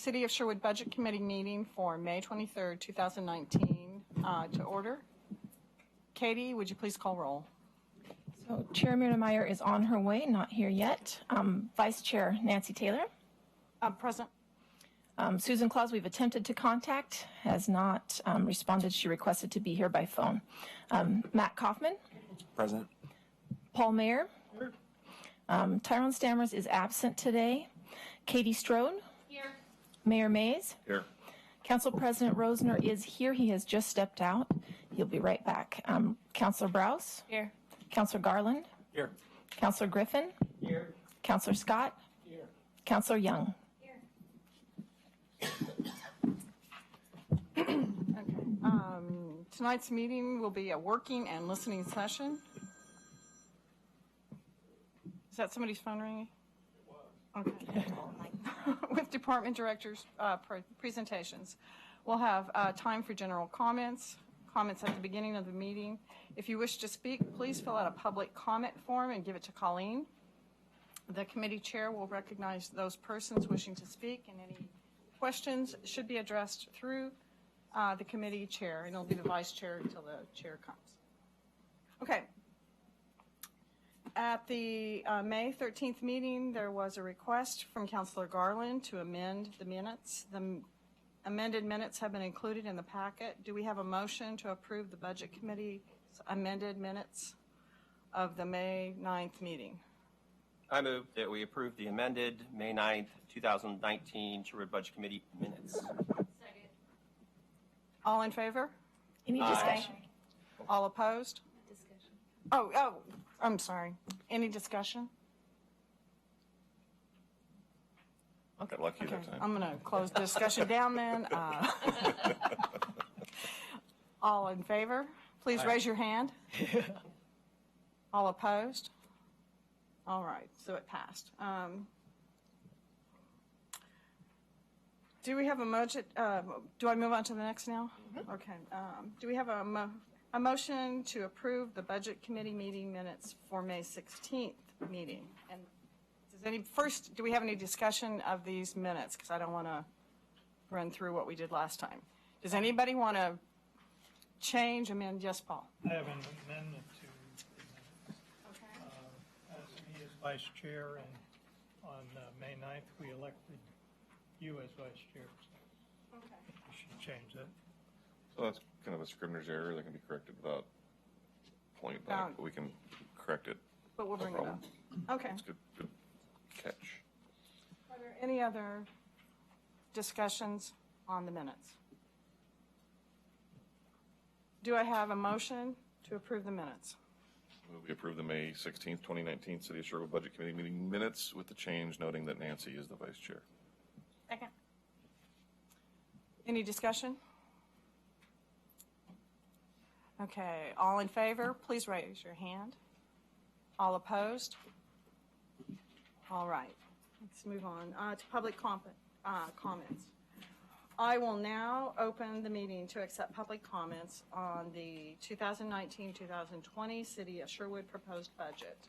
City of Sherwood Budget Committee meeting for May 23rd, 2019 to order. Katie, would you please call roll? So Chair Miermeyer is on her way, not here yet. Vice Chair Nancy Taylor. Present. Susan Claus, we've attempted to contact, has not responded. She requested to be here by phone. Matt Kaufman. Present. Paul Mayer. Here. Tyrone Stammers is absent today. Katie Strode. Here. Mayor Mays. Here. Council President Rosner is here. He has just stepped out. He'll be right back. Councilor Browse. Here. Councilor Garland. Here. Councilor Griffin. Here. Councilor Scott. Here. Councilor Young. Here. Okay. Tonight's meeting will be a working and listening session. Is that somebody's phone ringing? It was. Okay. With department directors' presentations. We'll have time for general comments at the beginning of the meeting. If you wish to speak, please fill out a public comment form and give it to Colleen. The committee chair will recognize those persons wishing to speak, and any questions should be addressed through the committee chair, and it'll be the vice chair until the chair comes. Okay. At the May 13th meeting, there was a request from Councilor Garland to amend the minutes. The amended minutes have been included in the packet. Do we have a motion to approve the Budget Committee's amended minutes of the May 9th meeting? I move that we approve the amended May 9th, 2019 Sherwood Budget Committee minutes. Second. All in favor? Any discussion? All opposed? Discussion. Oh, I'm sorry. Any discussion? Got lucky Okay, that time. I'm going to close the discussion down then. All in favor? Please raise your hand. All opposed? All right, so it passed. Do we have a motion? Do I move on to the next now? Mm-hmm. Okay. Do we have a motion to approve the Budget Committee meeting minutes for May 16th meeting? And do we have any discussion of these minutes? Because I don't want to run through what we did last time. Does anybody want to change, amend? Yes, Paul. I have an amendment to the minutes. Okay. As me as vice chair, and on May 9th, we elected you as vice chair. So Okay. we should change that. So that's kind of a scrivener's error that can be corrected without point blank, but we can correct it. But we'll No bring it problem. up. Okay. That's good catch. Are there any other discussions on the minutes? Do I have a motion to approve the minutes? We approve the May 16th, 2019 City of Sherwood Budget Committee meeting minutes with the change noting that Nancy is the vice chair. Second. Any discussion? Okay, all in favor, please raise your hand. All opposed? All right, let's move on to public comments. I will now open the meeting to accept public comments on the 2019-2020 City of Sherwood proposed budget.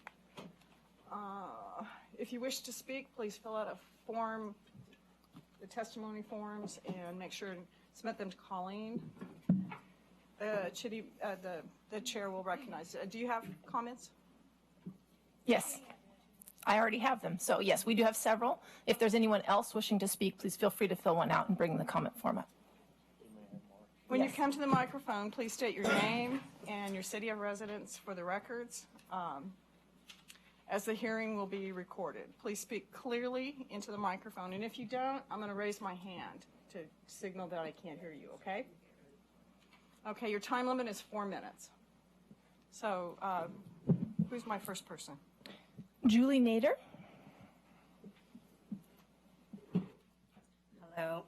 If you wish to speak, please fill out a form, the testimony forms, and make sure to submit them to Colleen. The chair will recognize it. Do you have comments? Yes. I already have them. So yes, we do have several. If there's anyone else wishing to speak, please feel free to fill one out and bring the comment form up. When Yes. you come to the microphone, please state your name and your city of residence for the records, as the hearing will be recorded. Please speak clearly into the microphone, and if you don't, I'm going to raise my hand to signal that I can't hear you, okay? Okay, your time limit is 4 minutes. So who's my first person? Julie Nader. Hello.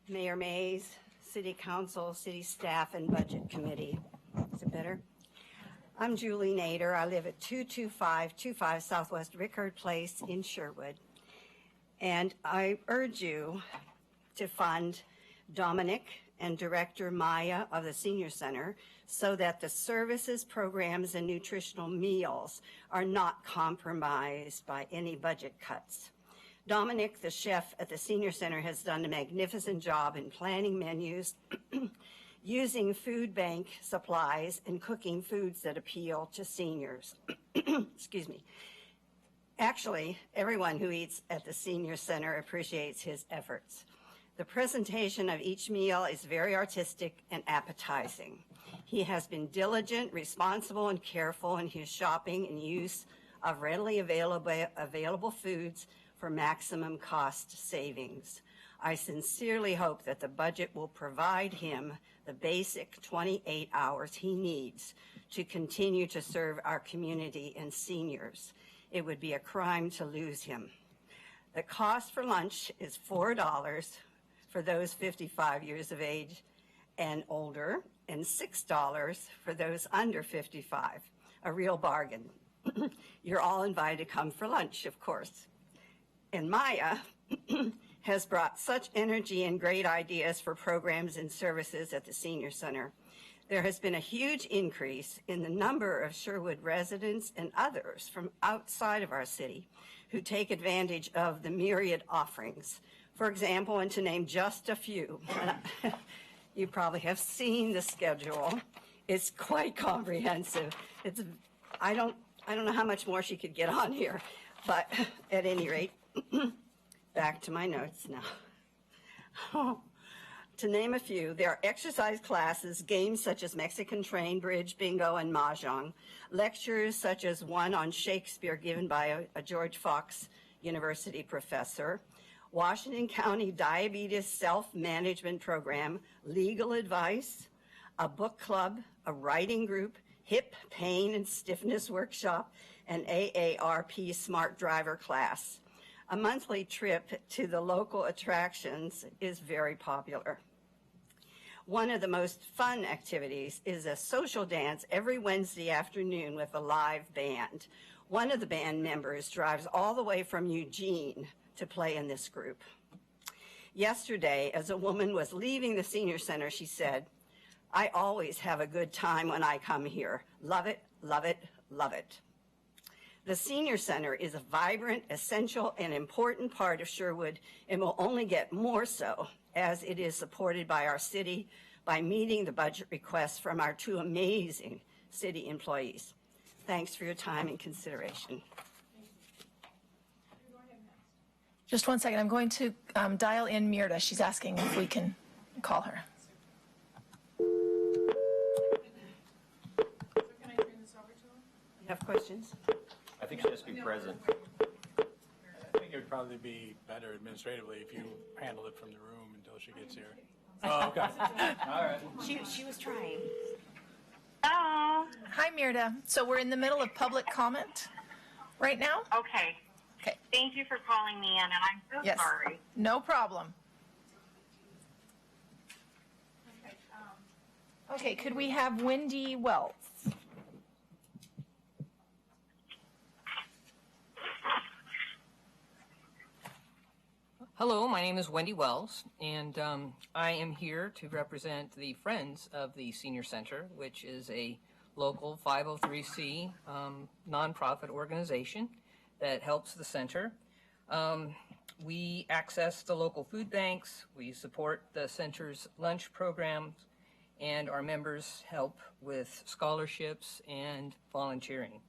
Mayor Mays, City Council, City Staff, and Budget Committee. Is it better? I'm Julie Nader. I live at 22525 Southwest Rickard Place in Sherwood. And I urge you to fund Dominic and Director Maya of the Senior Center so that the services, programs, and nutritional meals are not compromised by any budget cuts. Dominic, the chef at the Senior Center, has done a magnificent job in planning menus, using food bank supplies, and cooking foods that appeal to seniors. Excuse me. Actually, everyone who eats at the Senior Center appreciates his efforts. The presentation of each meal is very artistic and appetizing. He has been diligent, responsible, and careful in his shopping and use of readily available foods for maximum cost savings. I sincerely hope that the budget will provide him the basic 28 hours he needs to continue to serve our community and seniors. It would be a crime to lose him. The cost for lunch is $4 for those 55 years of age and older, and $6 for those under 55, a real bargain. You're all invited to come for lunch, of course. And Maya has brought such energy and great ideas for programs and services at the Senior Center. There has been a huge increase in the number of Sherwood residents and others from outside of our city who take advantage of the myriad offerings. For example, and to name just a few, you probably have seen the schedule. It's quite comprehensive. I don't know how much more she could get on here, but at any rate, back to my notes now. To name a few, there are exercise classes, games such as Mexican train, bridge, bingo, and mahjong, lectures such as one on Shakespeare given by a George Fox University professor, Washington County Diabetes Self-Management Program, legal advice, a book club, a writing group, hip, pain, and stiffness workshop, and AARP Smart Driver class. A monthly trip to the local attractions is very popular. One of the most fun activities is a social dance every Wednesday afternoon with a live band. One of the band members drives all the way from Eugene to play in this group. Yesterday, as a woman was leaving the Senior Center, she said, "I always have a good time when I come here. Love it, love it, love it." The Senior Center is a vibrant, essential, and important part of Sherwood and will only get more so as it is supported by our city by meeting the budget requests from our two amazing city employees. Thanks for your time and consideration. Just one second. I'm going to dial in Mirta. She's asking if we can call her. Can I turn this over to him? You have questions? I think she'll just be present. I think it would probably be better administratively if you handled it from the room until she gets here. Oh, okay. All right. She was trying. Hello. Hi, Mirta. So we're in the middle of public comment right now? Okay. Okay. Thank you for calling me in, and I'm so Yes. sorry. No problem. Okay, could we have Wendy Wells? Hello, my name is Wendy Wells, and I am here to represent the Friends of the Senior Center, which is a local 503c nonprofit organization that helps the center. We access the local food banks, we support the center's lunch programs, and our members help with scholarships and volunteering.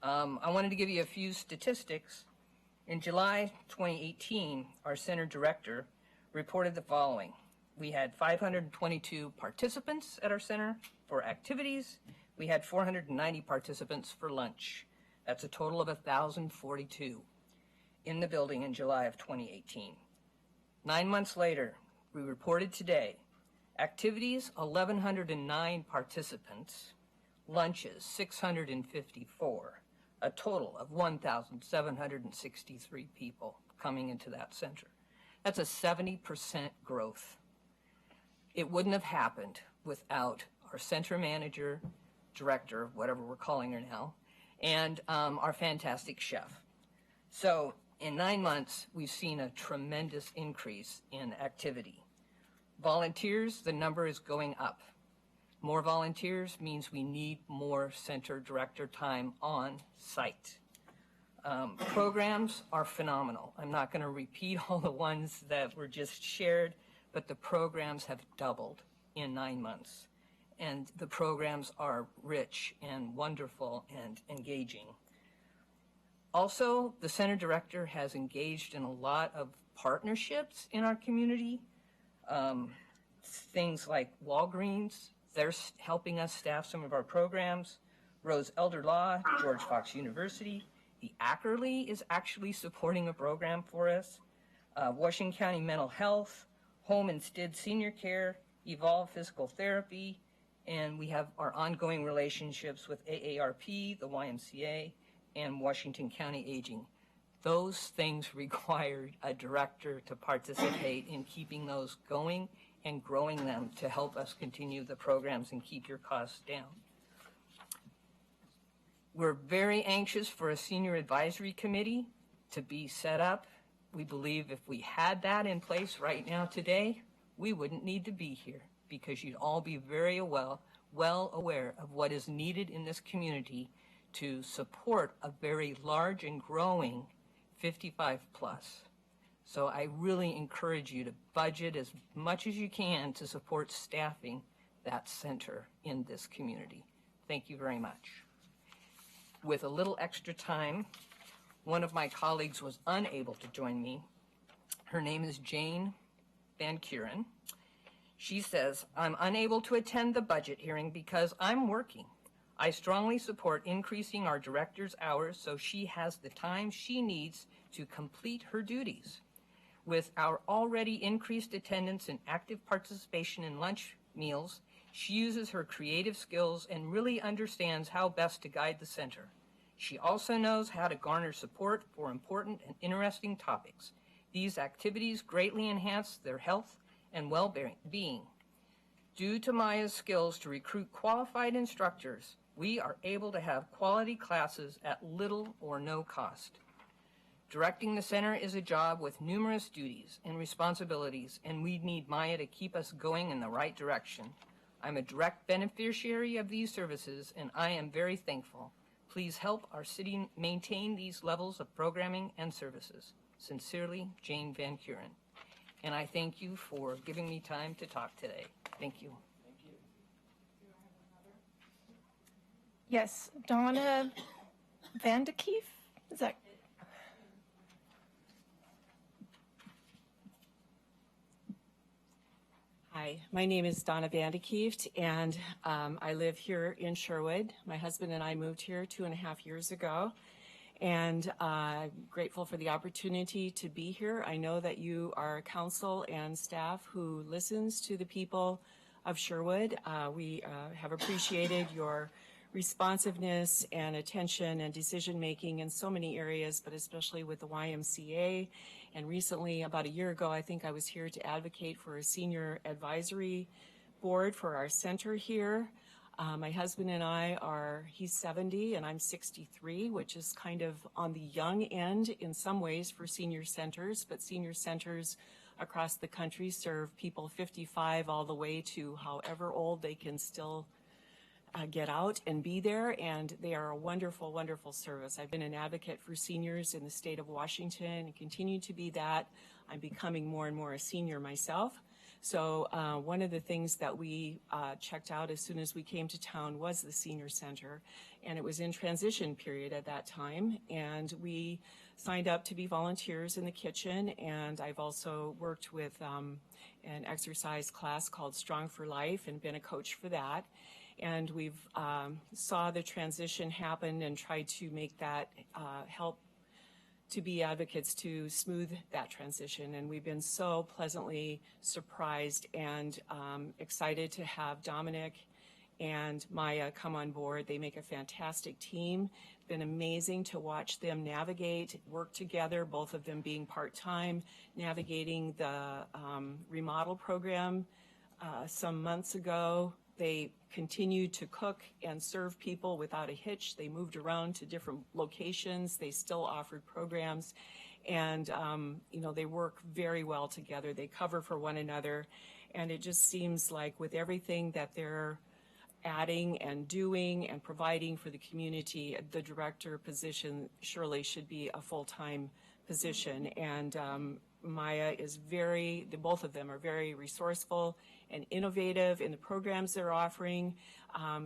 I wanted to give you a few statistics. In July 2018, our center director reported the following. We had 522 participants at our center for activities. We had 490 participants for lunch. That's a total of 1,042 in the building in July of 2018. 9 months later, we reported today, activities, 1,109 participants, lunches, 654. A total of 1,763 people coming into that center. That's a 70% growth. It wouldn't have happened without our center manager, director, whatever we're calling her now, and our fantastic chef. So in 9 months, we've seen a tremendous increase in activity. Volunteers, the number is going up. More volunteers means we need more center director time on site. Programs are phenomenal. I'm not going to repeat all the ones that were just shared, but the programs have doubled in 9 months. And the programs are rich and wonderful and engaging. Also, the center director has engaged in a lot of partnerships in our community. Things like Walgreens, they're helping us staff some of our programs. Rose Elder Law, George Fox University. The Ackerley is actually supporting a program for us. Washington County Mental Health, Home Instead Senior Care, Evolve Physical Therapy, and we have our ongoing relationships with AARP, the YMCA, and Washington County Aging. Those things require a director to participate in keeping those going and growing them to help us continue the programs and keep your costs down. We're very anxious for a senior advisory committee to be set up. We believe if we had that in place right now today, we wouldn't need to be here because you'd all be very well aware of what is needed in this community to support a very large and growing 55 plus. So I really encourage you to budget as much as you can to support staffing that center in this community. Thank you very much. With a little extra time, one of my colleagues was unable to join me. Her name is Jane Van Kuren. She says, I'm unable to attend the budget hearing because I'm working. I strongly support increasing our director's hours so she has the time she needs to complete her duties. With our already increased attendance and active participation in lunch meals, she uses her creative skills and really understands how best to guide the center. She also knows how to garner support for important and interesting topics. These activities greatly enhance their health and well-being. Due to Maya's skills to recruit qualified instructors, we are able to have quality classes at little or no cost. Directing the center is a job with numerous duties and responsibilities, and we need Maya to keep us going in the right direction. I'm a direct beneficiary of these services, and I am very thankful. Please help our city maintain these levels of programming and services. Sincerely, Jane Van Kuren. And I thank you for giving me time to talk today. Thank you. Yes, Donna Van DykeKeefe, is that? Hi, my name is Donna Van DykeKeefe, and I live here in Sherwood. My husband and I moved here 2.5 years ago, and I'm grateful for the opportunity to be here. I know that you are council and staff who listens to the people of Sherwood. We have appreciated your responsiveness and attention and decision-making in so many areas, but especially with the YMCA. And recently, about a year ago, I think I was here to advocate for a senior advisory board for our center here. My husband and I he's 70 and I'm 63, which is kind of on the young end in some ways for senior centers, but senior centers across the country serve people 55 all the way to however old they can still get out and be there, and they are a wonderful, wonderful service. I've been an advocate for seniors in the state of Washington and continue to be that. I'm becoming more and more a senior myself. So one of the things that we checked out as soon as we came to town was the senior center, and it was in transition period at that time, and we signed up to be volunteers in the kitchen, and I've also worked with an exercise class called Strong for Life and been a coach for that. And we've saw the transition happen and tried to make that help to be advocates to smooth that transition. And we've been so pleasantly surprised and excited to have Dominic and Maya come on board. They make a fantastic team. It's been amazing to watch them navigate, work together, both of them being part-time, navigating the remodel program some months ago. They continued to cook and serve people without a hitch. They moved around to different locations. They still offered programs, and they work very well together. They cover for one another, and it just seems like with everything that they're adding and doing and providing for the community, the director position surely should be a full-time position. And Maya is both of them are very resourceful and innovative in the programs they're offering.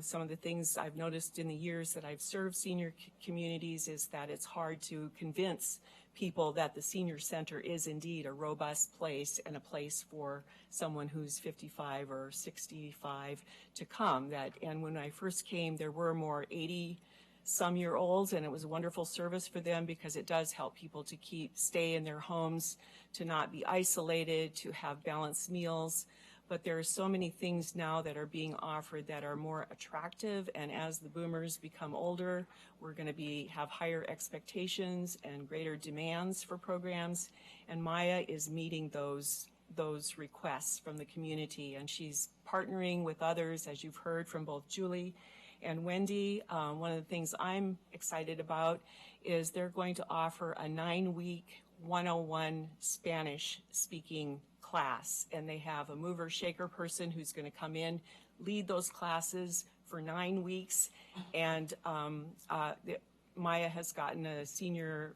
Some of the things I've noticed in the years that I've served senior communities is that it's hard to convince people that the senior center is indeed a robust place and a place for someone who's 55 or 65 to come. And when I first came, there were more 80-some-year-olds, and it was a wonderful service for them because it does help people to stay in their homes, to not be isolated, to have balanced meals. But there are so many things now that are being offered that are more attractive, and as the boomers become older, we're going to have higher expectations and greater demands for programs, and Maya is meeting those requests from the community, and she's partnering with others, as you've heard from both Julie and Wendy. One of the things I'm excited about is they're going to offer a 9-week 101 Spanish speaking class, and they have a mover shaker person who's going to come in, lead those classes for 9 weeks, and Maya has gotten a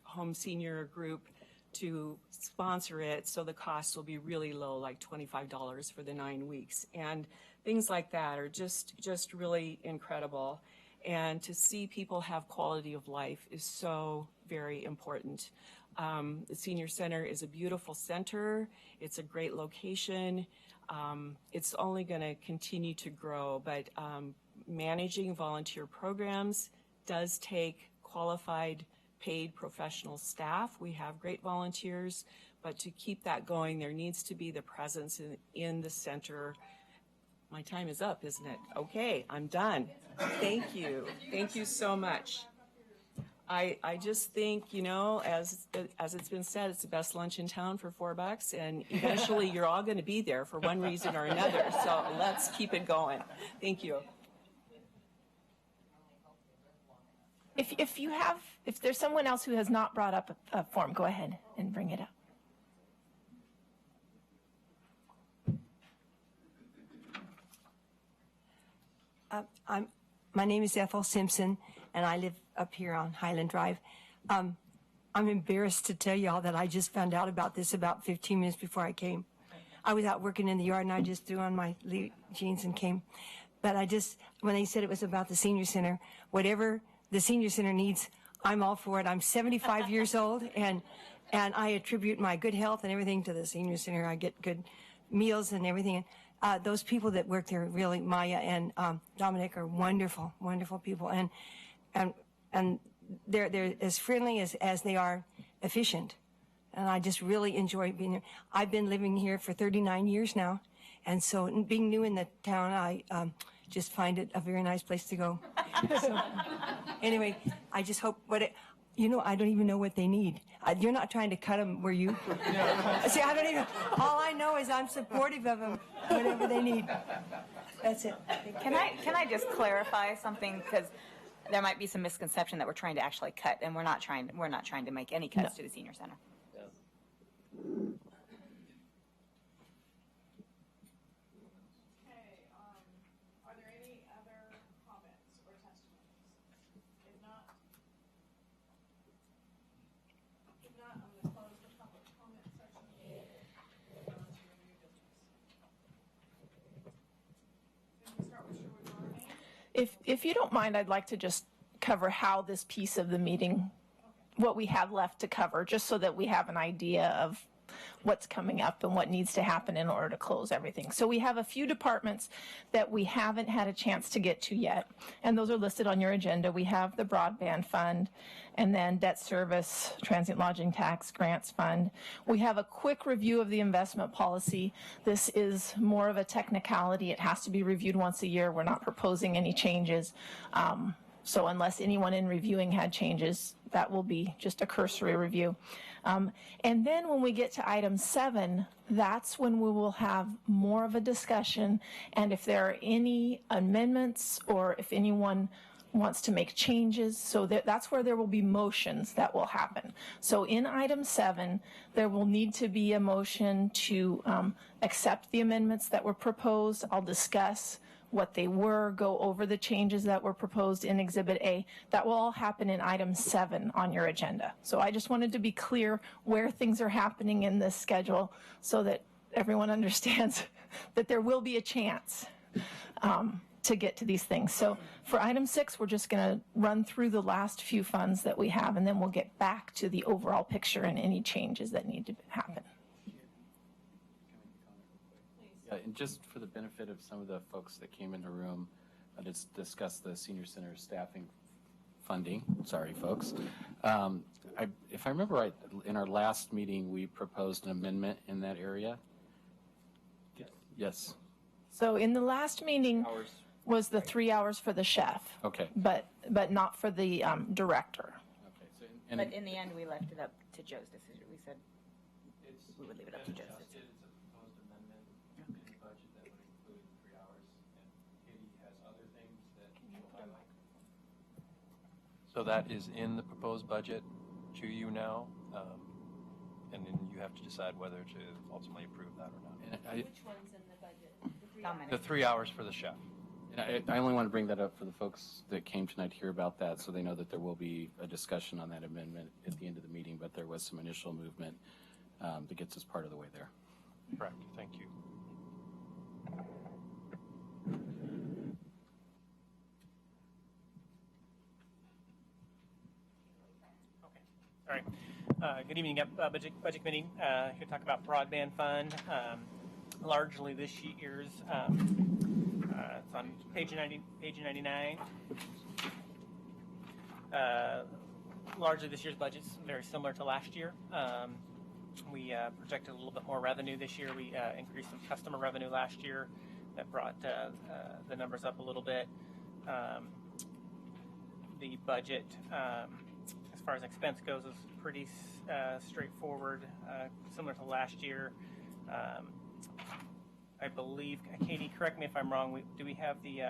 home senior group to sponsor it, so the cost will be really low, like $25 for the 9 weeks, and things like that are just really incredible. And to see people have quality of life is so very important. The Senior Center is a beautiful center. It's a great location. It's only going to continue to grow, but managing volunteer programs does take qualified, paid professional staff. We have great volunteers, but to keep that going, there needs to be the presence in the center. My time is up, isn't it? Okay, I'm done. Thank you. Thank you so much. I just think, as it's been said, it's the best lunch in town for $4, and eventually you're all going to be there for one reason or another. So let's keep it going. Thank you. If there's someone else who has not brought up a form, go ahead and bring it up. My name is Ethel Simpson, and I live up here on Highland Drive. I'm embarrassed to tell y'all that I just found out about this about 15 minutes before I came. I was out working in the yard, and I just threw on my jeans and came. But when they said it was about the senior center, whatever the senior center needs, I'm all for it. I'm 75 years old, and I attribute my good health and everything to the senior center. I get good meals and everything. Those people that work there, really, Maya and Dominic, are wonderful, wonderful people, and they're as friendly as they are efficient, and I just really enjoy being here. I've been living here for 39 years now, and so being new in the town, I just find it a very nice place to go. So, anyway, I just hope I don't even know what they need. You're not trying to cut them, were you? See, I don't even. All I know is I'm supportive of them, whatever they need. That's it. Can I just clarify something, because there might be some misconception that we're trying to actually cut, and we're not trying to make any cuts to the senior center. Are there any other comments or testimonies? If not, I'm going to close the public comment section. If you don't mind, I'd like to just cover how this piece of the meeting, what we have left to cover, just so that we have an idea of what's coming up and what needs to happen in order to close everything. So we have a few departments that we haven't had a chance to get to yet, and those are listed on your agenda. We have the broadband fund, and then debt service, transient lodging tax, grants fund. We have a quick review of the investment policy. This is more of a technicality. It has to be reviewed once a year. We're not proposing any changes. So unless anyone in reviewing had changes, that will be just a cursory review. And then when we get to item 7, that's when we will have more of a discussion, and if there are any amendments or if anyone wants to make changes, so that's where there will be motions that will happen. So in item 7, there will need to be a motion to accept the amendments that were proposed. I'll discuss what they were, go over the changes that were proposed in Exhibit A. That will all happen in item 7 on your agenda. So I just wanted to be clear where things are happening in this schedule so that everyone understands that there will be a chance to get to these things. So for item 6, we're just going to run through the last few funds that we have, and then we'll get back to the overall picture and any changes that need to happen. Yeah, and just for the benefit of some of the folks that came in the room, just discuss the senior center staffing funding. Sorry, folks. If I remember right, in our last meeting, we proposed an amendment in that area. Yes. So in the last meeting was the 3 hours for the chef. Okay. But not for the director. Okay. So But in the end, we left it up to Joe's decision. We said we would leave it up to Joe's decision. It's a proposed amendment in the budget that would include 3 hours, and Katie has other things that she'll highlight. So that is in the proposed budget to you now, and then you have to decide whether to ultimately approve that or not. Which one's in the budget? The 3 hours for the chef. And I only want to bring that up for the folks that came tonight to hear about that, so they know that there will be a discussion on that amendment at the end of the meeting, but there was some initial movement that gets us part of the way there. Correct. Thank you. All right. Good evening, Budget Committee. Here to talk about broadband fund. Largely this year's, it's on page 99. Largely this year's budget's very similar to last year. We projected a little bit more revenue this year. We increased some customer revenue last year that brought the numbers up a little bit. The budget, as far as expense goes, is pretty straightforward, similar to last year. I believe, Katie, correct me if I'm wrong, do we have the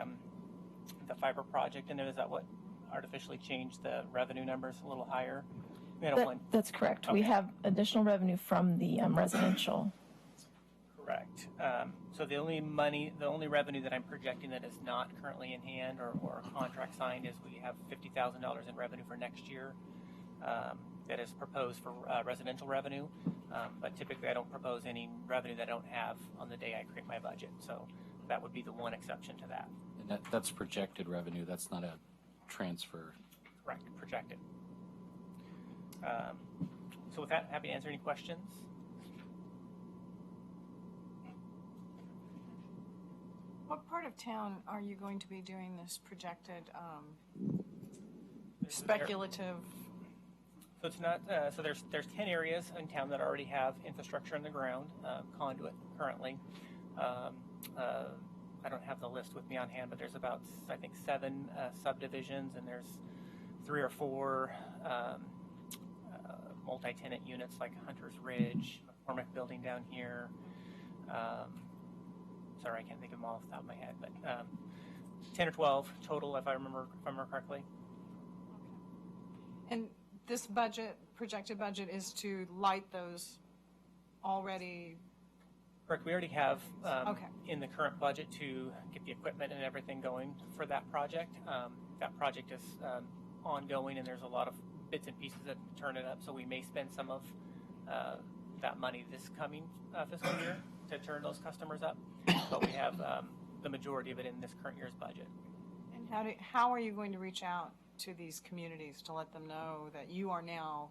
fiber project in there? Is that what artificially changed the revenue numbers a little higher? That's correct. Okay. We have additional revenue from the residential. Correct. So the only revenue that I'm projecting that is not currently in hand or contract signed is we have $50,000 in revenue for next year. That is proposed for residential revenue, but typically I don't propose any revenue that I don't have on the day I create my budget. So that would be the one exception to that. And that's projected revenue. That's not a transfer. Correct, projected. So with that, happy to answer any questions. What part of town are you going to be doing this projected speculative? So it's not. So there's 10 areas in town that already have infrastructure in the ground, conduit currently. I don't have the list with me on hand, but there's about I think 7 subdivisions, and there's 3 or 4 multi-tenant units like Hunter's Ridge, McCormick Building down here. Sorry, I can't think of them all off the top of my head, but 10 or 12 total, if I remember correctly. And this projected budget is to light those already. Correct. We already have Okay. in the current budget to get the equipment and everything going for that project. That project is ongoing, and there's a lot of bits and pieces that turn it up. So we may spend some of that money this coming fiscal year to turn those customers up, but we have the majority of it in this current year's budget. And how are you going to reach out to these communities to let them know that you are now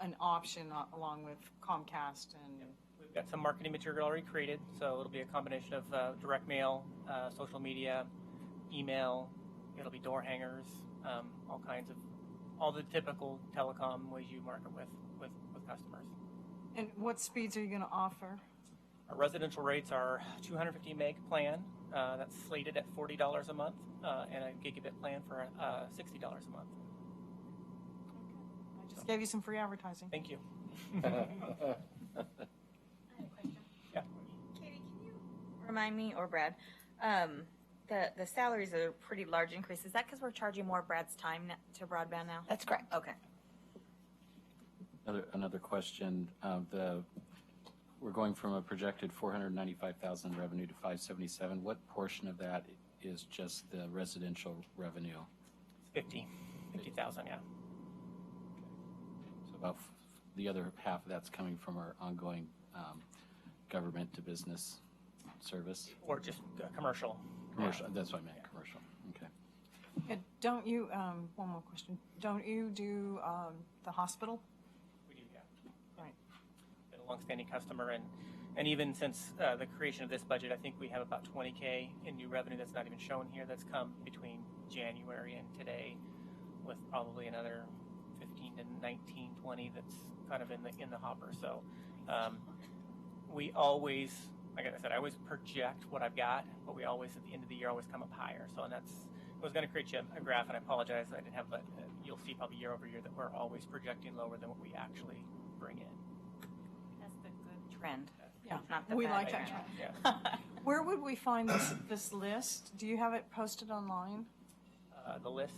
an option along with Comcast? And we've got some marketing material already created, so it'll be a combination of direct mail, social media, email. It'll be door hangers, all the typical telecom ways you market with customers. And what speeds are you going to offer? Our residential rates are 250 meg plan. That's slated at $40 a month, and a gigabit plan for $60 a month. I just gave you some free advertising. Thank you. I have a question. Yeah. Katie, can you remind me, or Brad, the salaries are a pretty large increase. Is that because we're charging more Brad's time to broadband now? That's correct. Okay. Another question. We're going from a projected $495,000 revenue to $577,000. What portion of that is just the residential revenue? 50,000, yeah. So about the other half of that's coming from our ongoing government to business service? Or just commercial. Commercial, that's what I meant, commercial, okay. And don't you, one more question, don't you do the hospital? We do, yeah. Right. Been a longstanding customer, and even since the creation of this budget, I think we have about 20K in new revenue that's not even shown here that's come between January and today, with probably another 15 to 19, 20 that's kind of in the hopper. So we always, like I said, I always project what I've got, but we always at the end of the year always come up higher. So and that's, I was going to create you a graph, and I apologize that I didn't have, but you'll see probably year over year that we're always projecting lower than what we actually bring in. That's the good trend. Yeah, Not the we bad like trend. that trend. Where would we find this list? Do you have it posted online? The list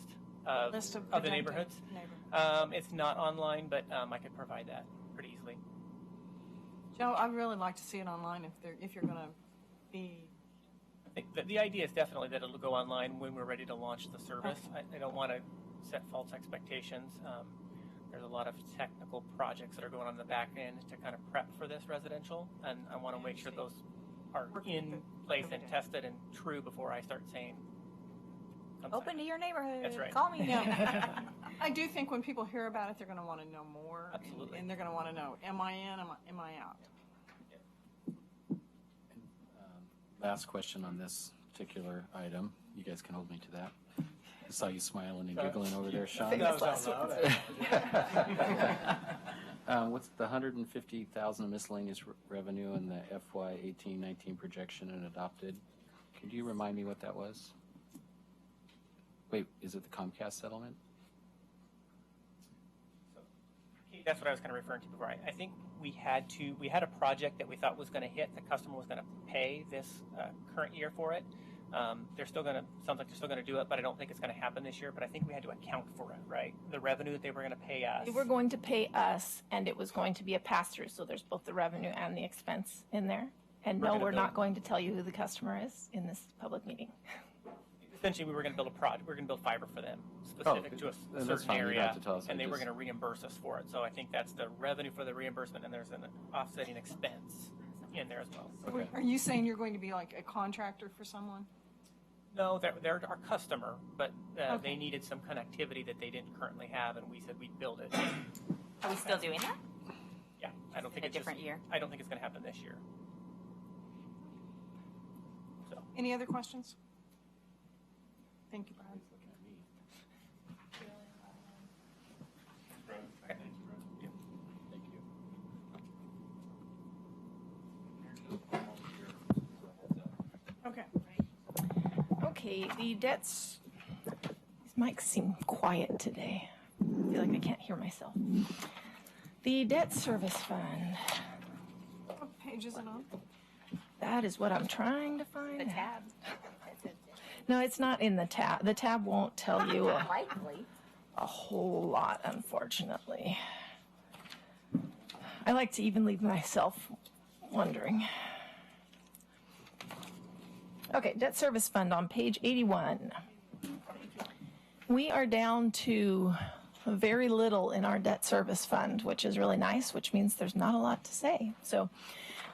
List of the projected neighborhoods. neighborhoods. It's not online, but I could provide that pretty easily. Joe, I'd really like to see it online if you're going to be. I think that the idea is definitely that it'll go online when we're ready to launch the service. Okay. I don't want to set false expectations. There's a lot of technical projects that are going on in the back end to kind of prep for this residential, and I want to make sure those are in place and tested and true before I start saying. Open to your neighborhood. That's right. Call me. Yeah. I do think when people hear about it, they're going to want to know more. Absolutely. And they're going to want to know, am I in, am I out? Last question on this particular item. You guys can hold me to that. I saw you smiling and giggling over there, Sean. What's the $150,000 miscellaneous revenue in the FY 18-19 projection and adopted? Could you remind me what that was? Wait, is it the Comcast settlement? That's what I was kind of referring to before. I think we had a project that we thought was going to hit. The customer was going to pay this current year for it. Sounds like they're still going to do it, but I don't think it's going to happen this year. But I think we had to account for it, right? The revenue that they were going to pay us. They were going to pay us, and it was going to be a pass-through, so there's both the revenue and the expense in there. And no, we're not going to tell you who the customer is in this public meeting. Essentially, we were going to build a project. We were going to build fiber for them, specific to a certain area, and they were going to reimburse us for it. So I think that's the revenue for the reimbursement, and there's an offsetting expense in there as well. Okay. Are you saying you're going to be like a contractor for someone? No, they're our customer, but they needed some connectivity that they didn't currently have, and we said we'd build it. Are we still doing that? Yeah, I don't think it's a different year. I don't think it's going to happen this year. So. Any other questions? Thank you, Brian. Okay. Okay, the debts. These mics seem quiet today. I feel like I can't hear myself. The debt service fund. What page is it on? That is what I'm trying to find. The tab. No, it's not in the tab. The tab won't tell you Likely. a whole lot, unfortunately. I like to even leave myself wondering. Okay, debt service fund on page 81. We are down to very little in our debt service fund, which is really nice, which means there's not a lot to say. So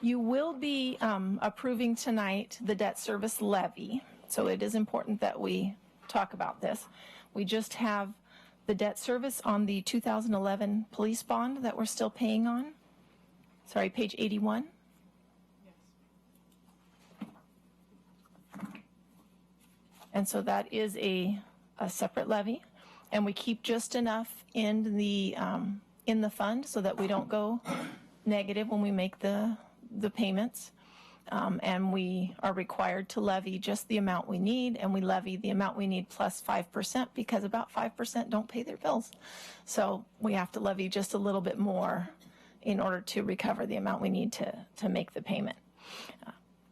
you will be approving tonight the debt service levy. So it is important that we talk about this. We just have the debt service on the 2011 police bond that we're still paying on. Sorry, page 81. And so that is a separate levy, and we keep just enough in the fund so that we don't go negative when we make the payments. And we are required to levy just the amount we need, and we levy the amount we need plus 5% because about 5% don't pay their bills. So we have to levy just a little bit more in order to recover the amount we need to make the payment.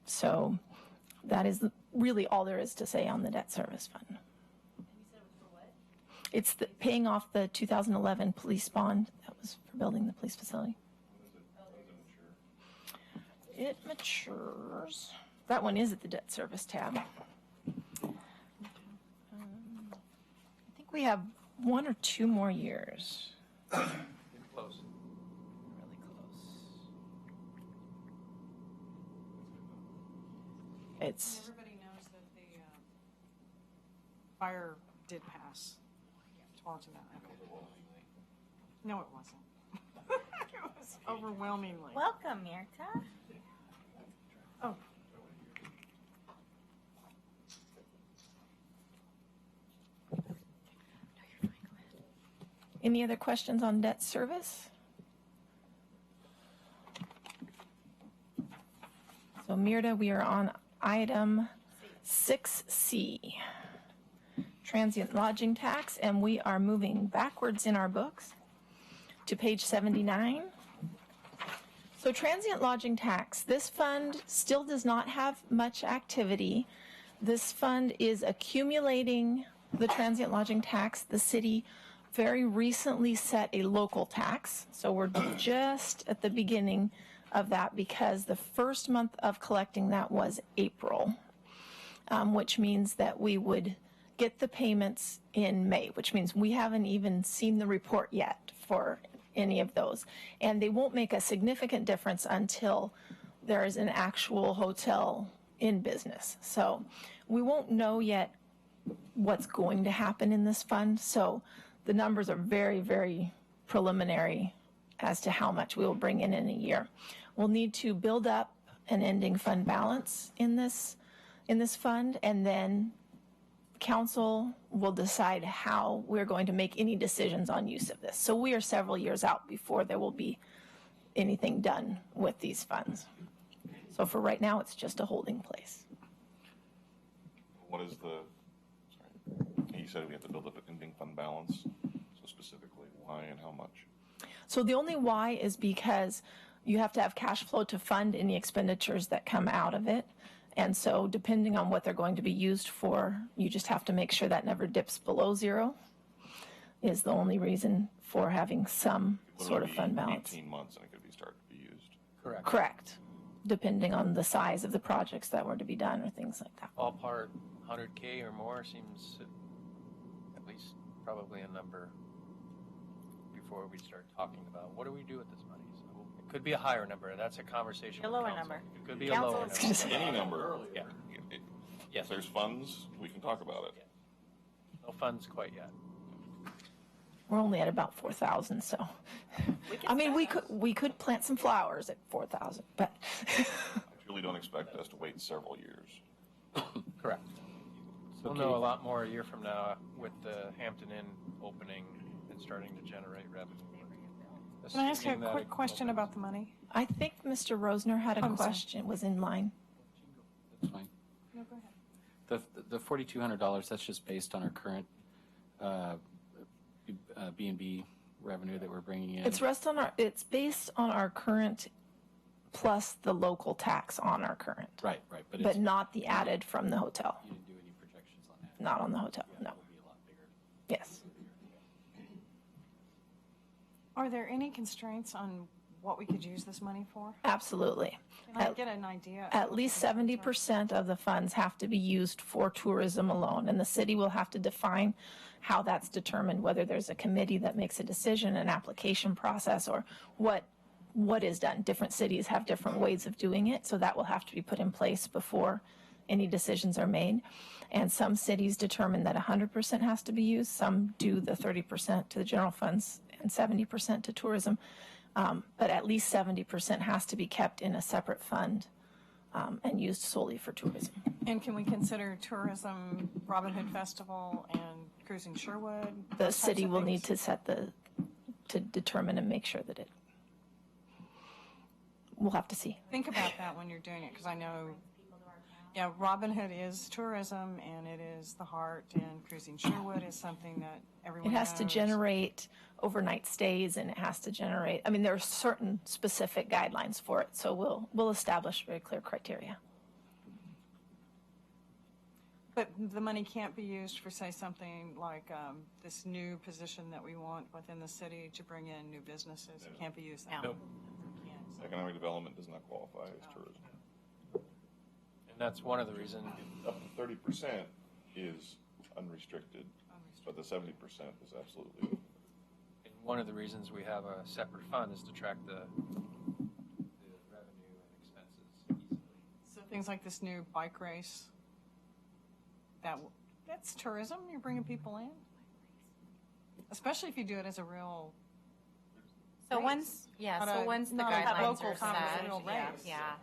So that is really all there is to say on the debt service fund. And you said it was for what? It's paying off the 2011 police bond. That was for building the police facility. It matures. That one is at the debt service tab. we have 1 or 2 more years. Close. Really close. It's, Everybody knows that the fire did pass. Towards that. Okay. No, it wasn't. It was overwhelmingly. Welcome, Mirta. Oh. any other questions on debt service? So Mirta, we are on item 6C, Transient Lodging Tax, and we are moving backwards in our books to page 79. So Transient Lodging Tax, this fund still does not have much activity. This fund is accumulating the transient lodging tax. The city very recently set a local tax, so we're just at the beginning of that because the first month of collecting that was April, which means that we would get the payments in May, which means we haven't even seen the report yet for any of those. And they won't make a significant difference until there is an actual hotel in business. So we won't know yet what's going to happen in this fund. So the numbers are very, very preliminary as to how much we will bring in a year. We'll need to build up an ending fund balance in this fund, and then council will decide how we're going to make any decisions on use of this. So we are several years out before there will be anything done with these funds. So for right now, it's just a holding place. What is the, sorry, you said we have to build up an ending fund balance. So specifically, why and how much? So the only why is because you have to have cash flow to fund any expenditures that come out of it. And so depending on what they're going to be used for, you just have to make sure that never dips below zero is the only reason for having some sort of fund balance. 18 months and it could be started to be used. Correct. Correct. Depending on the size of the projects that were to be done or things like that. Ballpark, 100K or more seems at least probably a number before we start talking about what do we do with this money. So it could be a higher number. That's a conversation. A with lower council. number. It could be Council a lower is number. Any number. Yeah. If there's funds, we can talk about it. No funds quite yet. We're only at about 4,000, so I mean we could plant some flowers at 4,000, but I truly don't expect us to wait several years. Correct. We'll know a lot more a year from now with the Hampton Inn opening and starting to generate revenue. Can I ask you a Assuming that quick it question opens. about the money? I think Mr. Rosner had a I'm sorry. question, was in line. That's fine. No, go ahead. The $4,200, that's just based on our current B&B revenue that we're bringing in. It's based on our current plus the local tax on our current. Right, but But not the added from the hotel. you didn't do any projections on that. Not on the hotel, no. It will be a lot bigger. Yes. Are there any constraints on what we could use this money for? Absolutely. Can I get an idea? At least 70% of the funds have to be used for tourism alone, and the city will have to define how that's determined, whether there's a committee that makes a decision, an application process, or what is done. Different cities have different ways of doing it, so that will have to be put in place before any decisions are made. And some cities determine that 100% has to be used. Some do the 30% to the general funds and 70% to tourism. But at least 70% has to be kept in a separate fund and used solely for tourism. And can we consider tourism, Robin Hood Festival, and cruising Sherwood? The those types city of will things? need to determine and make sure that we'll have to see. Think about that when you're doing it, because I know, yeah, Robin Hood is tourism, and it is the heart, and cruising Sherwood is something that everyone It has to knows. generate overnight stays, and it has to generate, I mean, there are certain specific guidelines for it, so we'll establish very clear criteria. But the money can't be used for, say, something like this new position that we want within the city to bring in new businesses. It can't be used that way. Nope. Economic development does not qualify as tourism. And that's one of the reasons. Up to 30% is unrestricted But the 70% is absolutely. And one of the reasons we have a separate fund is to track the revenue and expenses easily. So things like this new bike race, that's tourism. You're bringing people in, especially if you do it as a real. So race. once the not a guidelines local are set, real race. yeah.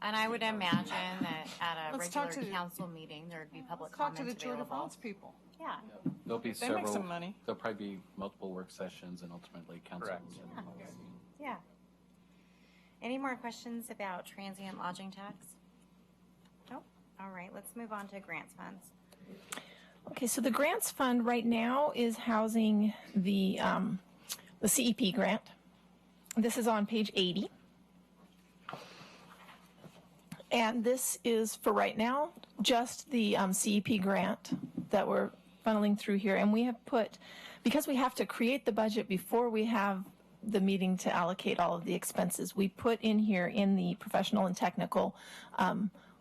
And I would imagine that at a Let's talk regular to- council meeting, there would be public Let's talk comments to the Tour de available. France people. Yeah. There'll be They make several. some money. There'll probably be multiple work sessions and ultimately council. Correct. Yeah. Any more questions about transient lodging tax? Nope. All right, let's move on to grants funds. Okay, so the grants fund right now is housing the CEP grant. This is on page 80. And this is, for right now, just the CEP grant that we're funneling through here. And we have put, because we have to create the budget before we have the meeting to allocate all of the expenses, we put in here in the professional and technical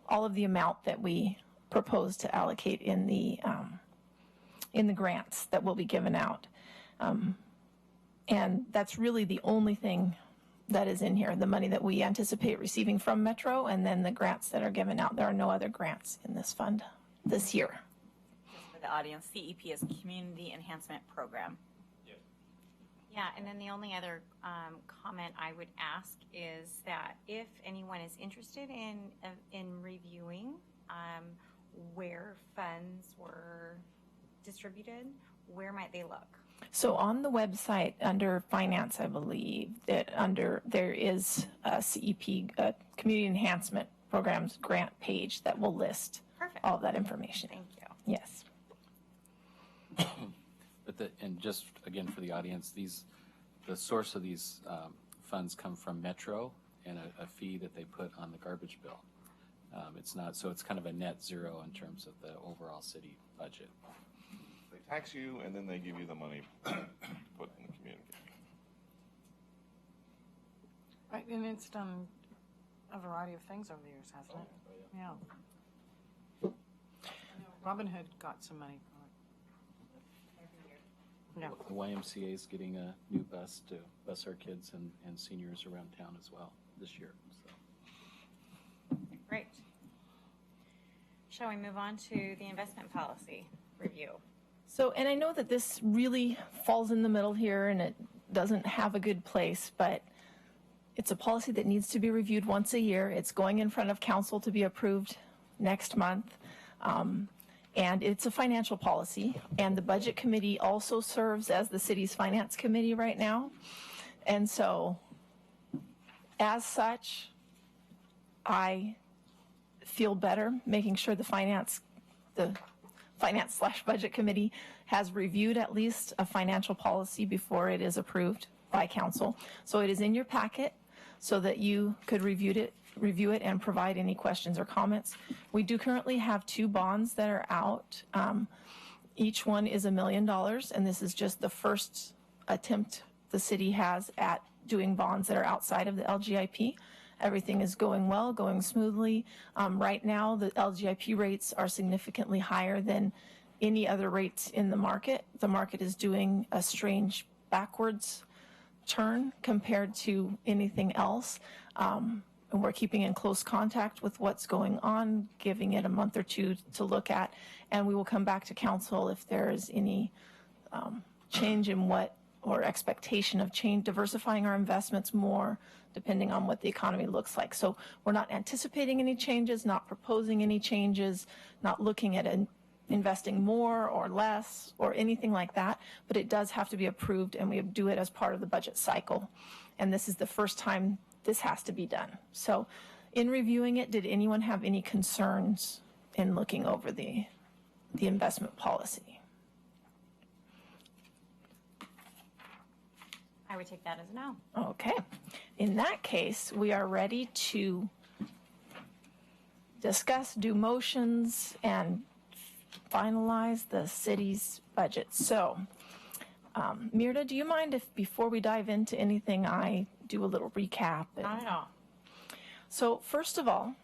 all of the amount that we propose to allocate in the grants that will be given out. And that's really the only thing that is in here, the money that we anticipate receiving from Metro, and then the grants that are given out. There are no other grants in this fund this year. For the audience, CEP is Community Enhancement Program. Yeah, and then the only other comment I would ask is that if anyone is interested in reviewing where funds were distributed, where might they look? So on the website under finance, I believe that there is a CEP, Community Enhancement Programs grant page that will list all of that information. Thank you. Yes. And just again for the audience, the source of these funds come from Metro and a fee that they put on the garbage bill. It's not, so it's kind of a net zero in terms of the overall city budget. They tax you and then they give you the money to put in the community. Right, and it's done a variety of things over the years, hasn't it? Yeah. I know Robin Hood got some money from it. Yeah. The YMCA is getting a new bus to bus our kids and seniors around town as well this year. So. Great. Shall we move on to the investment policy review? So, and I know that this really falls in the middle here and it doesn't have a good place, but it's a policy that needs to be reviewed once a year. It's going in front of council to be approved next month. And it's a financial policy, and the budget committee also serves as the city's finance committee right now. And so, as such, I feel better making sure the finance/budget committee has reviewed at least a financial policy before it is approved by council. So it is in your packet so that you could review it and provide any questions or comments. We do currently have 2 bonds that are out. Each one is $1 million, and this is just the first attempt the city has at doing bonds that are outside of the LGIP. Everything is going well, going smoothly. Right now, the LGIP rates are significantly higher than any other rates in the market. The market is doing a strange backwards turn compared to anything else. And we're keeping in close contact with what's going on, giving it a month or 2 to look at, and we will come back to council if there is any change in what, or expectation of change, diversifying our investments more, depending on what the economy looks like. So we're not anticipating any changes, not proposing any changes, not looking at investing more or less or anything like that, but it does have to be approved, and we do it as part of the budget cycle. And this is the first time this has to be done. So in reviewing it, did anyone have any concerns in looking over the investment policy? I would take that as a no. Okay. In that case, we are ready to discuss, do motions, and finalize the city's budget. So, Mirta, do you mind if before we dive into anything, I do a little recap? Not at all. So, first of all,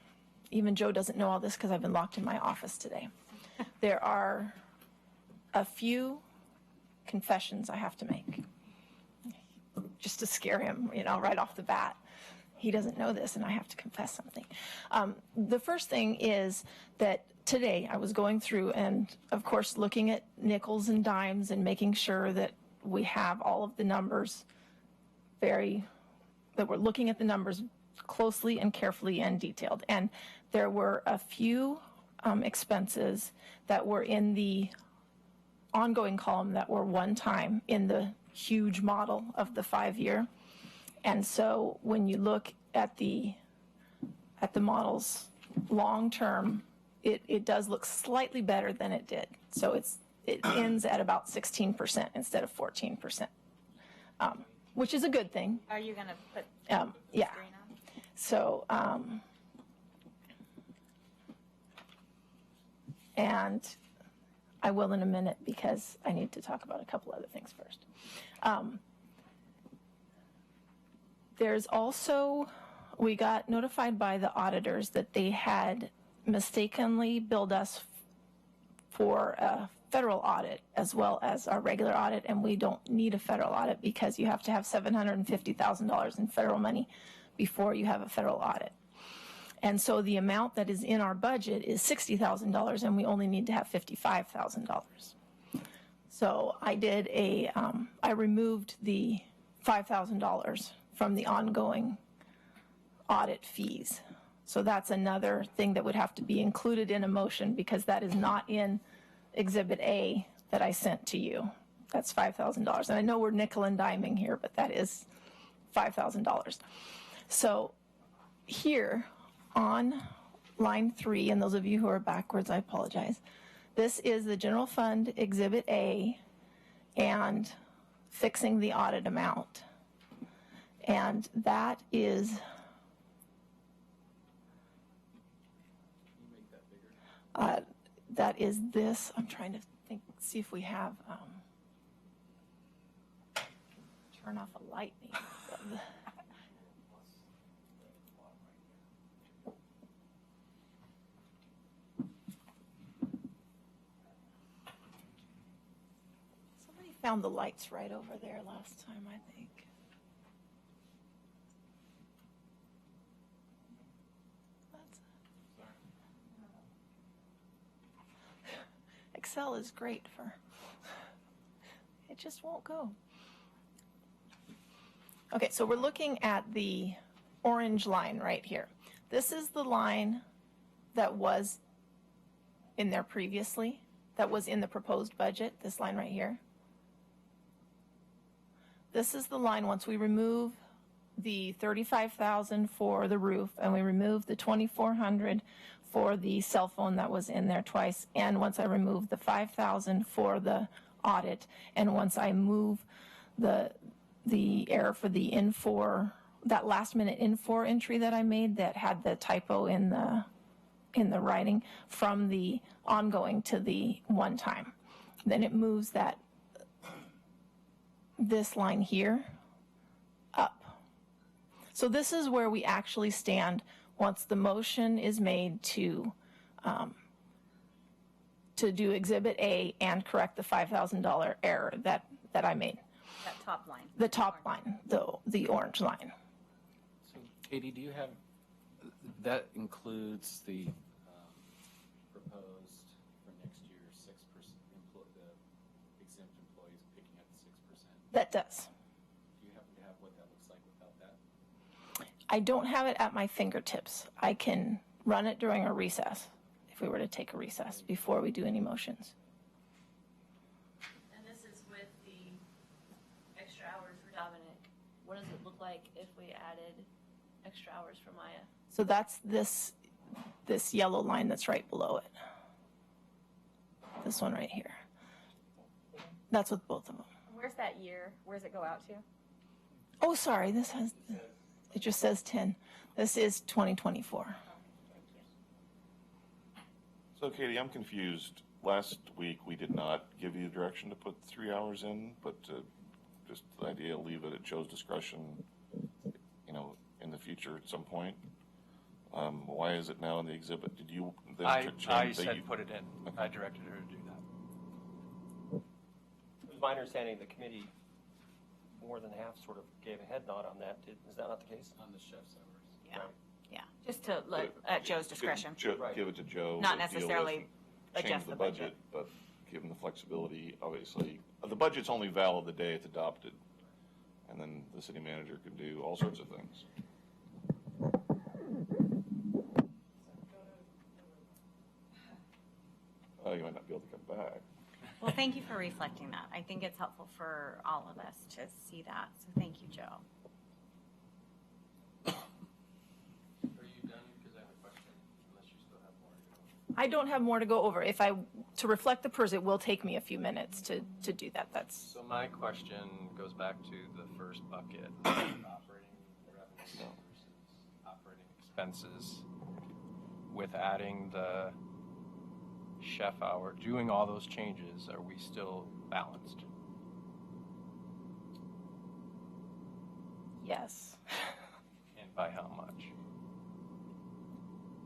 even Joe doesn't know all this because I've been locked in my office today. There are a few confessions I have to make, just to scare him, right off the bat. He doesn't know this, and I have to confess something. The first thing is that today I was going through and, of course, looking at nickels and dimes and making sure that we have all of the numbers that we're looking at the numbers closely and carefully and detailed. And there were a few expenses that were in the ongoing column that were one time in the huge model of the 5-year. And so when you look at the models long term, it does look slightly better than it did. So it ends at about 16% instead of 14%, which is a good thing. Are you going to put yeah. screen on? So, and I will in a minute because I need to talk about a couple other things first. There's also, we got notified by the auditors that they had mistakenly billed us for a federal audit as well as our regular audit, and we don't need a federal audit because you have to have $750,000 in federal money before you have a federal audit. And so the amount that is in our budget is $60,000, and we only need to have $55,000. So I did I removed the $5,000 from the ongoing audit fees. So that's another thing that would have to be included in a motion because that is not in Exhibit A that I sent to you. That's $5,000. And I know we're nickel and diming here, but that is $5,000. So here on line 3, and those of you who are backwards, I apologize. This is the general fund Exhibit A and fixing the audit amount. And that is this. I'm trying to see if we have turn off a light maybe. Somebody found the lights right over there last time, I think. Excel is great for, it just won't go. Okay, so we're looking at the orange line right here. This is the line that was in there previously, that was in the proposed budget, this line right here. This is the line once we remove the $35,000 for the roof and we remove the $2,400 for the cell phone that was in there twice, and once I remove the $5,000 for the audit, and once I move the error for the N4, that last minute N4 entry that I made that had the typo in the writing from the ongoing to the one time, then it moves this line here up. So this is where we actually stand once the motion is made to do Exhibit A and correct the $5,000 error that I made. That top line. The top line, the orange line. So, Katie, do you have, that includes the proposed for next year 6%, the exempt employees picking up 6%? That does. Do you happen to have what that looks like without that? I don't have it at my fingertips. I can run it during a recess, if we were to take a recess before we do any motions. And this is with the extra hours for Dominic. What does it look like if we added extra hours for Maya? So that's this yellow line that's right below it. This one right here. That's with both of them. Where's that year? Where does it go out to? Oh, sorry, it just says 10. This is 2024. So Katie, I'm confused. Last week, we did not give you the direction to put 3 hours in, but just the idea, leave it at Joe's discretion, in the future at some point. Why is it now in the exhibit? Did you then I change said put it in. Okay. I directed her to do that. was my understanding the committee, more than half sort of gave a head nod on that. Is that not the case? On the chef's hours. Yeah, yeah, just to let, at Joe's discretion. Give it to Joe. Not to deal necessarily with, change adjust the budget. but give him the flexibility, obviously. The budget's only valid the day it's adopted, and then the city manager can do all sorts of things. Oh, you might not be able to come back. Well, thank you for reflecting that. I think it's helpful for all of us to see that, so thank you, Joe. Are you done? Because I have a question, unless you still have more to go. I don't have more to go over. To reflect the PERS, it will take me a few minutes to do that. So my question goes back to the first bucket, operating revenue versus operating expenses. With adding the chef hour, doing all those changes, are we still balanced? Yes. And by how much?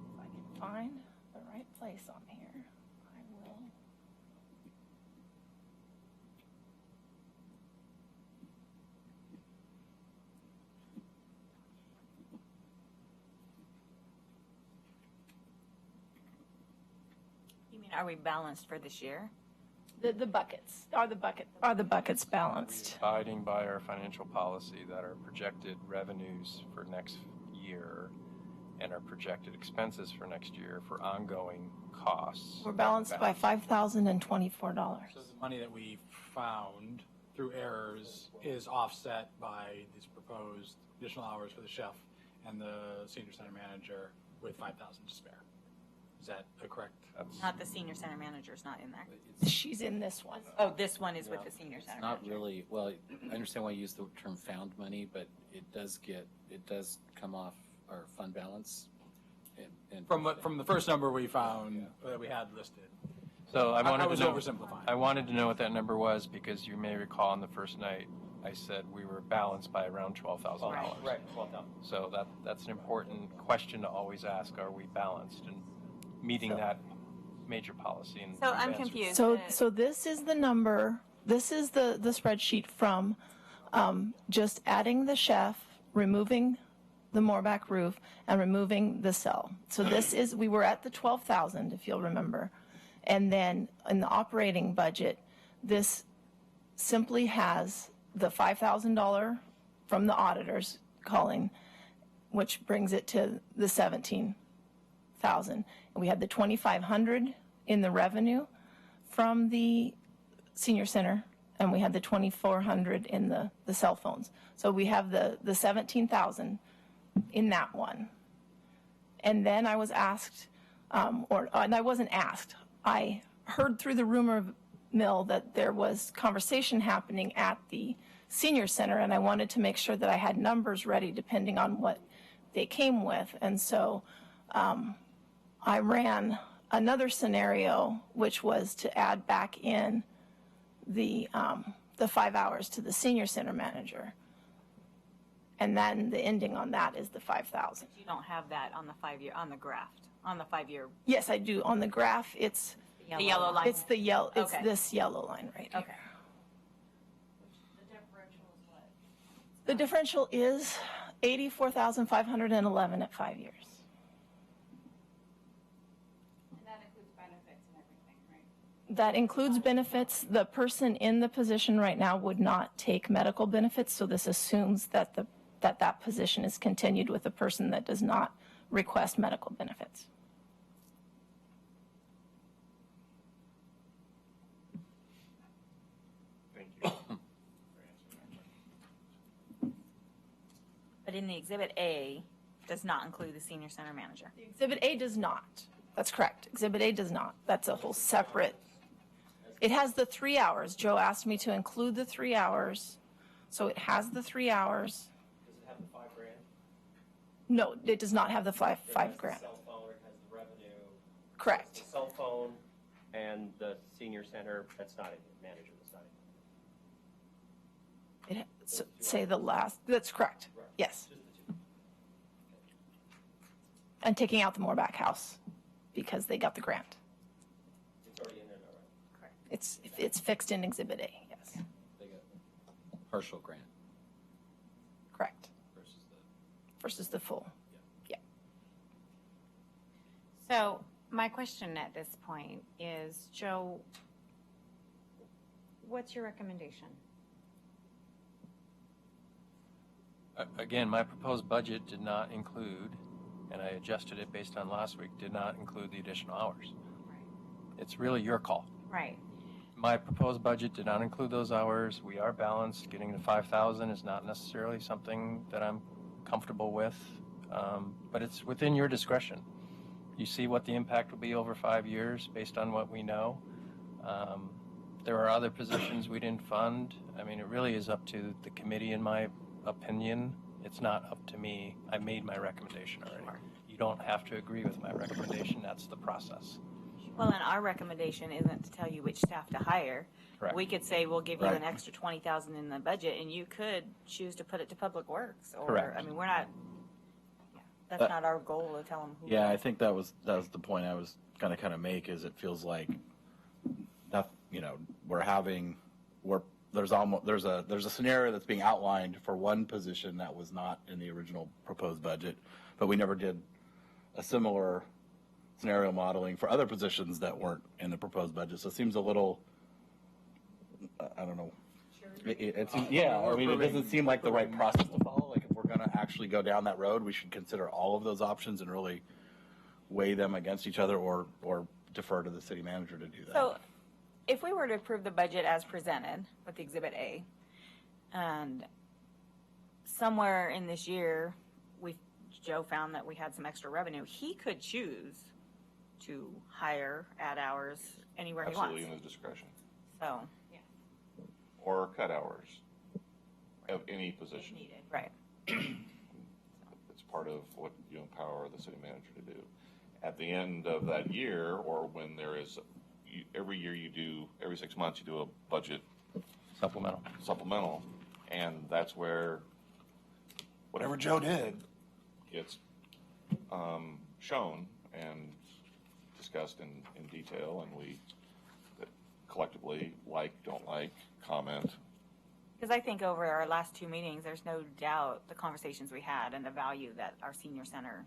If I can find the right place on here, I will. You mean, are we balanced for this year? The buckets, are the buckets balanced? Abiding by our financial policy that our projected revenues for next year and our projected expenses for next year for ongoing costs. We're balanced by $5,024. So the money that we found through errors is offset by these proposed additional hours for the chef and the senior center manager with 5,000 to spare. Is that a correct? Not the senior center manager's not in there. She's in this one. Oh, this one is with the senior center Not manager. really, well, I understand why you use the term found money, but it does come off our fund balance. And From the first number we found, that we had listed. So I was oversimplifying. I wanted to know what that number was because you may recall on the first night I said we were balanced by around $12,000. Right, 12,000. So that's an important question to always ask: are we balanced and meeting that major policy? And So I'm you've answered. confused. So this is the number, this is the spreadsheet from just adding the chef, removing the Mooreback roof, and removing the cell. So this is, we were at the 12,000, if you'll remember. And then in the operating budget, this simply has the $5,000 from the auditors calling, which brings it to the 17,000. And we had the 2,500 in the revenue from the senior center, and we had the 2,400 in the cell phones. So we have the 17,000 in that one. And then I was asked, and I wasn't asked, I heard through the rumor mill that there was conversation happening at the senior center, and I wanted to make sure that I had numbers ready depending on what they came with. And so I ran another scenario, which was to add back in the 5 hours to the senior center manager. And then the ending on that is the 5,000. You don't have that on the 5-year, on the graph, on the 5-year. Yes, I do. On the graph, it's The yellow line. It's the yellow. It's Okay. this yellow line right here. Okay. The differential is what? The differential is 84,511 at 5 years. And that includes benefits and everything, right? That includes benefits. The person in the position right now would not take medical benefits, so this assumes that that position is continued with a person that does not request medical benefits. Thank you. But in the Exhibit A, does not include the senior center manager. Exhibit A does not. That's correct. Exhibit A does not. That's a whole separate. It has the 3 hours. Joe asked me to include the 3 hours, so it has the 3 hours. Does it have the $5,000? No, it does not have the five grand. It has the cell phone, it has the revenue. Correct. The cell phone and the senior center, that's not it, manager, that's not it. Say the last. That's correct. Yes. Just the two. And taking out the Mooreback house because they got the grant. It's already in there, all right. It's fixed in Exhibit A. Yes. partial grant Correct. versus the. Versus the full. Yeah. So my question at this point is, Joe, what's your recommendation? Again, my proposed budget did not include, and I adjusted it based on last week, did not include the additional hours. It's really your call. Right. My proposed budget did not include those hours. We are balanced. Getting to 5,000 is not necessarily something that I'm comfortable with, but it's within your discretion. You see what the impact will be over 5 years based on what we know. There are other positions we didn't fund. I mean, it really is up to the committee, in my opinion. It's not up to me. I made my recommendation already. You don't have to agree with my recommendation. That's the process. Well, and our recommendation isn't to tell you which staff to hire. Correct. We could say, we'll give you Right. an extra 20,000 in the budget, and you could choose to put it to Public Works. Or, Correct. I mean, we're not, that's not our goal to tell them who. Yeah, I think that was the point I was going to kind of make. Is it feels like that, there's a scenario that's being outlined for one position that was not in the original proposed budget, but we never did a similar scenario modeling for other positions that weren't in the proposed budget. So it seems a little, I don't know. It doesn't seem like the right process to follow. Like, if we're going to actually go down that road, we should consider all of those options and really weigh them against each other, or defer to the city manager to do that. So if we were to approve the budget as presented with Exhibit A, and somewhere in this year, Joe found that we had some extra revenue, he could choose to hire, add hours anywhere he wants. Absolutely in his discretion. So, Or cut hours of any position. right. It's part of what you empower the city manager to do. At the end of that year, or when there is, every 6 months you do a budget supplemental, and that's where whatever Joe did gets shown and discussed in detail, and we collectively don't like, comment. Because I think over our last 2 meetings, there's no doubt the conversations we had and the value that our senior center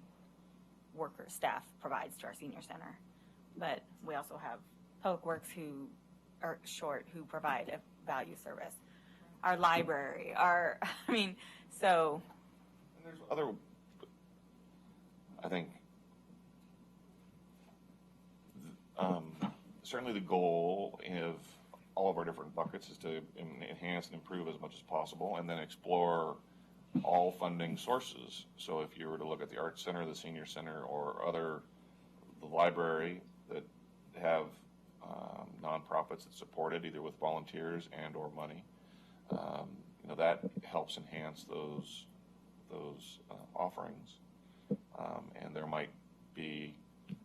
worker staff provides to our senior center. But we also have Public Works who provide a value service. Our library, and there's other, I think, certainly the goal of all of our different buckets is to enhance and improve as much as possible, and then explore all funding sources. So if you were to look at the Arts Center, the Senior Center, or the library that have nonprofits that support it, either with volunteers and or money, that helps enhance those offerings. And there might be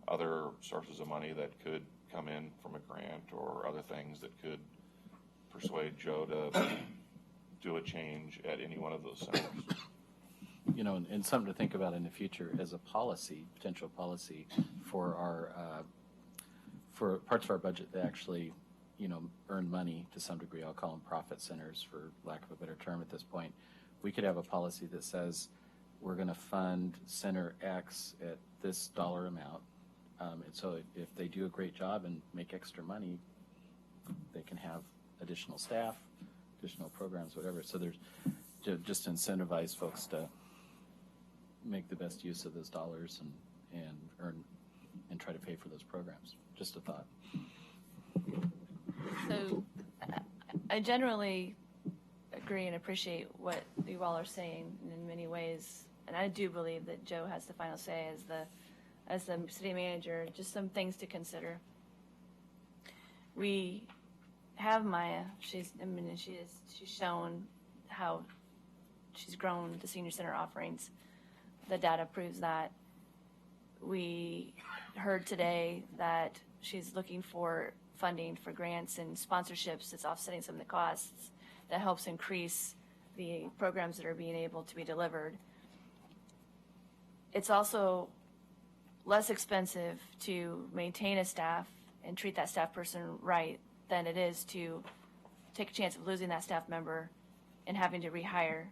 other sources of money that could come in from a grant or other things that could persuade Joe to do a change at any one of those centers. And something to think about in the future as a potential policy for for parts of our budget that actually, earn money to some degree. I'll call them profit centers, for lack of a better term at this point. We could have a policy that says we're going to fund Center X at this dollar amount. And so if they do a great job and make extra money, they can have additional staff, additional programs, whatever. So there's just to incentivize folks to make the best use of those dollars and earn and try to pay for those programs. Just a thought. So I generally agree and appreciate what you all are saying in many ways. And I do believe that Joe has the final say as the city manager. Just some things to consider. We have Maya. She's shown how she's grown the senior center offerings. The data proves that. We heard today that she's looking for funding for grants and sponsorships that's offsetting some of the costs that helps increase the programs that are being able to be delivered. It's also less expensive to maintain a staff and treat that staff person right than it is to take a chance of losing that staff member and having to rehire.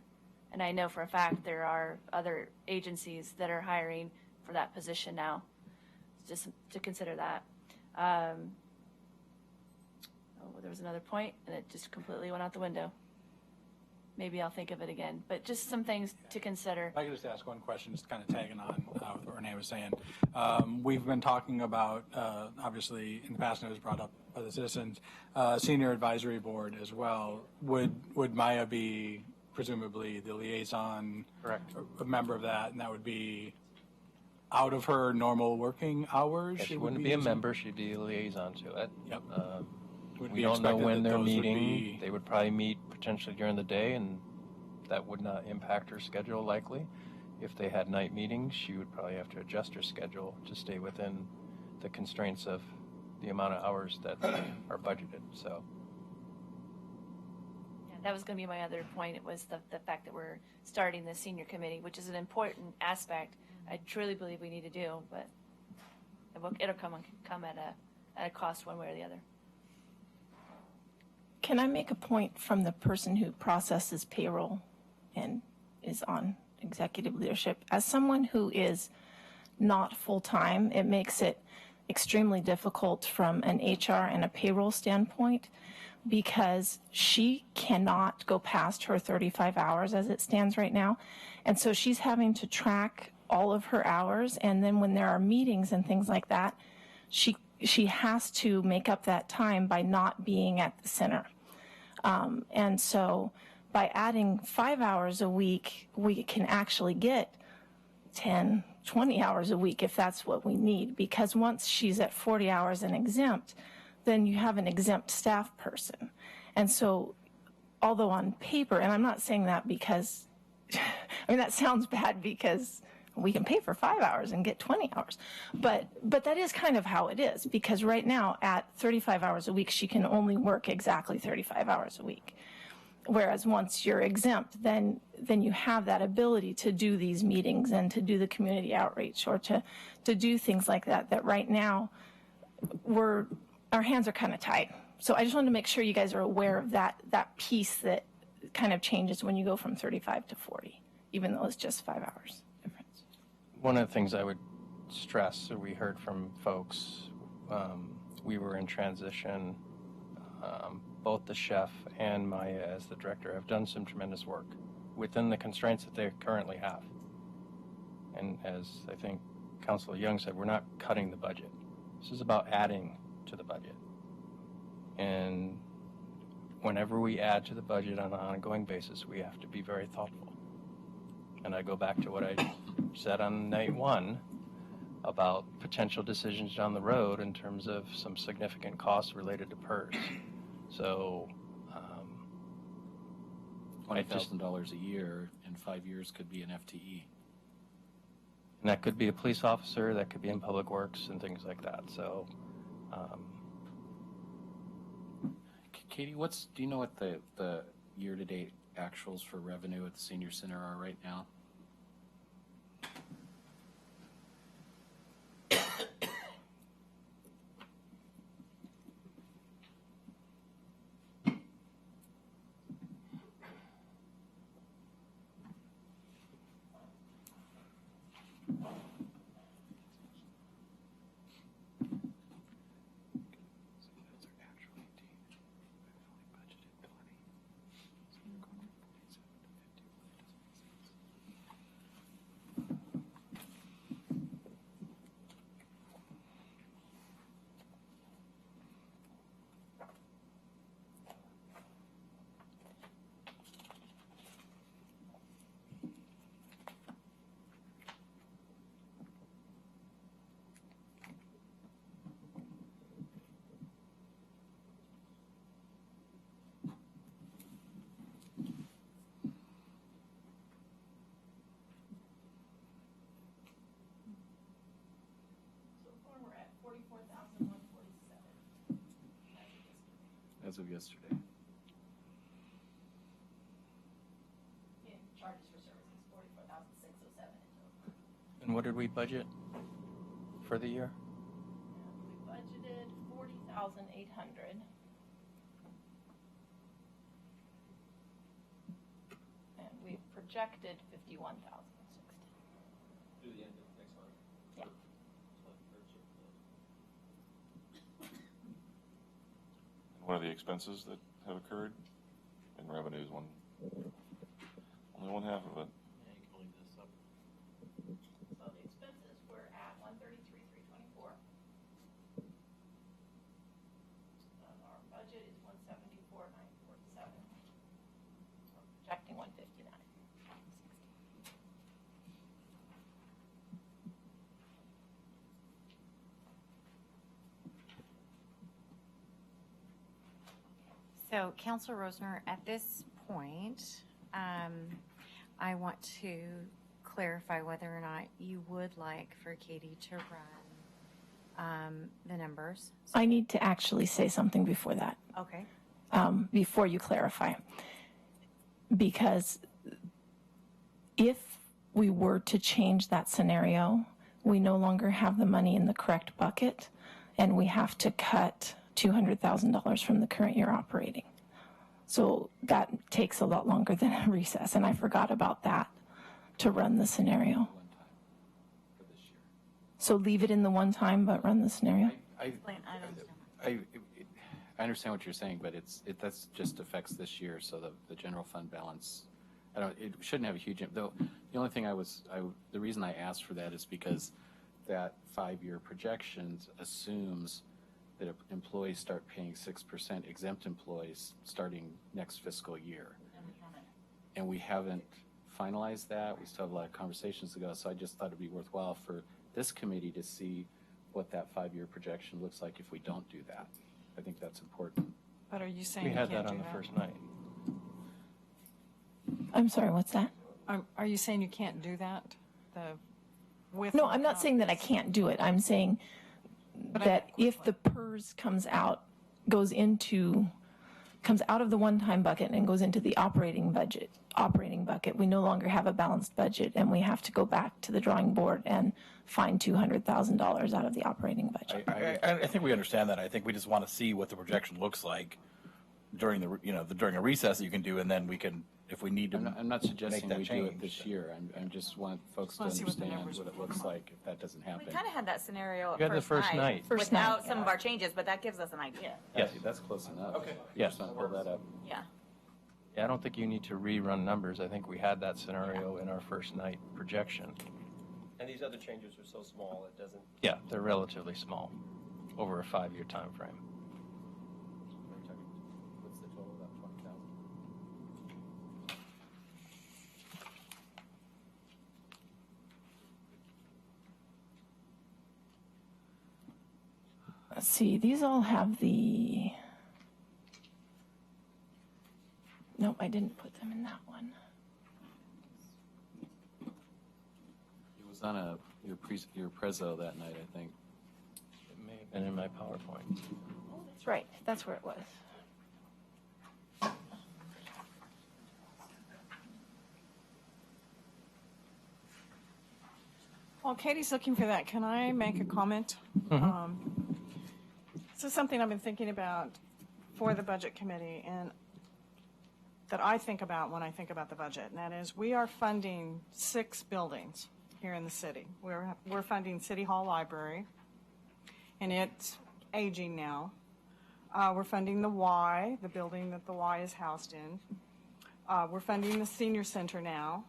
And I know for a fact there are other agencies that are hiring for that position now, just to consider that. There was another point, and it just completely went out the window. Maybe I'll think of it again, but just some things to consider. If I could just ask one question, just kind of tagging on with what Renee was saying. We've been talking about, obviously, in the past, and it was brought up by the citizens, senior advisory board as well. Would Maya be presumably the liaison? Correct. A member of that, and that would be out of her normal working hours? Yeah, she wouldn't be a member, she'd be a liaison to it. Yep. We don't know when they're meeting. They would probably meet potentially during the day, and that would not impact her schedule likely. If they had night meetings, she would probably have to adjust her schedule to stay within the constraints of the amount of hours that are budgeted. So Yeah, that was going to be my other point. It was the fact that we're starting the senior committee, which is an important aspect. I truly believe we need to do, but it'll come at a cost one way or the other. Can I make a point from the person who processes payroll and is on executive leadership? As someone who is not full-time, it makes it extremely difficult from an HR and a payroll standpoint because she cannot go past her 35 hours as it stands right now. And so she's having to track all of her hours, and then when there are meetings and things like that, she has to make up that time by not being at the center. And so by adding 5 hours a week, we can actually get 10, 20 hours a week if that's what we need, because once she's at 40 hours and exempt, then you have an exempt staff person. And so although on paper, and I'm not saying that because, I mean, that sounds bad because we can pay for 5 hours and get 20 hours. But that is kind of how it is, because right now at 35 hours a week, she can only work exactly 35 hours a week. Whereas once you're exempt, then you have that ability to do these meetings and to do the community outreach or to do things like that, that right now our hands are kind of tied. So I just wanted to make sure you guys are aware of that piece that kind of changes when you go from 35 to 40, even though it's just 5 hours. one of the things I would stress, or we heard from folks, we were in transition. Both the chef and Maya as the director have done some tremendous work within the constraints that they currently have. And as I think Councilor Young said, we're not cutting the budget. This is about adding to the budget. And whenever we add to the budget on an ongoing basis, we have to be very thoughtful. And I go back to what I said on night one about potential decisions down the road in terms of some significant costs related to PERS. So $20,000 a year in 5 years could be an FTE. And that could be a police officer, that could be in public works and things like that. So, Katie, do you know what the year-to-date actuals for revenue at the senior center are right now? As of yesterday. Charges for services, $44,607 in total. and what did we budget for the year? We budgeted $40,800. projected 51,060. Through the end of next month. Yeah. What are the expenses that have occurred? And revenue is only one half of it. So the expenses were at 133,324. Our budget is 174,947. We're projecting 159. So, Councilor Rosner, at this point, I want to clarify whether or not you would like for Katie to run the numbers. I need to actually say something before that. Okay. Before you clarify. Because if we were to change that scenario, we no longer have the money in the correct bucket, and we have to cut $200,000 from the current year operating. So that takes a lot longer than a recess, and I forgot about that to run the scenario. So leave it in the one time, but run the scenario? I understand what you're saying, but that's just affects this year, so the general fund balance, it shouldn't have a huge, though, the only thing the reason I asked for that is because that 5-year projections assumes that employees start paying 6%, exempt employees, starting next fiscal year. And we haven't finalized that. We still have a lot of conversations to go, so I just thought it'd be worthwhile for this committee to see what that 5-year projection looks like if we don't do that. I think that's important. But are you saying We you had can't that do on the first night. I'm sorry, what's that? Are you saying you can't do that? No, I'm not saying that I can't do it. I'm saying that if the PERS comes out of the one-time bucket and goes into the operating bucket, we no longer have a balanced budget, and we have to go back to the drawing board and find $200,000 out of the operating budget. I think we understand that. I think we just want to see what the projection looks like during during a recess that you can do, and then we can, if we need to. I'm not suggesting make we that do it change. this year. I just want folks to wanna see what the understand numbers what it looks like if that doesn't happen. We kind of had that scenario You had the first night. without some of our changes, but that gives us an idea. Yes. That's close enough. Okay. Yes. Pull that up. Yeah. Yeah, I don't think you need to rerun numbers. I think we had that scenario in our first night projection. And these other changes are so small, it doesn't. Yeah, they're relatively small over a 5-year time frame. What's the total, about 20,000? Let's see, these all have the, nope, I didn't put them in that one. It was on your prezzo that night, I think. It may have been in my PowerPoint. That's right, that's where it was. While Katie's looking for that, can I make a comment? This is something I've been thinking about for the Budget Committee, and that I think about when I think about the budget, and that is we are funding 6 buildings here in the city. We're funding City Hall Library, and it's aging now. We're funding the Y, the building that the Y is housed in. We're funding the Senior Center now,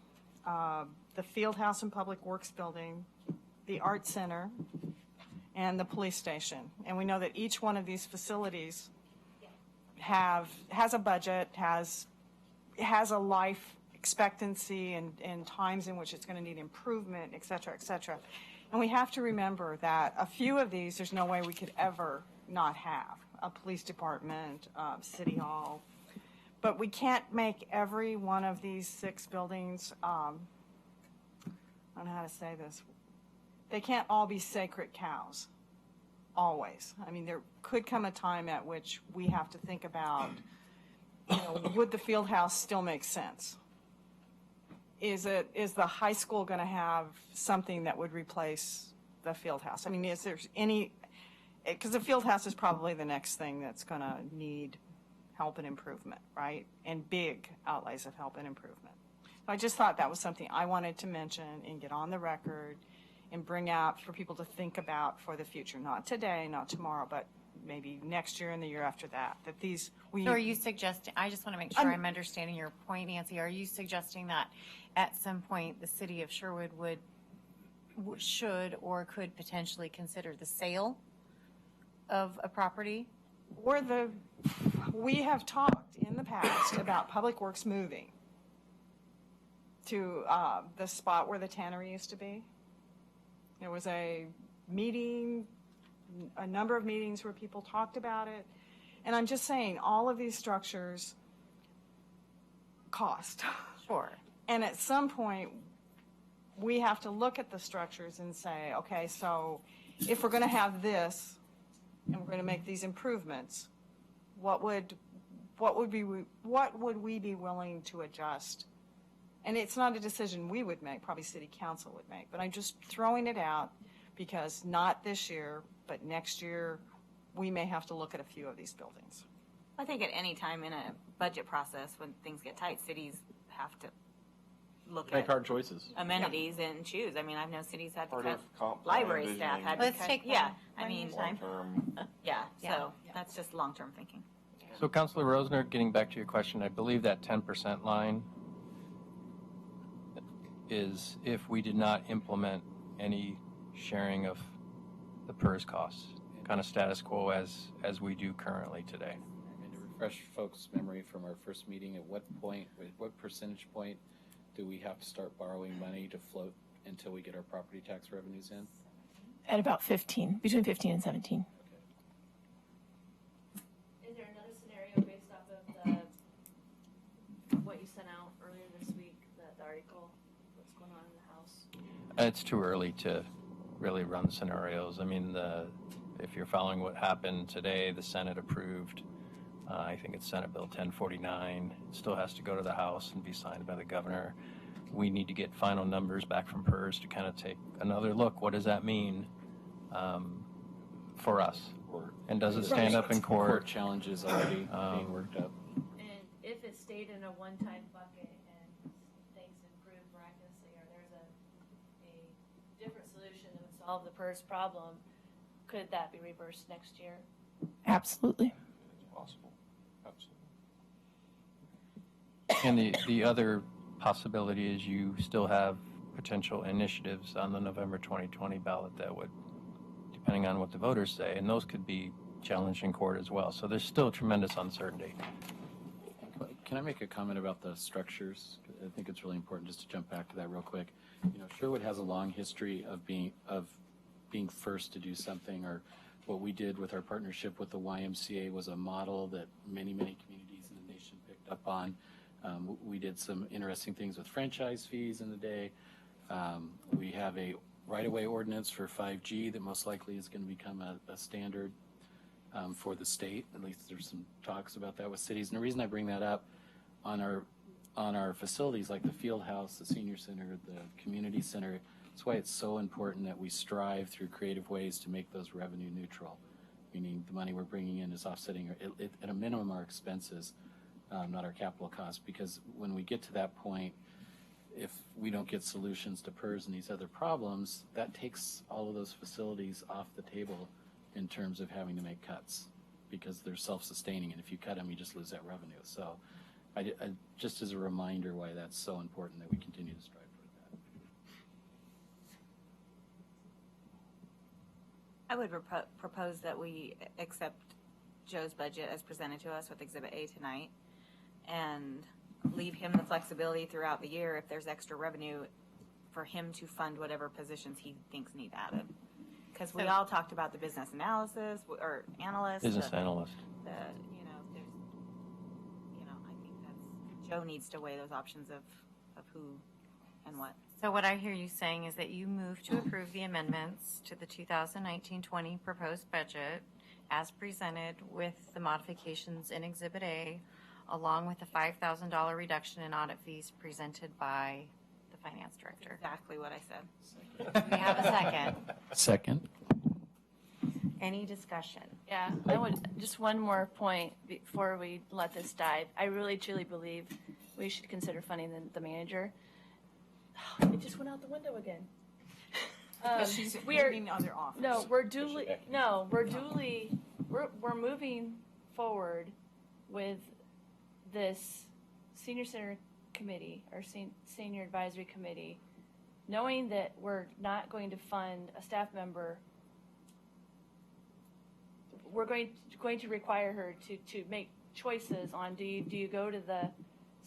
the Field House and Public Works Building, the Art Center, and the police station. And we know that each one of these facilities has a budget, has a life expectancy and times in which it's going to need improvement, et cetera, et cetera. And we have to remember that a few of these, there's no way we could ever not have. A police department, City Hall. But we can't make every one of these 6 buildings, I don't know how to say this, they can't all be sacred cows, always. I mean, there could come a time at which we have to think about, would the field house still make sense? Is the high school going to have something that would replace the field house? I mean, is there any, because the field house is probably the next thing that's going to need help and improvement, right? And big outlays of help and improvement. I just thought that was something I wanted to mention and get on the record and bring out for people to think about for the future. Not today, not tomorrow, but maybe next year and the year after that. That these we. So are you suggesting, I just want to make sure I'm understanding your point, Nancy. Are you suggesting that at some point the city of Sherwood should or could potentially consider the sale of a property? Or we have talked in the past about Public Works moving to the spot where the tannery used to be. There was a meeting, a number of meetings where people talked about it. And I'm just saying, all of these structures cost. Sure. And at some point, we have to look at the structures and say, okay, so if we're going to have this and we're going to make these improvements, what would we be willing to adjust? And it's not a decision we would make, probably city council would make, but I'm just throwing it out because not this year, but next year, we may have to look at a few of these buildings. I think at any time in a budget process, when things get tight, cities have to look Make at hard choices. amenities and choose. I mean, I know cities had to Part cut, of comp plan library staff had to envisioning cut. take Yeah, one- I one mean, long-term. yeah, Yeah. so that's just long-term thinking. So Councilor Rosner, getting back to your question, I believe that 10% line is if we did not implement any sharing of the PERS costs, kind of status quo as we do currently today. And to refresh folks' memory from our first meeting, at what percentage point do we have to start borrowing money to float until we get our property tax revenues in? At about 15, between 15 and 17. Is there another scenario based off of what you sent out earlier this week, the article, what's going on in the House? It's too early to really run scenarios. I mean, if you're following what happened today, the Senate approved, I think it's Senate Bill 1049. It still has to go to the House and be signed by the governor. We need to get final numbers back from PERS to kind of take another look. What does that mean for us? And does it stand up in court? Court challenges already being worked up. And if it stayed in a one-time bucket and things improved miraculously, or there's a different solution that would solve the PERS problem, could that be reversed next year? Absolutely. It's possible. Absolutely. And the other possibility is you still have potential initiatives on the November 2020 ballot that would, depending on what the voters say, and those could be challenged in court as well. So there's still tremendous uncertainty. Can I make a comment about the structures? I think it's really important just to jump back to that real quick. You know, Sherwood has a long history of being first to do something, or what we did with our partnership with the YMCA was a model that many communities in the nation picked up on. We did some interesting things with franchise fees in the day. We have a right-of-way ordinance for 5G that most likely is going to become a standard for the state. At least there's some talks about that with cities. And the reason I bring that up, on our facilities like the field house, the senior center, the community center, that's why it's so important that we strive through creative ways to make those revenue neutral, meaning the money we're bringing in is offsetting, at a minimum, our expenses, not our capital costs. Because when we get to that point, if we don't get solutions to PERS and these other problems, that takes all of those facilities off the table in terms of having to make cuts, because they're self-sustaining, and if you cut them, you just lose that revenue. So I just as a reminder why that's so important that we continue to strive for that. I would propose that we accept Joe's budget as presented to us with Exhibit A tonight, and leave him the flexibility throughout the year if there's extra revenue for him to fund whatever positions he thinks need added. Because we all talked about the business analysis or analyst. Business analyst. I think Joe needs to weigh those options of who and what. So what I hear you saying is that you move to approve the amendments to the 2019-20 proposed budget as presented with the modifications in Exhibit A, along with the $5,000 reduction in audit fees presented by the finance director. Exactly what I said. Do we have a second? Second. Any discussion? Yeah, I would, just one more point before we let this die. I really truly believe we should consider funding the manager. It just went out the window again. She's we are moving other offers. No, we're moving forward with this senior center committee or senior advisory committee, knowing that we're not going to fund a staff member. We're going to require her to make choices on do you go to the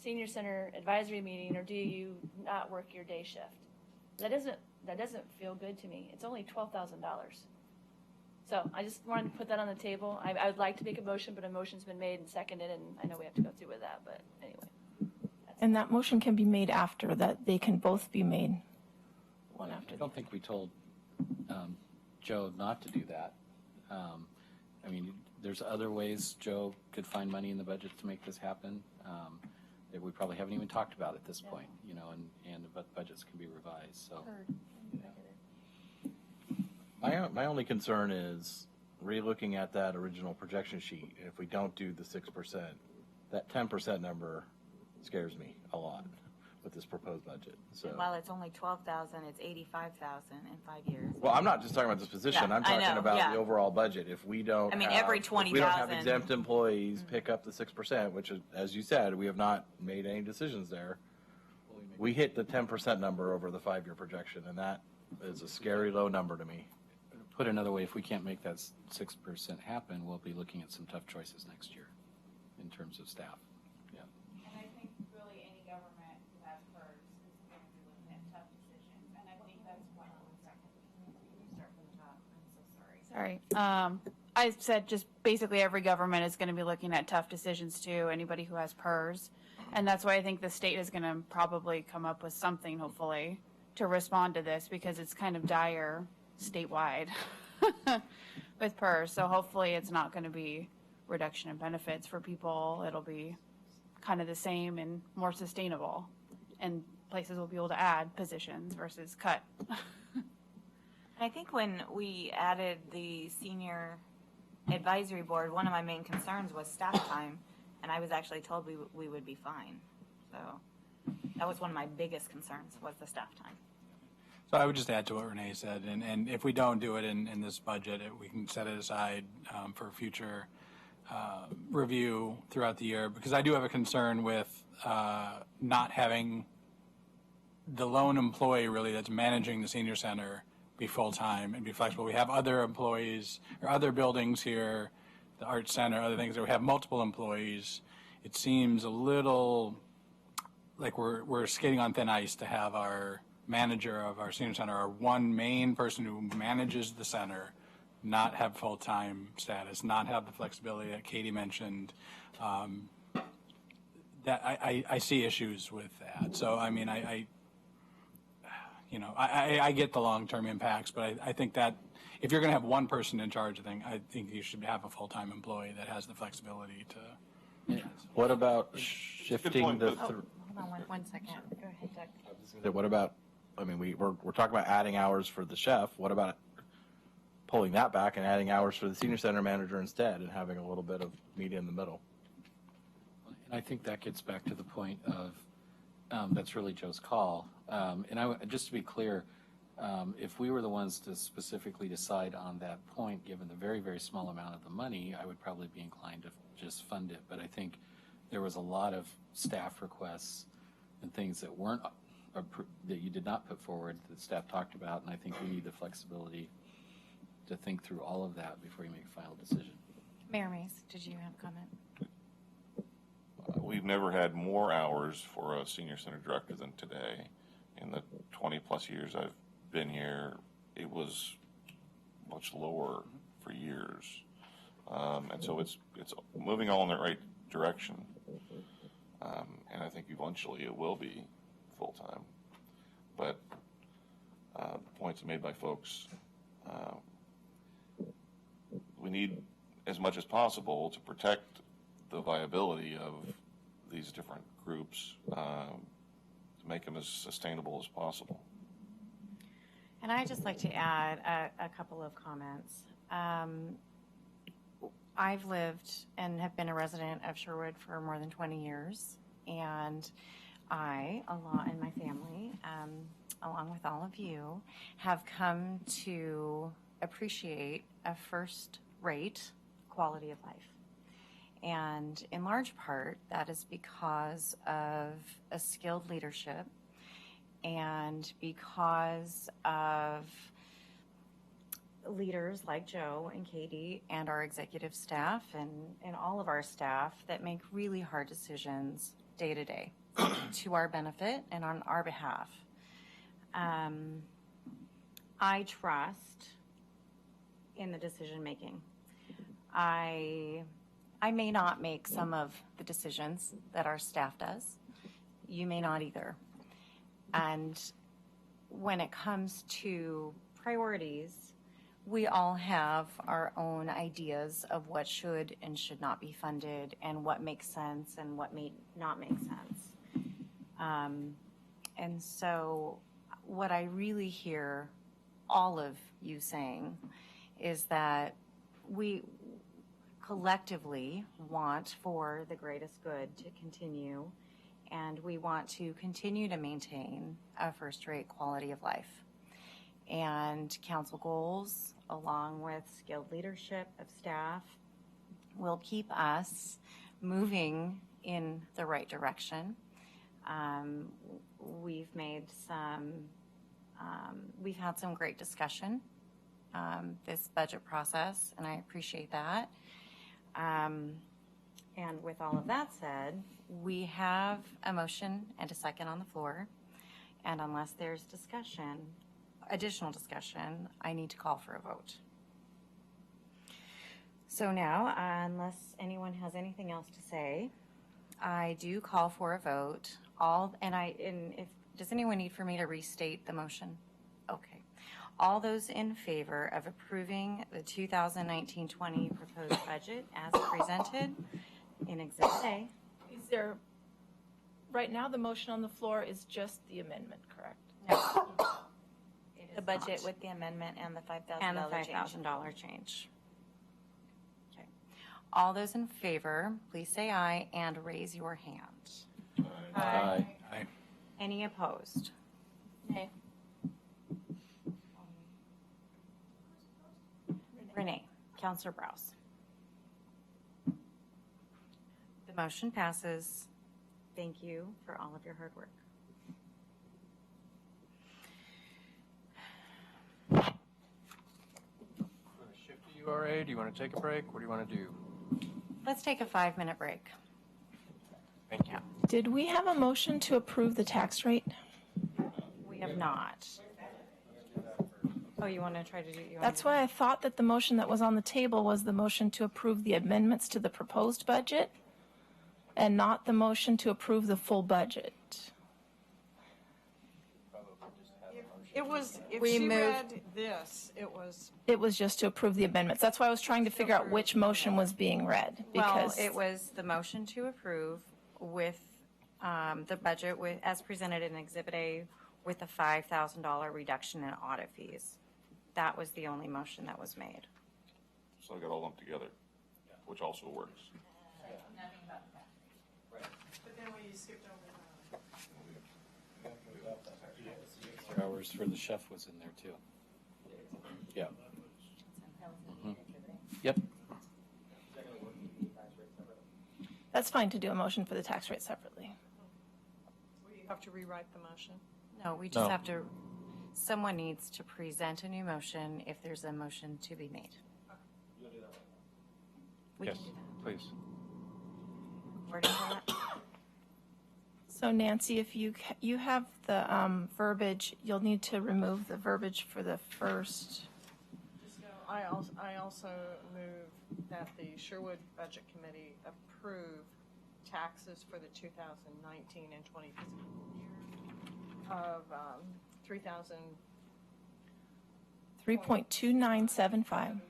senior center advisory meeting or do you not work your day shift? That doesn't feel good to me. It's only $12,000. So I just wanted to put that on the table. I would like to make a motion, but a motion's been made and seconded, and I know we have to go through with that, but anyway. And that motion can be made after that. They can both be made one after. I don't think we told Joe not to do that. I mean, there's other ways Joe could find money in the budget to make this happen that we probably haven't even talked about at this point, you know, and the budgets can be revised. So. My only concern is re-looking at that original projection sheet. If we don't do the 6%, that 10% number scares me a lot with this proposed budget. So While it's only 12,000, it's 85,000 in 5 years. well, I'm not just talking about this position. Yeah, I'm I talking know, about yeah. the overall budget. If we don't, I mean, have, every if we don't have 20,000. exempt employees pick up the 6%, which is, as you said, we have not made any decisions there. We hit the 10% number over the 5-year projection, and that is a scary low number to me. Put another way, if we can't make that 6% happen, we'll be looking at some tough choices next year in terms of staff. Yeah. And I think really any government who has PERS is going to be looking at tough decisions. And I think that's why, start from the top. I'm so sorry. I said just basically every government is going to be looking at tough decisions too, anybody who has PERS. And that's why I think the state is going to probably come up with something, hopefully, to respond to this because it's kind of dire statewide with PERS. So hopefully it's not going to be reduction in benefits for people. It'll be kind of the same and more sustainable. And places will be able to add positions versus cut. I think when we added the senior advisory board, one of my main concerns was staff time, and I was actually told we would be fine. So that was one of my biggest concerns was the staff time. So I would just add to what Renee said, and if we don't do it in this budget, we can set it aside for future review throughout the year, because I do have a concern with not having the lone employee really that's managing the senior center be full-time and be flexible. We have other employees or other buildings here, the Arts Center, other things that we have multiple employees. It seems a little like we're skating on thin ice to have our manager of our senior center, our one main person who manages the center, not have full-time status, not have the flexibility that Katie mentioned. That I see issues with that. So I mean, I get the long-term impacts, but I think that if you're going to have one person in charge of things, I think you should have a full-time employee that has the flexibility to. What about shifting the? Hold on one second. Go ahead, Doug. What about? I mean, we're talking about adding hours for the chef. What about pulling that back and adding hours for the senior center manager instead, and having a little bit of meat in the middle? And I think that gets back to the point of that's really Joe's call. And just to be clear, if we were the ones to specifically decide on that point, given the very, very small amount of the money, I would probably be inclined to just fund it. But I think there was a lot of staff requests and things that weren't that you did not put forward that staff talked about, and I think we need the flexibility to think through all of that before you make a final decision. Mayor Mays, did you have a comment? We've never had more hours for a senior center director than today. In the 20-plus years I've been here, it was much lower for years. And so it's moving all in the right direction. And I think eventually it will be full-time. But the points made by folks, we need as much as possible to protect the viability of these different groups to make them as sustainable as possible. And I'd just like to add a couple of comments. I've lived and have been a resident of Sherwood for more than 20 years. And I, and my family, along with all of you, have come to appreciate a first-rate quality of life. And in large part, that is because of a skilled leadership and because of leaders like Joe and Katie and our executive staff and all of our staff that make really hard decisions day to day to our benefit and on our behalf. I trust in the decision making. I may not make some of the decisions that our staff does. You may not either. And when it comes to priorities, we all have our own ideas of what should and should not be funded and what makes sense and what may not make sense. And so what I really hear all of you saying is that we collectively want for the greatest good to continue, and we want to continue to maintain a first-rate quality of life. And council goals, along with skilled leadership of staff, will keep us moving in the right direction. We've had some great discussion this budget process, and I appreciate that. And with all of that said, we have a motion and a second on the floor, and unless there's additional discussion, I need to call for a vote. So now, unless anyone has anything else to say, I do call for a vote. Does anyone need for me to restate the motion? Okay. All those in favor of approving the 2019-20 proposed budget as presented in Exhibit A. Is there, right now the motion on the floor is just the amendment, correct? No. The budget with the amendment and the $5,000 And the $5,000 change. Okay. All those in favor, please say aye and raise your hand. Aye. Any opposed? Nay. Renee, Counselor Browse. The motion passes. Thank you for all of your hard work. Do you want to shift to URA? Do you want to take a break? What do you want to do? Let's take a 5-minute break. Thank you. Did we have a motion to approve the tax rate? We have not. Oh, you want to try to do? That's why I thought that the motion that was on the table was the motion to approve the amendments to the proposed budget and not the motion to approve the full budget. It was, if We she moved- read this, it was, It was just to approve the amendments. That's why I was trying to figure out which motion was being read. Well, Because it was the motion to approve with the budget as presented in Exhibit A with a $5,000 reduction in audit fees. That was the only motion that was made. So I got all lumped together, which also works. but then we skipped over Extra hours for the chef was in there too. Yeah. Mhm. Yep. that's fine to do a motion for the tax rate separately. We have to rewrite the motion. No, we just No. have to, someone needs to present a new motion if there's a motion to be made. We Yes, can do that. please. Wording for that? So Nancy, if you have the verbiage, you'll need to remove the verbiage for the first. I also move that the Sherwood Budget Committee approve taxes for the 2019 and 20 fiscal year of $3,000 3.2975.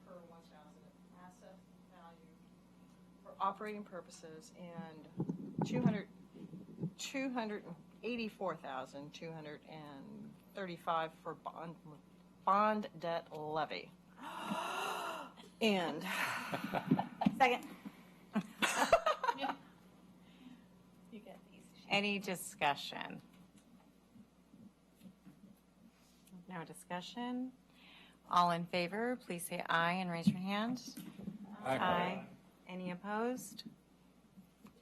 per 1,000 asset value for operating purposes and $284,235 for bond debt levy. And Second. Any discussion? No discussion? All in favor, please say aye and raise your hand. Aye. Any opposed?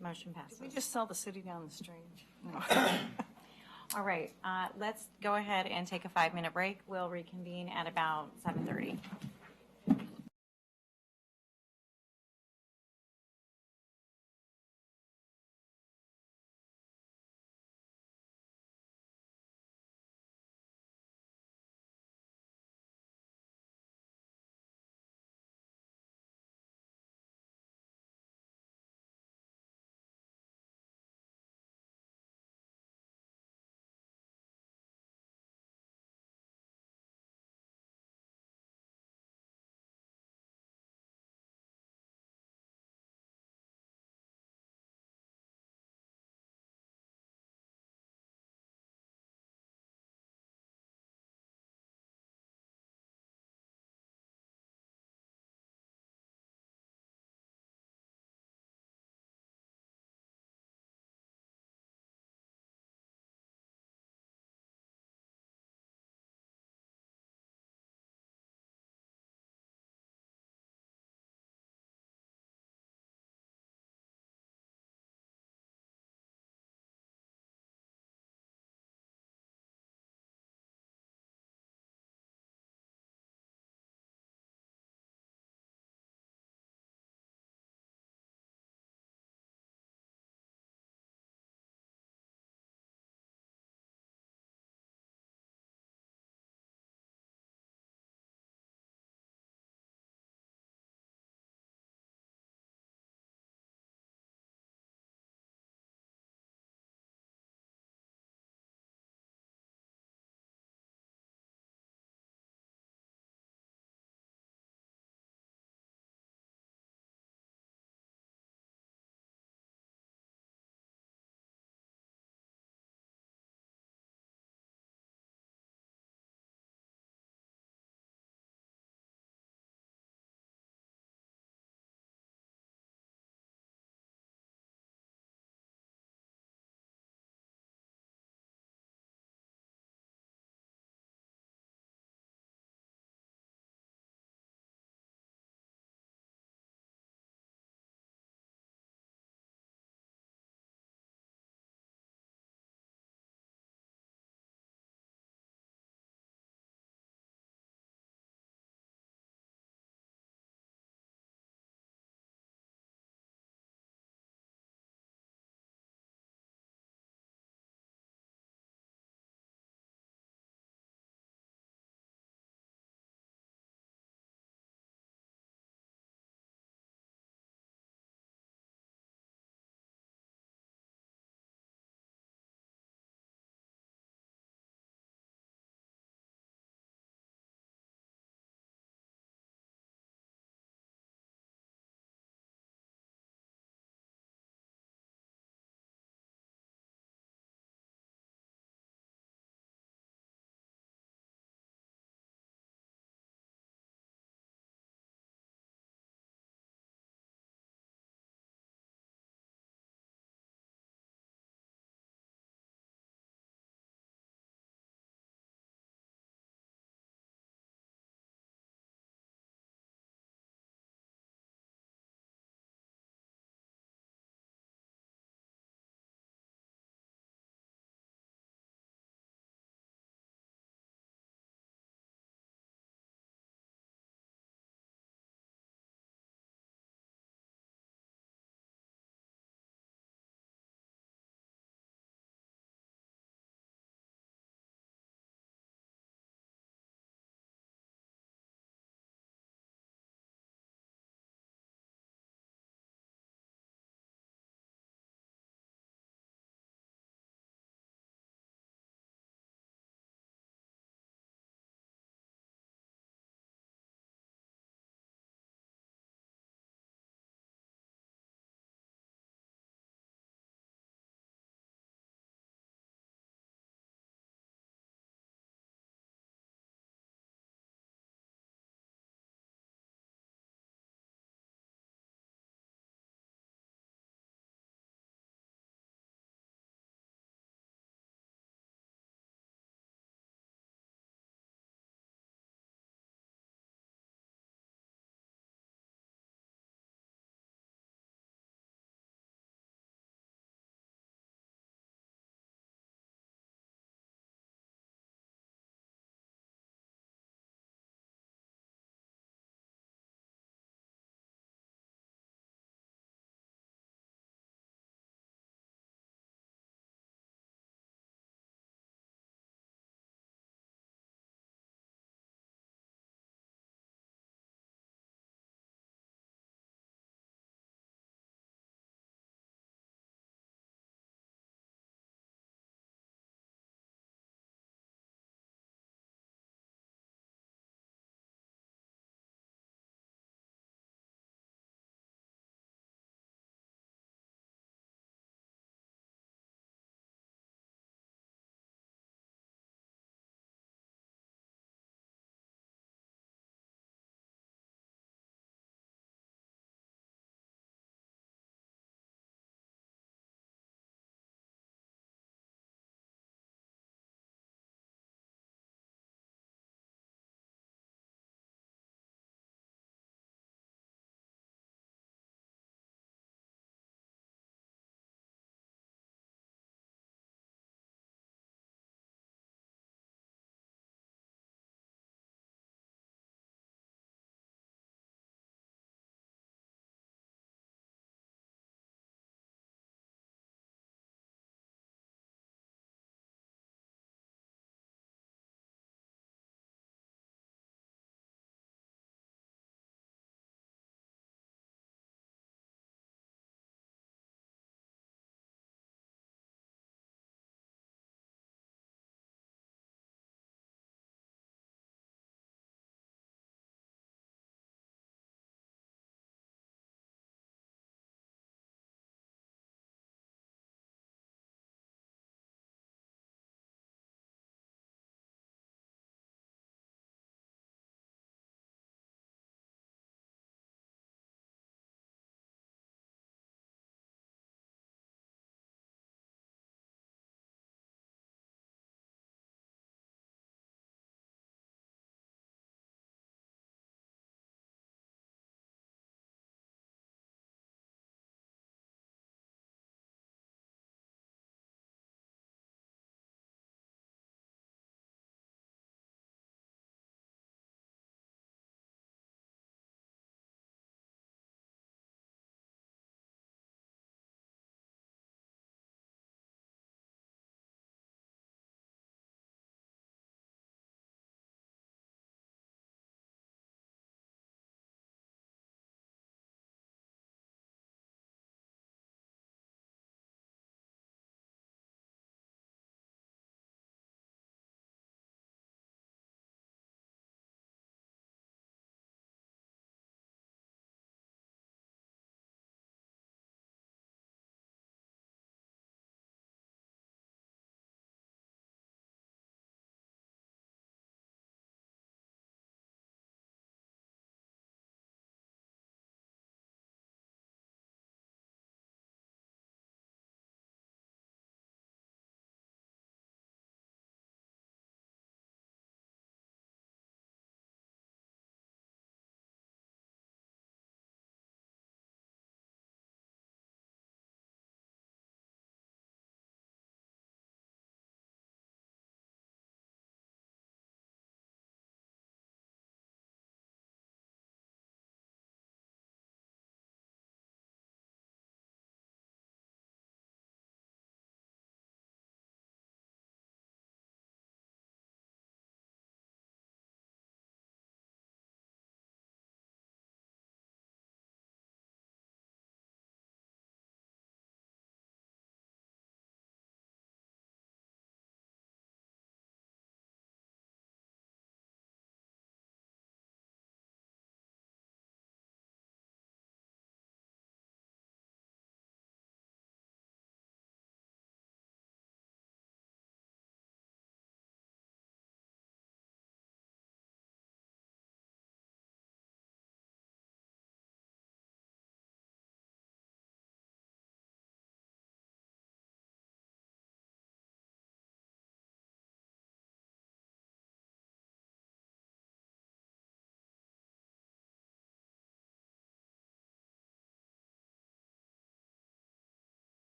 Motion passes. We just sell the city down the street. All right, let's go ahead and take a 5-minute break. We'll reconvene at about 7:30.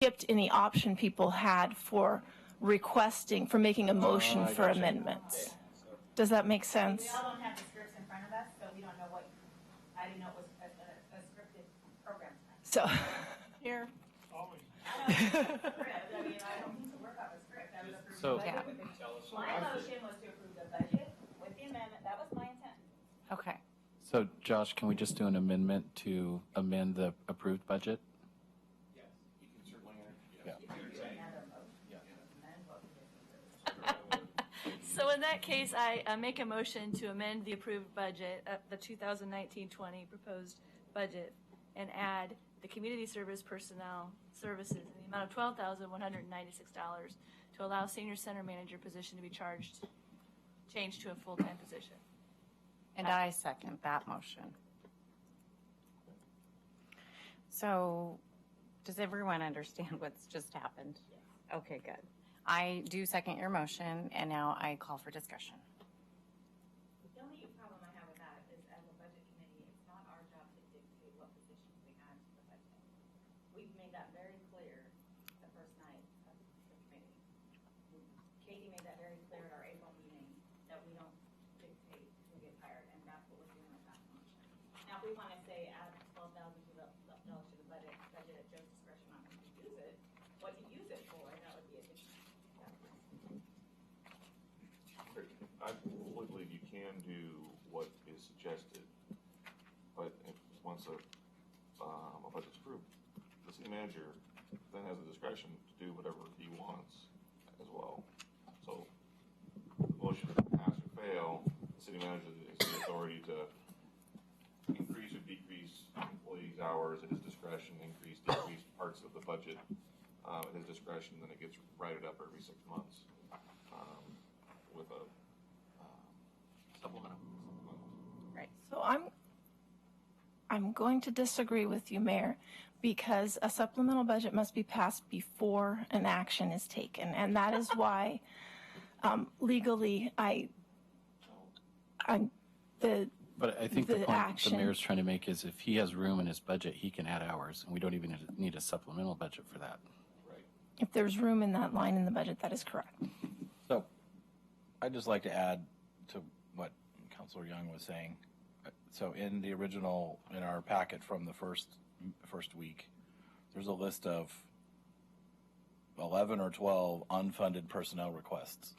skipped any option people had for making a motion I for gotcha. amendments. Does that make sense? We all don't have the scripts in front of us, so we don't know what, I didn't know it was a scripted program. So, Here. I mean, I don't need to work off a script. I was approving So- the budget with the, my motion was to approve the budget with the amendment. That was my intent. Okay. So Josh, can we just do an amendment to amend the approved budget? So in that case, I make a motion to amend the approved budget, the 2019-20 proposed budget, and add the community service personnel services in the amount of $12,196 to allow senior center manager position to be changed to a full-time position. And I second that motion. So, does everyone understand what's just happened? Okay, good. I do second your motion, and now I call for discussion. The only problem I have with that is, as a budget committee, it's not our job to dictate what positions we add to the budget. We've made that very clear the first night of the committee. Katie made that very clear at our April meeting, that we don't dictate who gets hired, and that's what we're doing with that motion. Now, if we want to say add $12,000 to the budget at Joe's discretion on who to use it, what to use it for, that would be a different. I fully believe you can do what is suggested, but if once a budget's approved, the city manager then has the discretion to do whatever he wants as well. So the motion pass or fail, the city manager is the authority to increase or decrease employees' hours at his discretion, decrease parts of the budget at his discretion, then it gets righted up every 6 months with a supplemental. Right. So I'm going to disagree with you, Mayor, because a supplemental budget must be passed before an action is taken, and that is why legally But I think the point action. the mayor's trying to make is if he has room in his budget, he can add hours, and we don't even need a supplemental budget for that. If there's room in that line in the budget, that is correct. So I'd just like to add to what Councilor Young was saying. So in the original, in our packet from the first week, there's a list of 11 or 12 unfunded personnel requests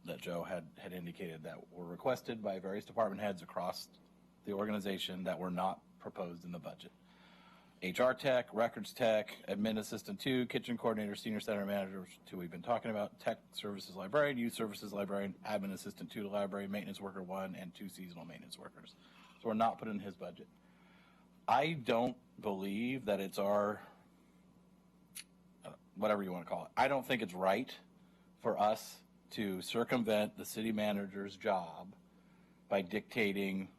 that Joe had indicated that were requested by various department heads across the organization that were not proposed in the budget. HR tech, records tech, admin assistant 2, kitchen coordinator, senior center manager 2 we've been talking about, tech services librarian, youth services librarian, admin assistant 2 to library, maintenance worker 1, and 2 seasonal maintenance workers. So we're not put in his budget. I don't believe that it's our, whatever you want to call it, I don't think it's right for us to circumvent the city manager's job by dictating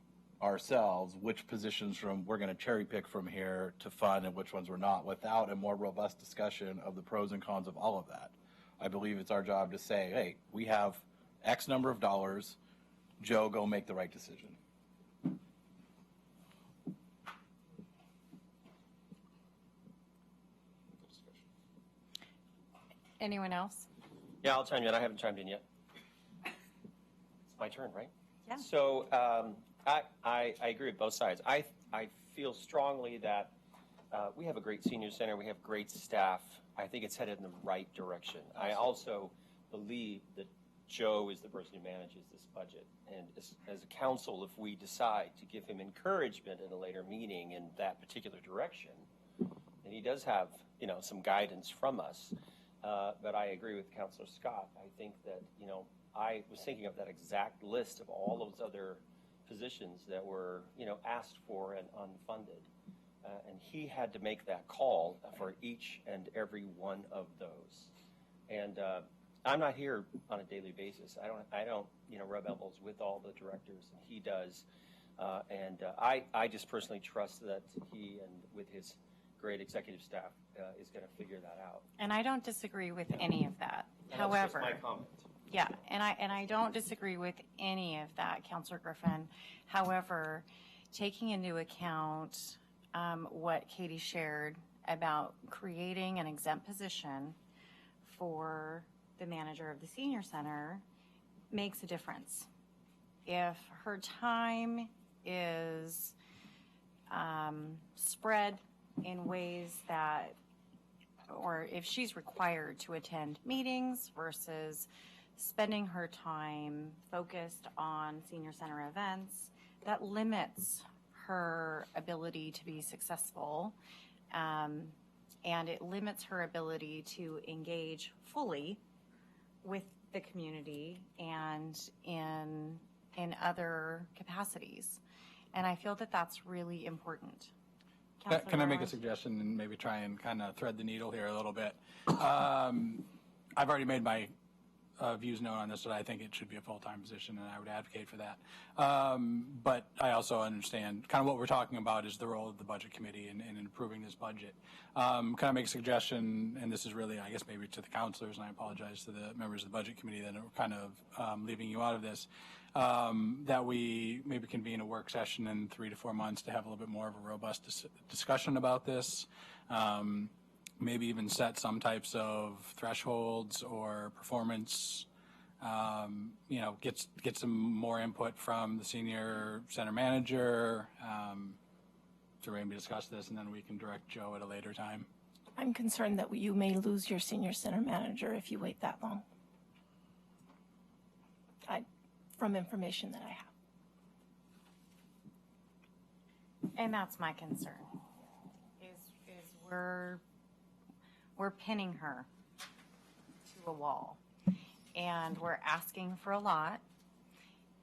ourselves which positions we're going to cherry pick from here to fund and which ones we're not, without a more robust discussion of the pros and cons of all of that. I believe it's our job to say, hey, we have X number of dollars, Joe, go make the right decision. Anyone else? Yeah, I'll chime in. I haven't chimed in yet. It's my turn, right? Yeah. So I agree with both sides. I feel strongly that we have a great senior center. We have great staff. I think it's headed in the right direction. I also believe that Joe is the person who manages this budget. And as a council, if we decide to give him encouragement in a later meeting in that particular direction, then he does have, some guidance from us. But I agree with Councilor Scott. I think that, I was thinking of that exact list of all those other positions that were, asked for and unfunded. And he had to make that call for each and every one of those. And I'm not here on a daily basis. I don't rub elbows with all the directors, and he does. And I just personally trust that he, and with his great executive staff, is going to figure that out. And I don't disagree with any of that. And However, that's just my comment. yeah, and I don't disagree with any of that, Councilor Griffin. However, taking into account what Katie shared about creating an exempt position for the manager of the senior center makes a difference. If her time is spread in ways that, or if she's required to attend meetings versus spending her time focused on senior center events, that limits her ability to be successful, and it limits her ability to engage fully with the community and in other capacities. And I feel that that's really important. Can I make a suggestion and maybe try and kind of thread the needle here a little bit? I've already made my views known on this, that I think it should be a full-time position, and I would advocate for that. But I also understand kind of what we're talking about is the role of the budget committee in improving this budget. Can I make a suggestion, and this is really, I guess, maybe to the counselors, and I apologize to the members of the budget committee that are kind of leaving you out of this, that we maybe convene a work session in 3 to 4 months to have a little bit more of a robust discussion about this. Maybe even set some types of thresholds or performance, get some more input from the senior center manager to maybe discuss this, and then we can direct Joe at a later time. I'm concerned that you may lose your senior center manager if you wait that long. From information that I have. And that's my concern, is we're pinning her to a wall, and we're asking for a lot,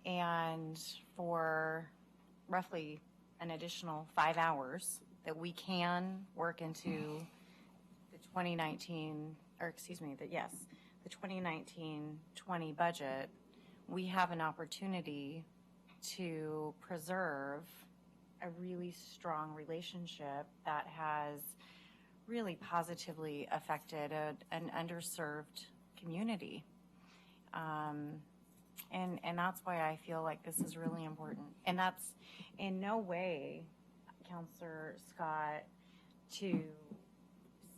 and for roughly an additional 5 hours that we can work into the 2019, or excuse me, the 2019-20 budget. We have an opportunity to preserve a really strong relationship that has really positively affected an underserved community. And that's why I feel like this is really important. And that's in no way, Counselor Scott, to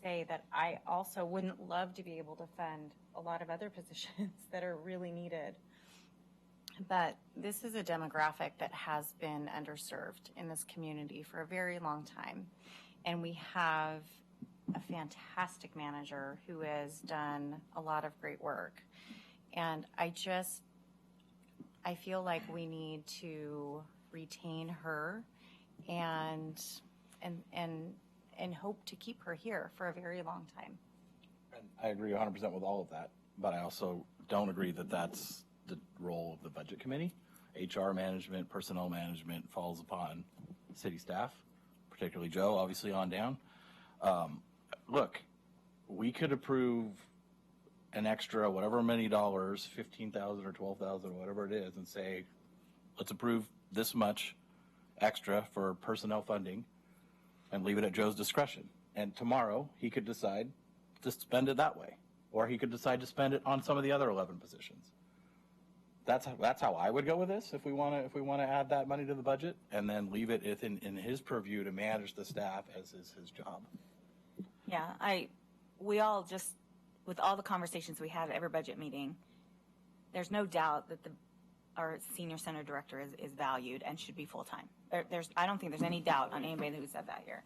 say that I also wouldn't love to be able to fund a lot of other positions that are really needed. But this is a demographic that has been underserved in this community for a very long time. And we have a fantastic manager who has done a lot of great work. And I feel like we need to retain her and hope to keep her here for a very long time. I agree 100% with all of that, but I also don't agree that that's the role of the budget committee. HR management, personnel management falls upon city staff, particularly Joe, obviously on down. Look, we could approve an extra whatever many dollars, $15,000 or $12,000, whatever it is, and say, let's approve this much extra for personnel funding and leave it at Joe's discretion. And tomorrow he could decide to spend it that way, or he could decide to spend it on some of the other 11 positions. That's how I would go with this if we want to add that money to the budget, and then leave it in his purview to manage the staff as is his job. Yeah, we all just, with all the conversations we have at every budget meeting, there's no doubt that our senior center director is valued and should be full-time. I don't think there's any doubt on anybody who said that here.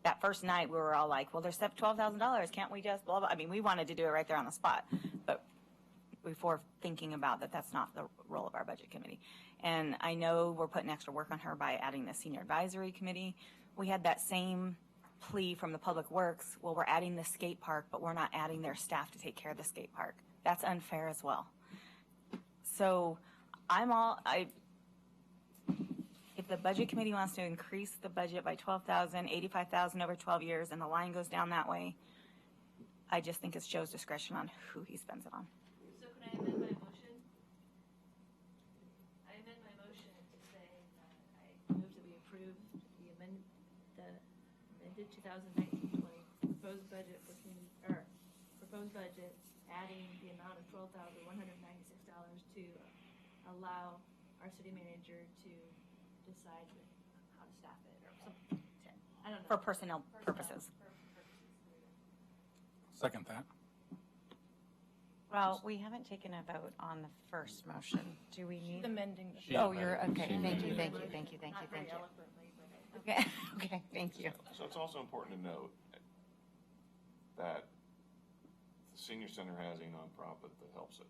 That first night, we were all like, well, there's $12,000. Can't we just blah, blah? I mean, we wanted to do it right there on the spot. But before thinking about that, that's not the role of our budget committee. And I know we're putting extra work on her by adding the senior advisory committee. We had that same plea from the public works. Well, we're adding the skate park, but we're not adding their staff to take care of the skate park. That's unfair as well. So if the budget committee wants to increase the budget by $12,000, $85,000 over 12 years, and the line goes down that way, I just think it's Joe's discretion on who he spends it on. So can I amend my motion? I amend my motion to say that I move that we approve the amended 2019-20 proposed budget proposed budget, adding the amount of $12,196 to allow our city manager to decide how to staff it or something. I don't know. For personnel purposes. For Second that. Well, we haven't taken a vote on the first motion. Do we need? Amending the- Oh, you're, okay, She thank you, amended thank it. you, thank you, thank you, thank you. Okay, okay, thank you. So it's also important to note that the senior center has a nonprofit that helps it.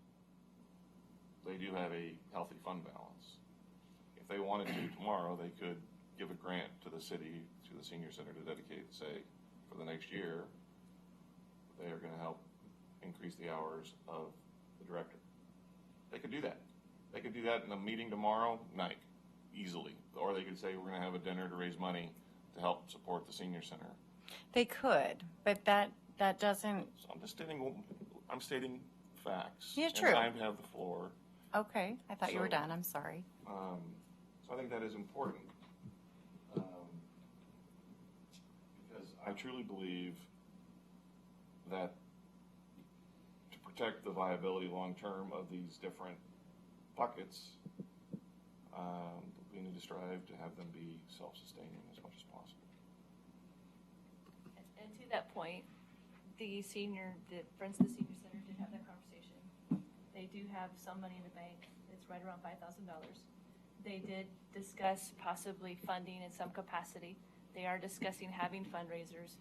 They do have a healthy fund balance. If they wanted to tomorrow, they could give a grant to the city, to the senior center to dedicate, say, for the next year, they are going to help increase the hours of the director. They could do that. They could do that in a meeting tomorrow night, easily. Or they could say, we're going to have a dinner to raise money to help support the senior center. They could, but that doesn't, So I'm stating facts. Yeah, true. And I have the floor. okay, I thought you were So- done, I'm sorry. So I think that is important. Because I truly believe that to protect the viability long-term of these different buckets, we need to strive to have them be self-sustaining as much as possible. And to that point, the Friends of the Senior Center did have that conversation. They do have some money in the bank. It's right around $5,000. They did discuss possibly funding in some capacity. They are discussing having fundraisers,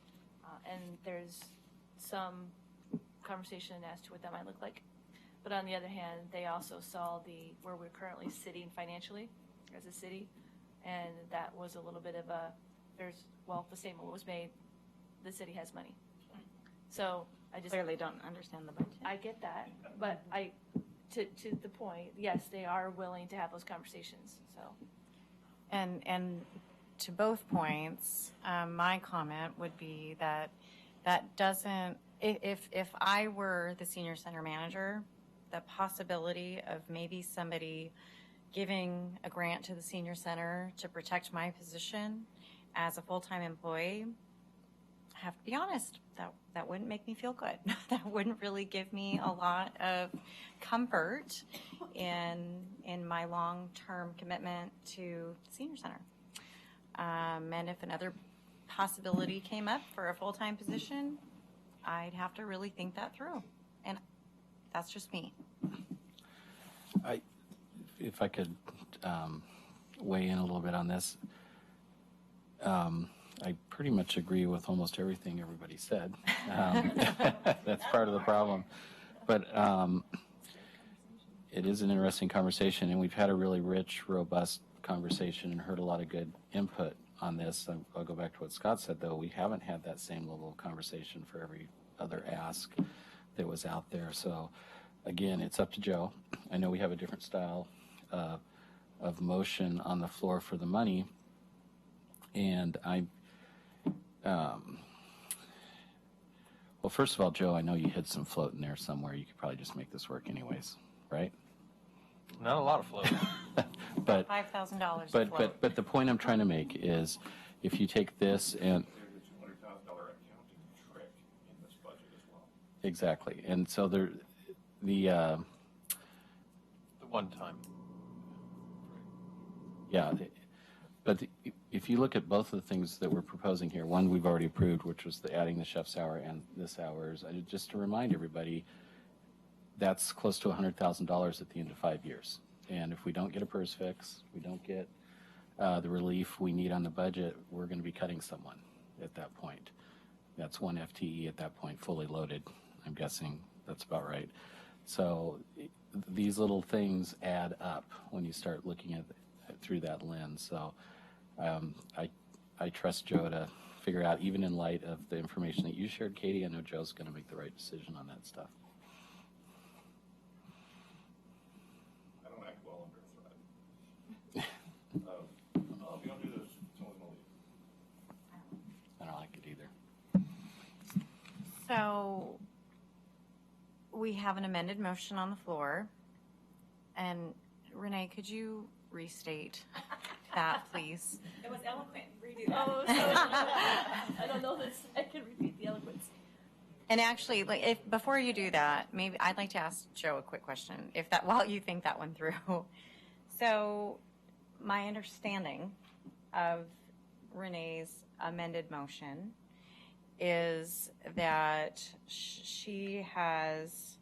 and there's some conversation as to what that might look like. But on the other hand, they also saw where we're currently sitting financially as a city, and that was a little bit of the statement was made, the city has money. So I just Clearly don't understand the budget. I get that, but to the point, yes, they are willing to have those conversations, so. And to both points, my comment would be that doesn't, if I were the senior center manager, the possibility of maybe somebody giving a grant to the senior center to protect my position as a full-time employee, I have to be honest, that wouldn't make me feel good. That wouldn't really give me a lot of comfort in my long-term commitment to the senior center. And if another possibility came up for a full-time position, I'd have to really think that through. And that's just me. If I could weigh in a little bit on this, I pretty much agree with almost everything everybody said. That's part of the problem. But it is an interesting conversation, and we've had a really rich, robust conversation and heard a lot of good input on this. I'll go back to what Scott said, though. We haven't had that same level of conversation for every other ask that was out there. So, again, it's up to Joe. I know we have a different style of motion on the floor for the money, and well, first of all, Joe, I know you hid some float in there somewhere. You could probably just make this work anyways, right? Not a lot of float. But $5,000. But the point I'm trying to make is, if you take this and There's a $200,000 accounting trick in this budget as well. exactly, and so the The one time. yeah, but if you look at both of the things that we're proposing here, one we've already approved, which was the adding the chef's hour and this hours. Just to remind everybody, that's close to $100,000 at the end of 5 years. And if we don't get a PERS fix, we don't get the relief we need on the budget, we're going to be cutting someone at that point. That's one FTE at that point, fully loaded. I'm guessing that's about right. So these little things add up when you start looking at it through that lens. So I trust Joe to figure out, even in light of the information that you shared, Katie. I know Joe's going to make the right decision on that stuff. I don't act well under a threat. If you don't do this, someone's going to leave. I don't like it either. So we have an amended motion on the floor. And Renee, could you restate that, please? It was eloquent. Redo that. Oh, sorry. I don't know this. I can repeat the eloquence. And actually, if before you do that, maybe I'd like to ask Joe a quick question, while you think that one through. So, my understanding of Renee's amended motion is that she has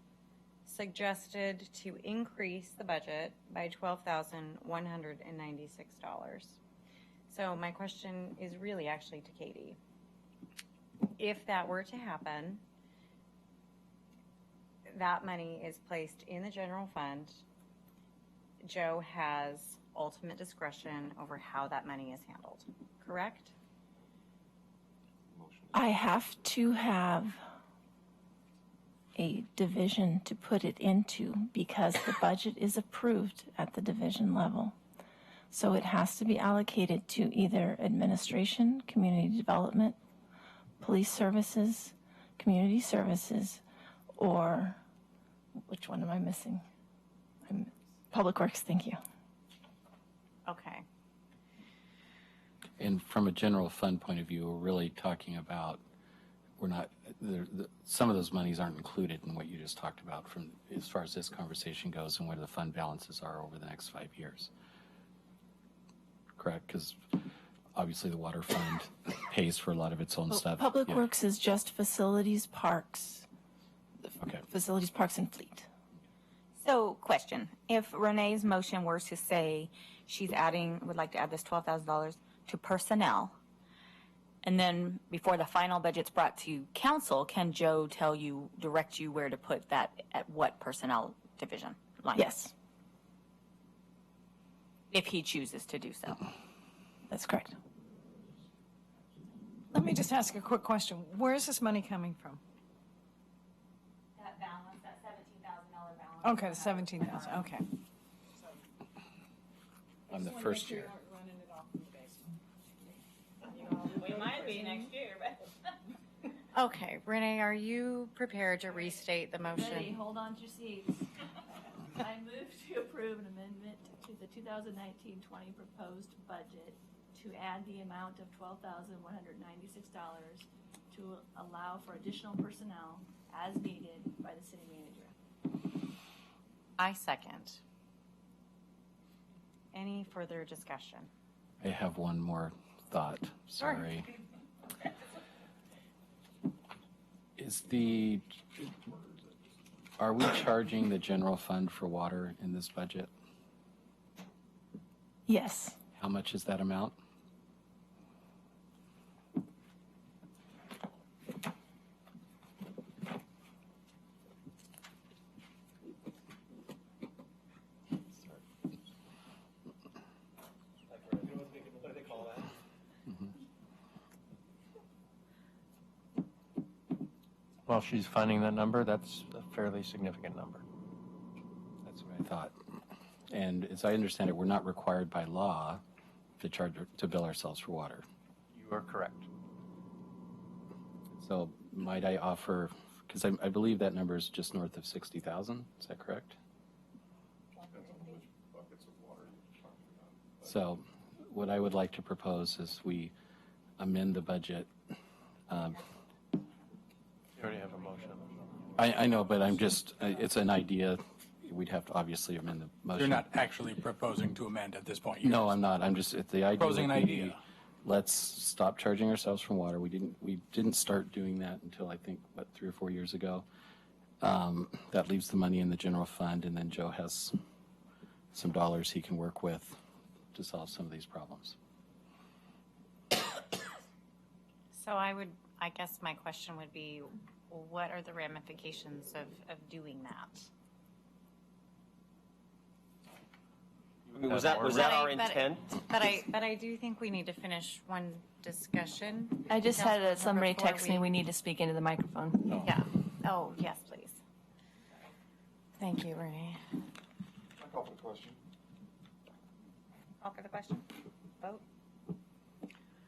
suggested to increase the budget by $12,196. So my question is really actually to Katie. If that were to happen, that money is placed in the general fund. Joe has ultimate discretion over how that money is handled, correct? I have to have a division to put it into because the budget is approved at the division level. So it has to be allocated to either administration, community development, police services, community services, or which one am I missing? Public Works, thank you. Okay. And from a general fund point of view, we're really talking about, some of those monies aren't included in what you just talked about from as far as this conversation goes and where the fund balances are over the next 5 years. Correct? Because obviously the water fund pays for a lot of its own stuff. Public Works is just facilities, parks. Okay. Facilities, parks, and fleet. So, question. If Renee's motion were to say she's would like to add this $12,000 to personnel, and then before the final budget's brought to council, can Joe direct you where to put that at what personnel division line? Yes. If he chooses to do so. That's correct. Let me just ask a quick question. Where is this money coming from? That balance, that $17,000 balance. Okay, the 17,000, okay. On the first year. We might be next year, but. Okay, Renee, are you prepared to restate the motion? Ready, hold on to your seats. I move to approve an amendment to the 2019-20 proposed budget to add the amount of $12,196 to allow for additional personnel as needed by the city manager. I second. Any further discussion? I have one more thought. Sorry. Are we charging the general fund for water in this budget? Yes. How much is that amount? While she's finding that number, that's a fairly significant number. That's what I thought. And as I understand it, we're not required by law to bill ourselves for water. You are correct. So might I offer, because I believe that number is just north of 60,000, is that correct? So what I would like to propose is we amend the budget. You already have a motion. I know, but I'm just, it's an idea. We'd have to obviously amend the motion. You're not actually proposing to amend at this point. No, I'm not. I'm just, the idea. Proposing an would be, idea. Let's stop charging ourselves from water. We didn't start doing that until I think, 3 or 4 years ago. That leaves the money in the general fund, and then Joe has some dollars he can work with to solve some of these problems. So I guess my question would be, what are the ramifications of doing that? I mean, was that our intent? But I do think we need to finish one discussion. I just had somebody Before text me, we need to speak into the microphone. Yeah. Oh, yes, please. Thank you, Renee. I call for the question. Call for the question? Vote?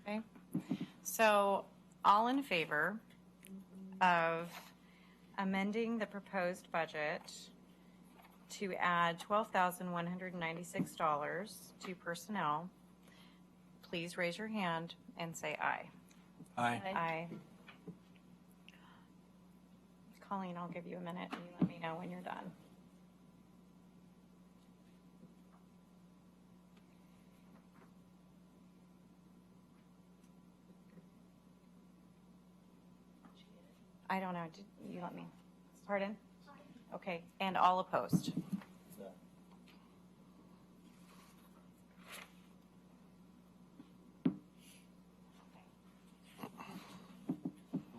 Okay. So, all in favor of amending the proposed budget to add $12,196 to personnel, please raise your hand and say aye. Aye. Aye. Colleen, I'll give you a minute and you let me know when you're done. I don't know. Did you let me? Pardon? Okay. And all opposed?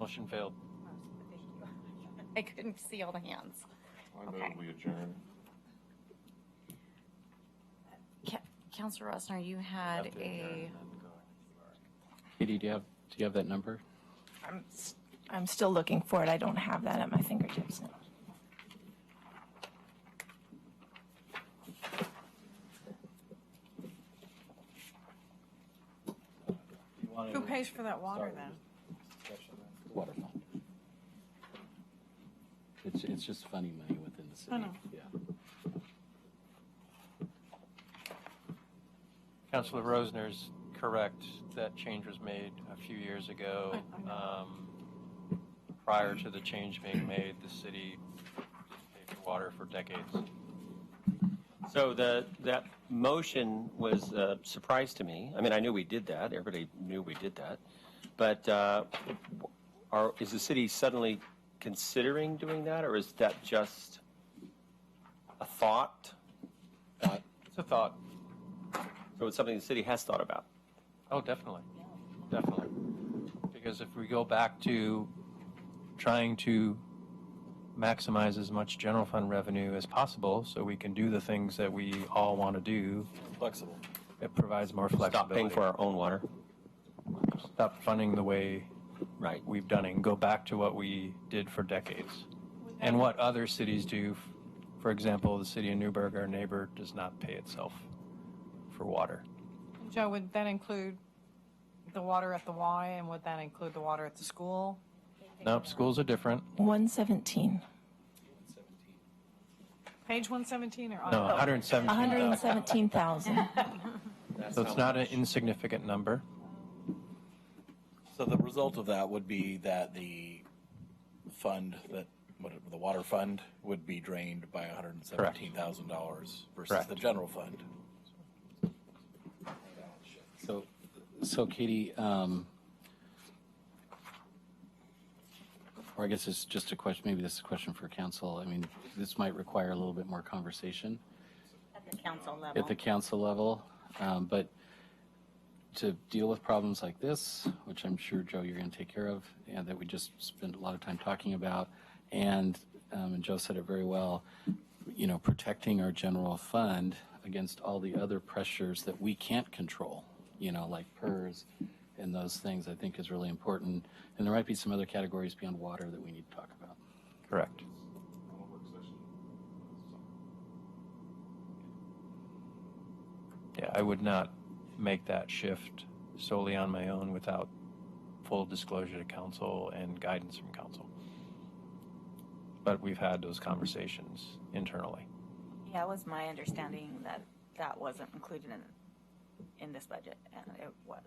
Motion failed. I couldn't see all the hands. I move Okay. we adjourn. Councilor Rossner, you had a. Katie, do you have that number? I'm still looking for it. I don't have that at my fingertips now. Who pays for that water then? Water fund. It's just funny money within the city. I know. Yeah. Councilor Rosner's correct. That change was made a few years ago. Prior to the change being made, the city paid for water for decades. So that motion was a surprise to me. I mean, I knew we did that. Everybody knew we did that. But is the city suddenly considering doing that, or is that just a thought? It's a thought. So it's something the city has thought about? Oh, definitely. Definitely. Because if we go back to trying to maximize as much general fund revenue as possible so we can do the things that we all want to do. Flexible. It provides more flexibility. Stop paying for our own water. Stop funding the way we've done it and go back to what we did for decades. And what other cities do. For example, the city of Newburgh, our neighbor, does not pay itself for water. Joe, would that include the water at the Y, and would that include the water at the school? Nope, schools are different. 117. Page 117 or? No, 117,000. 117,000. So it's not an insignificant number. So the result of that would be that the fund, the water fund would be drained by $117,000 versus Correct. the general fund. So Katie, or I guess it's just a question, maybe this is a question for council. I mean, this might require a little bit more conversation At the council level. at the council level. But to deal with problems like this, which I'm sure, Joe, you're going to take care of, and that we just spent a lot of time talking about, and Joe said it very well, you know, protecting our general fund against all the other pressures that we can't control, you know, like PERS and those things, I think is really important. And there might be some other categories beyond water that we need to talk about. Correct. Yeah, I would not make that shift solely on my own without full disclosure to council and guidance from council. But we've had those conversations internally. Yeah, it was my understanding that that wasn't included in this budget, and it was.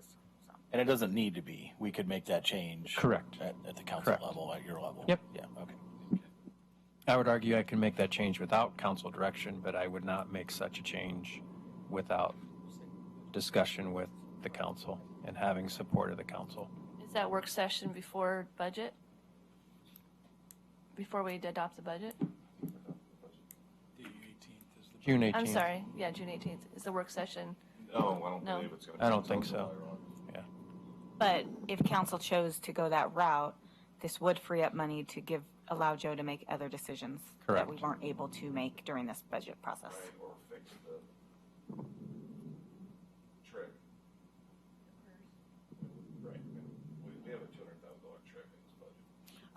So. And it doesn't need to be. We could make that change. Correct. At the council Correct. level, at your level. Yep. Yeah, okay. I would argue I can make that change without council direction, but I would not make such a change without discussion with the council and having support of the council. Is that work session before budget? Before we adopt the budget? June 18th. I'm sorry. Yeah, June 18th is the work session. No, I don't believe it's going to. I don't think so. Yeah. But if council chose to go that route, this would free up money to allow Joe to make other decisions Correct. that we weren't able to make during this budget process. Right, or fix the trick. Right. We have a $200,000 trick in this budget.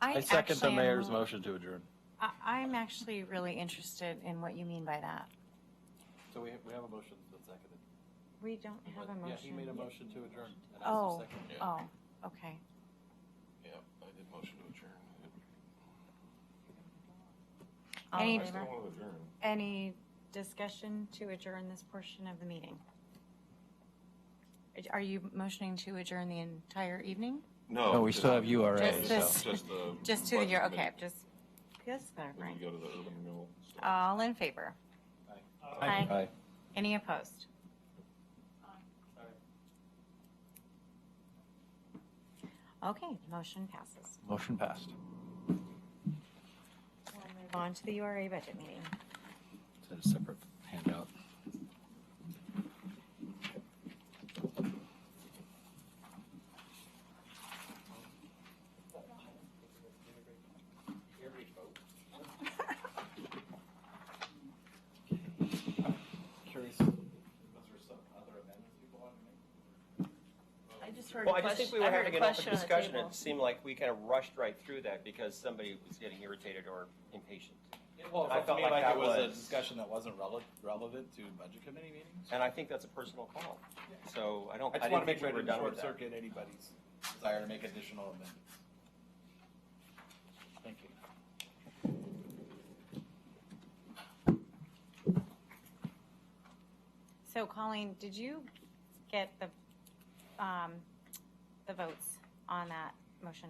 I second the mayor's motion to adjourn. I'm actually really interested in what you mean by that. So we have a motion that's seconded. We don't have a motion. Yeah, he made a motion to adjourn. and Oh, that's the second. oh, okay. Yeah, I did motion to adjourn. Any, I still want to adjourn. any discussion to adjourn this portion of the meeting? Are you motioning to adjourn the entire evening? No. No, we still have URA. Just this, so. just to the, budget okay, committee. just, Then we go to the urban renewal. all in favor? Aye. Aye. Any opposed? Okay, motion passes. Motion passed. move on to the URA budget meeting. Is that a separate handout? Curious, was there some other amendments people wanted to make? I just heard Well, a I just question. think we were I heard having a an open question on the discussion. table. It seemed like we kind of rushed right through that because somebody was getting irritated or impatient. Well, I it felt felt like that it was a discussion that wasn't relevant to budget committee meetings. And I think that's a personal call. So I I just didn't want to make think sure we I were didn't done short with that. circuit anybody's desire to make additional amendments. Thank you. So Colleen, did you get the votes on that motion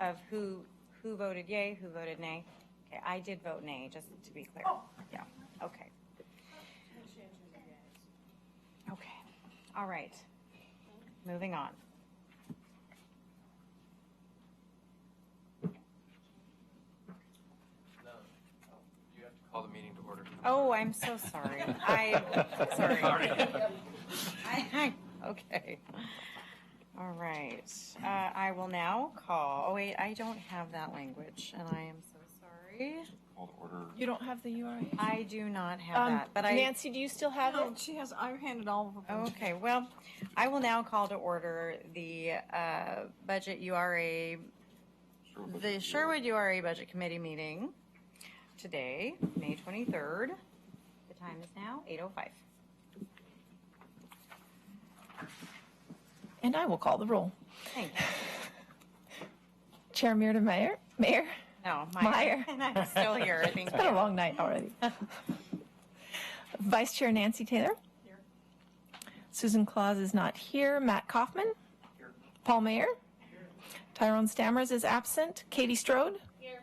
of who voted yay, who voted nay? Okay, I did vote nay, just to be clear. Yeah, okay. Okay, all right. Moving on. You have to call the meeting to order. Oh, I'm so sorry. Sorry. Okay. All right. I will now call, oh wait, I don't have that language, and I am so sorry. Call to order. You don't have the URA? I do not have that, but Nancy, do you still have No, it? she has, I handed all of them. Okay, well, I will now call to order the budget URA, the Sherwood URA Budget Committee meeting today, May 23rd. The time is now 8:05. And I will call the roll. Thank you. Chair Mayor? No, Meyer. And I'm still here, thank It's been a you. long night already. Vice Chair Nancy Taylor? Here. Susan Claus is not here. Matt Kaufman? Here. Paul Mayer? Here. Tyrone Stammers is absent. Katie Strode? Here.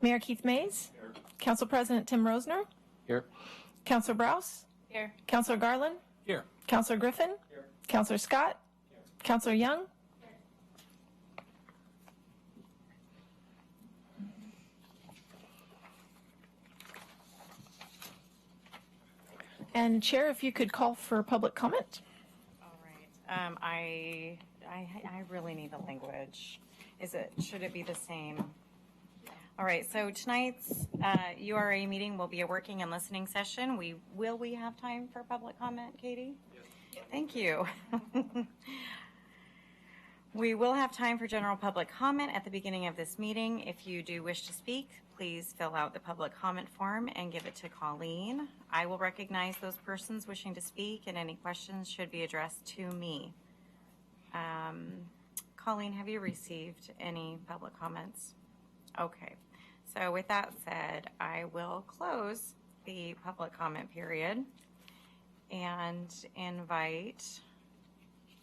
Mayor Keith Mays? Here. Council President Tim Rosner? Here. Councilor Browse? Here. Councilor Garland? Here. Councilor Griffin? Here. Councilor Scott? Here. Councilor Young? And Chair, if you could call for public comment. All right. I really need the language. Should it be the same? All right, so tonight's URA meeting will be a working and listening session. Will we have time for public comment, Katie? Yes. Thank you. We will have time for general public comment at the beginning of this meeting. If you do wish to speak, please fill out the public comment form and give it to Colleen. I will recognize those persons wishing to speak, and any questions should be addressed to me. Colleen, have you received any public comments? Okay, so with that said, I will close the public comment period and invite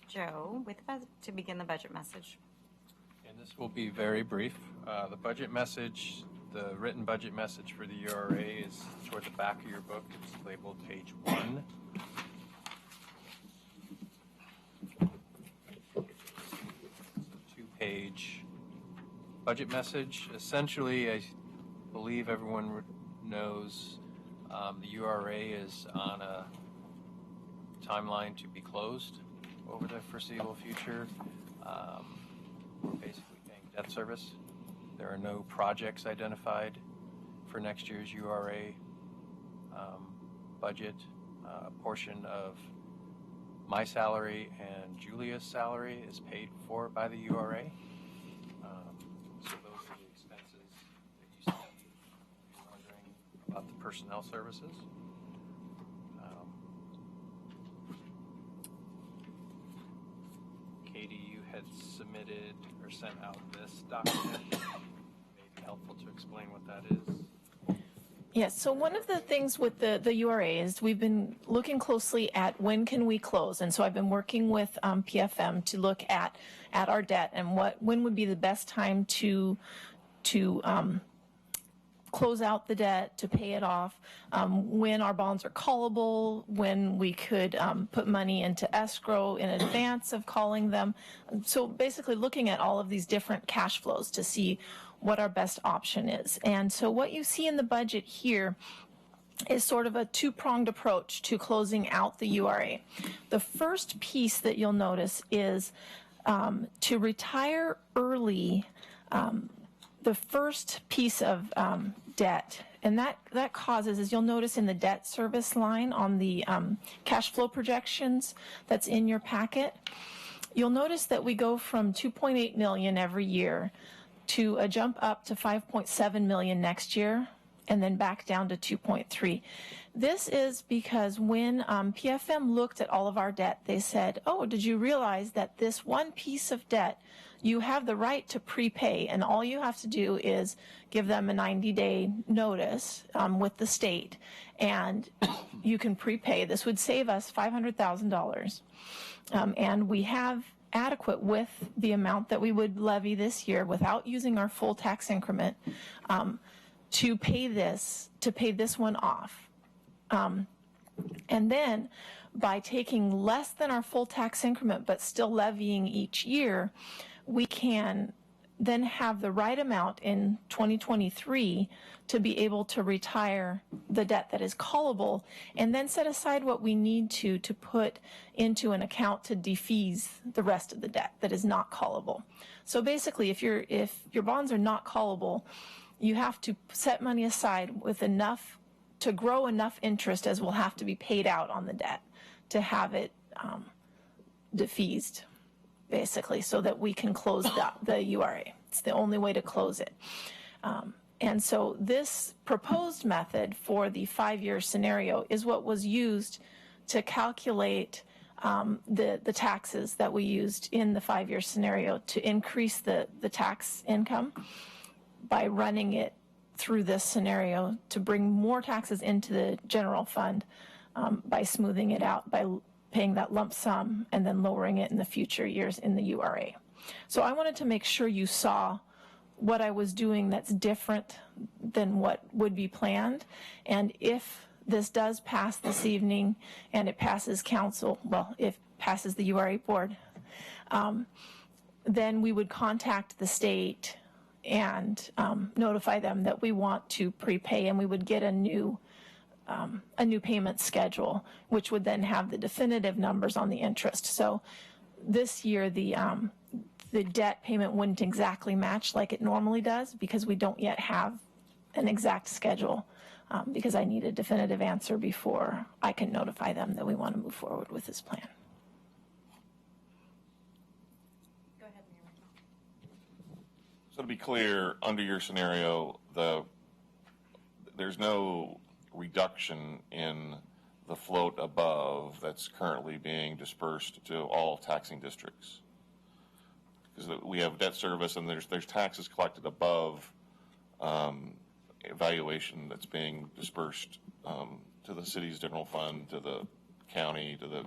Joe to begin the budget message. And this will be very brief. The budget message, the written budget message for the URA is toward the back of your book. It's labeled page 1. Two-page budget message. Essentially, I believe everyone knows the URA is on a timeline to be closed over the foreseeable future. We're basically paying debt service. There are no projects identified for next year's URA budget. A portion of my salary and Julia's salary is paid for by the URA. So those are the expenses that you see if you're wondering about the personnel services. Katie, you had submitted or sent out this document. It may be helpful to explain what that is. Yes, so one of the things with the URA is we've been looking closely at when can we close. And so I've been working with PFM to look at our debt and when would be the best time to close out the debt, to pay it off, when our bonds are callable, when we could put money into escrow in advance of calling them. So basically looking at all of these different cash flows to see what our best option is. And so what you see in the budget here is sort of a two-pronged approach to closing out the URA. The first piece that you'll notice is to retire early the first piece of debt. And that causes, as you'll notice in the debt service line on the cash flow projections that's in your packet, you'll notice that we go from 2.8 million every year to a jump up to 5.7 million next year, and then back down to 2.3. This is because when PFM looked at all of our debt, they said, oh, did you realize that this one piece of debt, you have the right to prepay, and all you have to do is give them a 90-day notice with the state, and you can prepay. This would save us $500,000. And we have adequate with the amount that we would levy this year without using our full tax increment to pay this one off. And then by taking less than our full tax increment but still levying each year, we can then have the right amount in 2023 to be able to retire the debt that is callable, and then set aside what we need to put into an account to defease the rest of the debt that is not callable. So basically, if your bonds are not callable, you have to set money aside with enough to grow enough interest as will have to be paid out on the debt to have it defeased, basically, so that we can close the URA. It's the only way to close it. And so this proposed method for the 5-year scenario is what was used to calculate the taxes that we used in the 5-year scenario to increase the tax income by running it through this scenario to bring more taxes into the general fund by smoothing it out, by paying that lump sum and then lowering it in the future years in the URA. So I wanted to make sure you saw what I was doing that's different than what would be planned. And if this does pass this evening and it passes council, well, if passes the URA board, then we would contact the state and notify them that we want to prepay, and we would get a new payment schedule, which would then have the definitive numbers on the interest. So this year, the debt payment wouldn't exactly match like it normally does because we don't yet have an exact schedule because I need a definitive answer before I can notify them that we want to move forward with this plan. Go ahead, Mayor. So to be clear, under your scenario, there's no reduction in the float above that's currently being dispersed to all taxing districts. Because we have debt service and there's taxes collected above evaluation that's being dispersed to the city's general fund, to the county, to the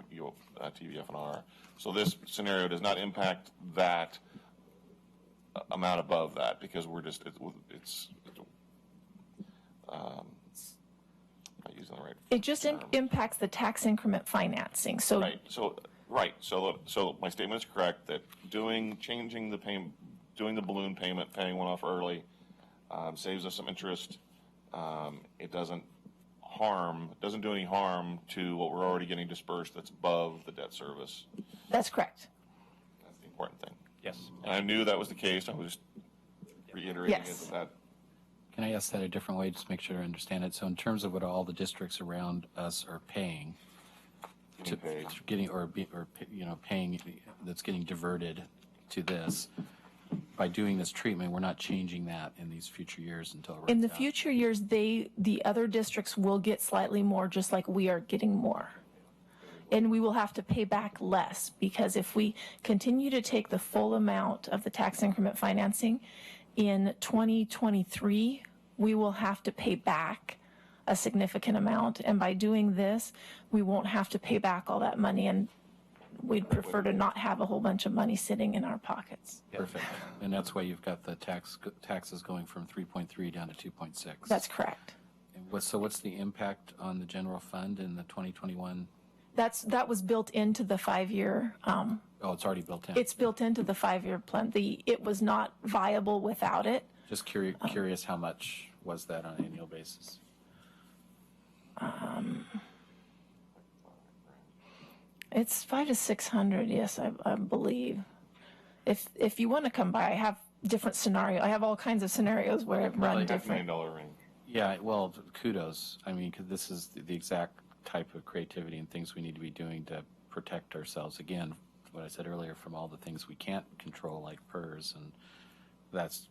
TVF&R. So this scenario does not impact that amount above that because we're just, it's not using the right. It just impacts the tax increment financing. So right. So my statement is correct that changing the payment, doing the balloon payment, paying one off early, saves us some interest. It doesn't do any harm to what we're already getting dispersed that's above the debt service. That's correct. That's the important thing. Yes. And I knew that was the case. I was just reiterating Yes. it. Can I ask that a different way, just to make sure I understand it? So in terms of what all the districts around us are paying, paying that's getting diverted to this, by doing this treatment, we're not changing that in these future years until it runs in the out. future years, the other districts will get slightly more, just like we are getting more. And we will have to pay back less because if we continue to take the full amount of the tax increment financing in 2023, we will have to pay back a significant amount. And by doing this, we won't have to pay back all that money. And We'd prefer to not have a whole bunch of money sitting in our pockets. Perfect. And that's why you've got the taxes going from 3.3 down to 2.6. That's correct. And what's the impact on the general fund in the 2021? That was built into the 5-year. Oh, it's already built in. It's built into the 5-year plan. It was not viable without it. Just curious, how much was that on an annual basis? It's 500 to 600. Yes, I believe. If you want to come by, I have different scenarios. I have all kinds of scenarios where it run different. $1 million range. Yeah, well, kudos. I mean, because this is the exact type of creativity and things we need to be doing to protect ourselves. Again, what I said earlier, from all the things we can't control, like PERS, and that's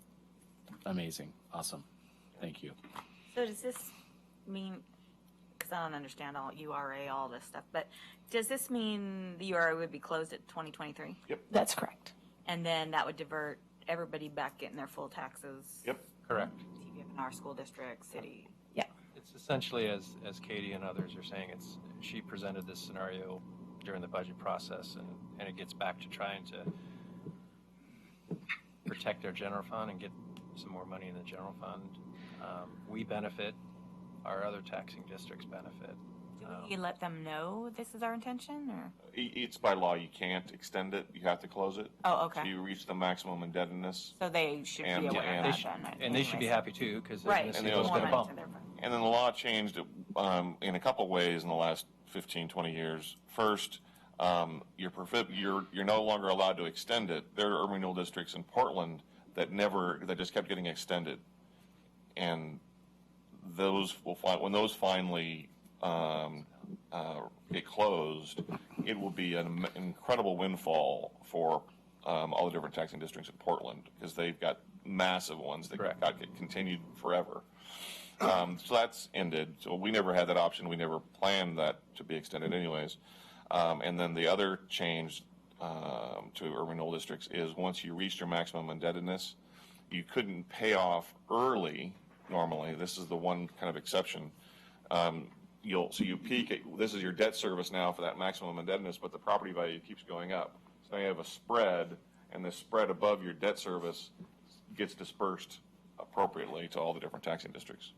amazing. Awesome. Thank you. So does this mean, because I don't understand all URA, all this stuff, but does this mean the URA would be closed at 2023? Yep. That's correct. And then that would divert everybody back getting their full taxes? Yep. Correct. In our school district, city. Yeah. It's essentially, as Katie and others are saying, she presented this scenario during the budget process, and it gets back to trying to protect our general fund and get some more money in the general fund. We benefit, our other taxing districts benefit. Do we let them know this is our intention, or? It's by law, you can't extend it, you have to close it. Oh, okay. So you reach the maximum indebtedness. So they should be aware of that then. And they should be happy too, because Right. they're going to see what's going to bump. And then the law changed in a couple ways in the last 15, 20 years. First, you're no longer allowed to extend it. There are urban renewal districts in Portland that just kept getting extended. And when those finally get closed, it will be an incredible windfall for all the different taxing districts in Portland, because they've got massive ones that got continued forever. So that's ended. So we never had that option. We never planned that to be extended anyways. And then the other change to urban renewal districts is once you reached your maximum indebtedness, you couldn't pay off early normally. This is the one kind of exception. So you peak at, this is your debt service now for that maximum indebtedness, but the property value keeps going up. So now you have a spread, and the spread above your debt service gets dispersed appropriately to all the different taxing districts.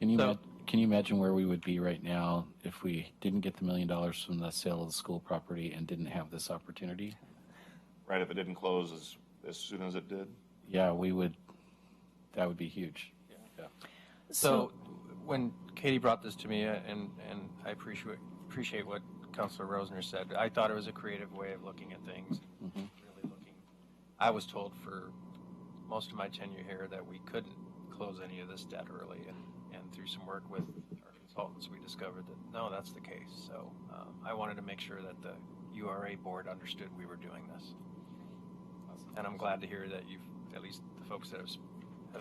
Can you imagine where we would be right now if we didn't get the $1 million from the sale of the school property and didn't have this opportunity? Right, if it didn't close as soon as it did? Yeah, that would be huge. Yeah. So when Katie brought this to me, and I appreciate what Councilor Rosner said, I thought it was a creative way of looking at things. Really looking. I was told for most of my tenure here that we couldn't close any of this debt early, and through some work with our consultants, we discovered that no, that's the case. So I wanted to make sure that the URA board understood we were doing this. And I'm glad to hear that at least the folks that have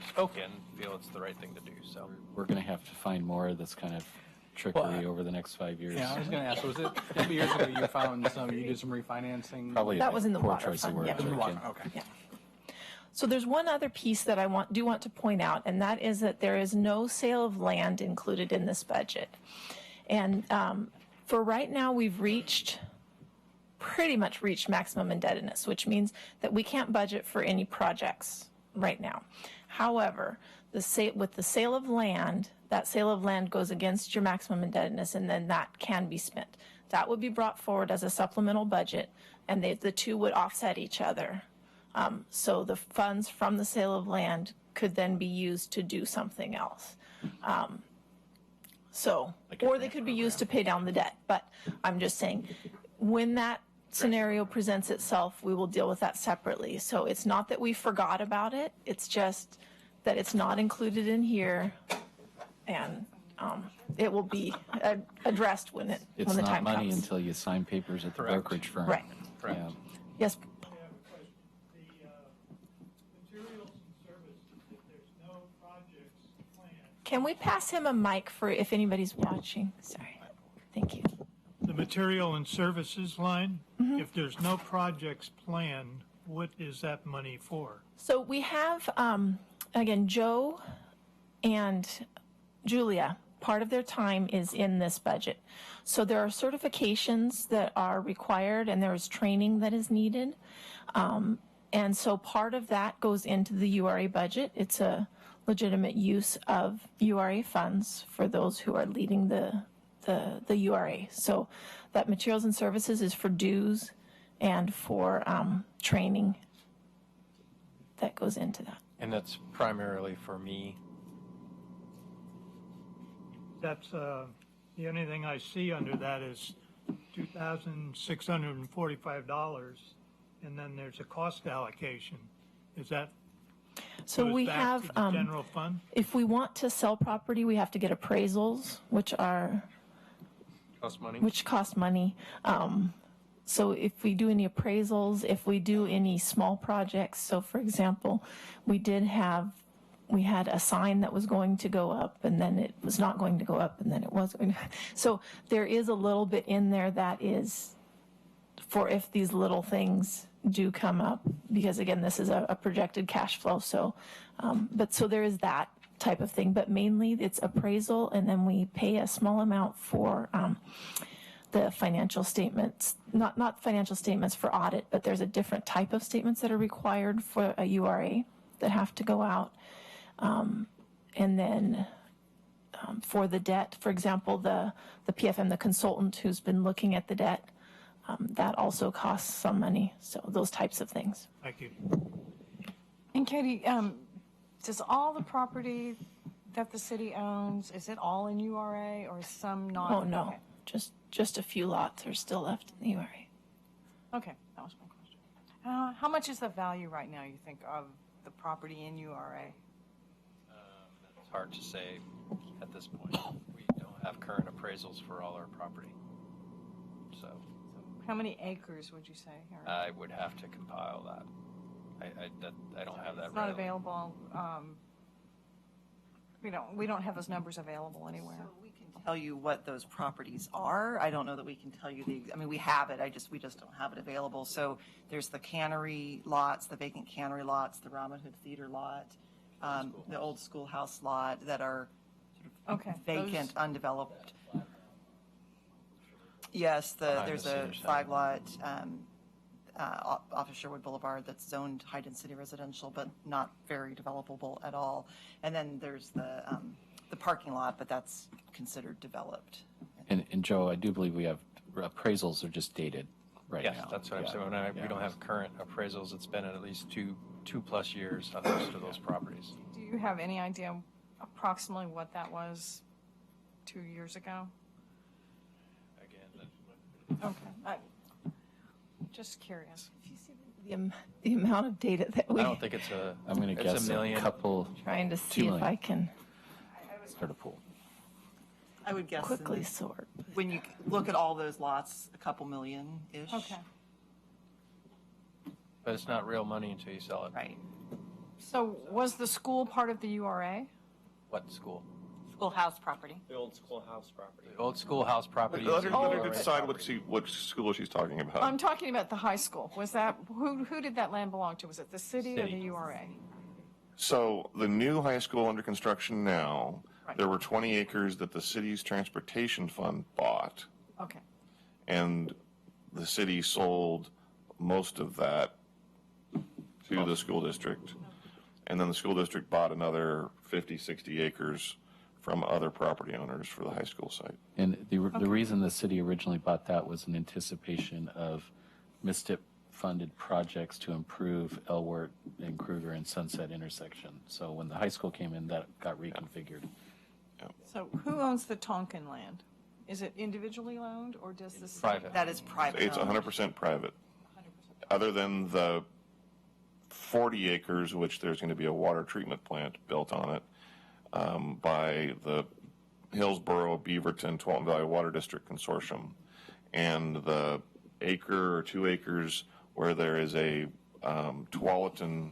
spoken feel it's the right thing to do. So we're going to have to find more of this kind of trickery over the next 5 years. Yeah, I was going to ask, was it a couple years ago you did some refinancing? Probably that was in the poor water choice of fund. words. Yeah. In the water, okay. Yeah. So there's one other piece that I do want to point out, and that is that there is no sale of land included in this budget. And for right now, we've pretty much reached maximum indebtedness, which means that we can't budget for any projects right now. However, with the sale of land, that sale of land goes against your maximum indebtedness, and then that can be spent. That would be brought forward as a supplemental budget, and the two would offset each other. So the funds from the sale of land could then be used to do something else. Or they could be used to pay down the debt. But I'm just saying, when that scenario presents itself, we will deal with that separately. So it's not that we forgot about it. It's just that it's not included in here, and it will be addressed when the time comes. It's not money until you sign papers at the brokerage firm. Right. Correct. Yeah. Yes. Can we pass him a mic for if anybody's watching? Sorry. Thank you. The material and services line, if there's no projects planned, what is that money for? So we have, again, Joe and Julia part of their time is in this budget. So there are certifications that are required and there is training that is needed. And so part of that goes into the URA budget. It's a legitimate use of URA funds for those who are leading the URA. So that materials and services is for dues and for training that goes into that. And that's primarily for me. That's, the only thing I see under that is $2,645, and then there's a cost allocation. Is that So goes we back have, to the general fund? if we want to sell property, we have to get appraisals, which Cost money? cost money. So if we do any appraisals, if we do any small projects, so for example, we had a sign that was going to go up and then it was not going to go up and then it was going to. So there is a little bit in there that is for if these little things do come up, because again, this is a projected cash flow. So, so there is that type of thing, but mainly it's appraisal, and then we pay a small amount for the financial statements, not financial statements for audit, but there's a different type of statements that are required for a URA that have to go out. And then for the debt, for example, the PFM, the consultant who's been looking at the debt, that also costs some money. So those types of things. Thank you. And Katie, does all the property that the city owns, is it all in URA or is some not? Oh, no, Okay. just a few lots are still left in the URA. Okay, that was my question. How much is the value right now, you think, of the property in URA? It's hard to say at this point. We don't have current appraisals for all our property. So How many acres would you say? Or- I would have to compile that. I don't have that. It's not readily. available. We don't have those numbers available anywhere. So we can tell you what those properties are. I don't know that we can tell you we have it. We just don't have it available. So there's the cannery lots, the vacant cannery lots, the Robin Hood Theater lot, the old schoolhouse lot that are sort of vacant, undeveloped. Yes, there's a 5-lot off of Sherwood Boulevard that's zoned high-density residential, but not very developable at all. And then there's the parking lot, but that's considered developed. And Joe, I do believe we have appraisals are just dated right now. Yes, that's what I'm saying. We don't have current appraisals. It's been at least two plus years on most of those properties. Do you have any idea approximately what that was 2 years ago? Okay. Just curious. The amount of data that we. I don't think it's a. I'm going to guess a million. a couple. Trying to see if I can start a pool. I would guess quickly sort. When you look at all those lots, a couple million-ish. Okay. But it's not real money until you sell it. Right. So was the school part of the URA? What school? Schoolhouse property. The old schoolhouse property. The old schoolhouse property. Let her decide which school she's talking about. I'm talking about the high school. Was that, who did that land belong to? Was it the city or the URA? So the new high school under construction now, there were 20 acres that the city's transportation fund bought. Okay. And the city sold most of that to the school district. And then the school district bought another 50, 60 acres from other property owners for the high school site. And the reason the city originally bought that was in anticipation of MISTIP-funded projects to improve Elwart and Kruger and Sunset intersection. So when the high school came in, that got reconfigured. So who owns the Tonkin land? Is it individually owned or does the city? Private. That is private. It's 100% private. Other than the 40 acres, which there's going to be a water treatment plant built on it, by the Hillsborough, Beaverton, Tualatin Valley Water District Consortium, and the acre or 2 acres where there is a Tualatin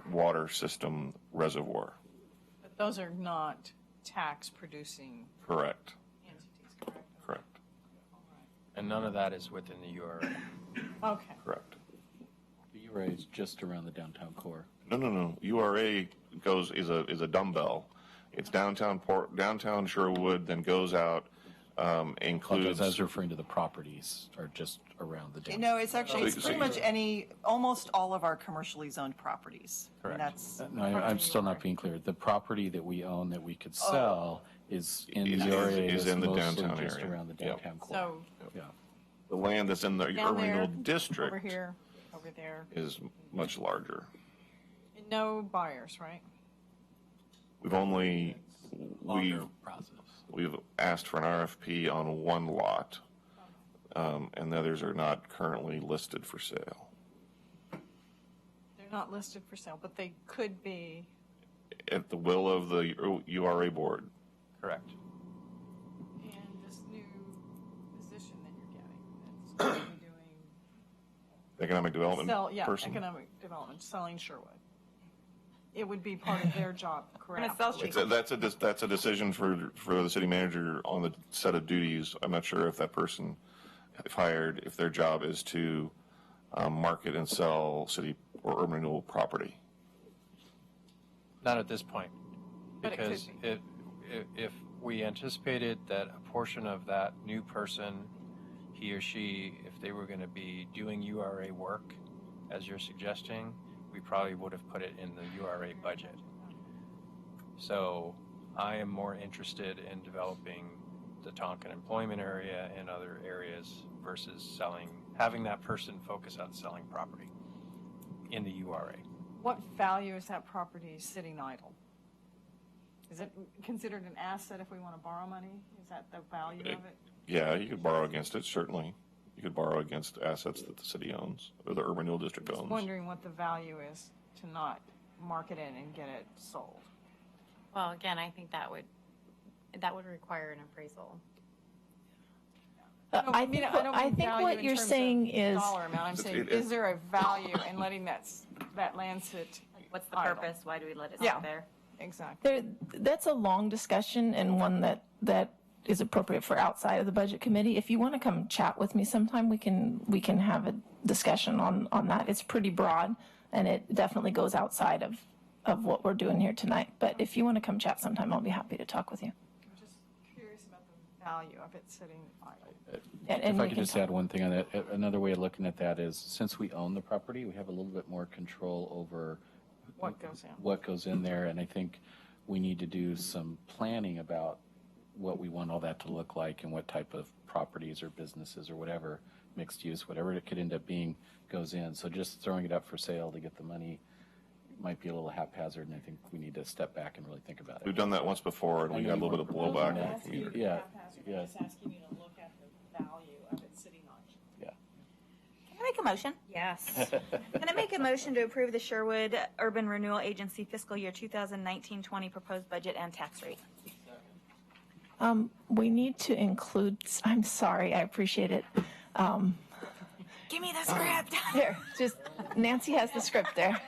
water system reservoir. But those are not tax producing Correct. entities, correct? Correct. And none of that is within the URA. Okay. Correct. The URA is just around the downtown core. No. URA is a dumbbell. It's downtown Sherwood, then goes out, includes. I was referring to the properties or just around the downtown. No, it's actually, it's pretty much almost all of our commercially zoned properties. Correct. That's. No, I'm still not being clear. The property that we own that we could sell is in the area. Is in the mostly downtown just area. around the Yep. downtown core. So Yeah. The land that's in the down urban there, renewal district over here, over there. is much larger. No buyers, right? We've asked for an RFP on one lot, and the others are not currently listed for sale. They're not listed for sale, but they could be. At the will of the URA board. Correct. And this new position that you're getting, that's going to be doing. Economic development person. Economic development, selling Sherwood. It would be part of their job, correct? That's a decision for the city manager on the set of duties. I'm not sure if that person, if hired, if their job is to market and sell city or urban renewal property. Not at this point, But it could because if we anticipated that a portion of that new person, he or she, if they were going to be doing URA work, as you're suggesting, we probably would have put it in the URA budget. So I am more interested in developing the Tonkin employment area and other areas versus having that person focus on selling property in the URA. What value is that property sitting idle? Is it considered an asset if we want to borrow money? Is that the value of it? Yeah, you could borrow against it, certainly. You could borrow against assets that the city owns, or the urban renewal district I'm just owns. wondering what the value is to not market it and get it sold. Well, again, I think that would require an appraisal. I think what you're saying is. Dollar amount. I'm saying, is there a value in letting that land sit? What's the idle? purpose? Why do we let it sit there? Exactly. That's a long discussion and one that is appropriate for outside of the budget committee. If you want to come chat with me sometime, we can have a discussion on that. It's pretty broad and it definitely goes outside of what we're doing here tonight. But if you want to come chat sometime, I'll be happy to talk with you. I'm just curious about the value of it sitting idle. And if I could just add one thing on that, another way of looking at that is since we own the property, we have a little bit more control over what goes in there. And I think we need to do some planning about what we want all that to look like and what type of properties or businesses or whatever, mixed use, whatever it could end up being goes in. So just throwing it up for sale to get the money might be a little haphazard, and I think we need to step back and really think about it. We've done that once before, and we got a little bit of blowback in the community. Yeah. I'm just asking you to look at the value of it sitting idle. Can I make a motion? Yes. Can I make a motion to approve the Sherwood Urban Renewal Agency fiscal year 2019-20 proposed budget and tax rate? We need to include, I'm sorry, I appreciate it. Give me the script. There, just, Nancy has the script there.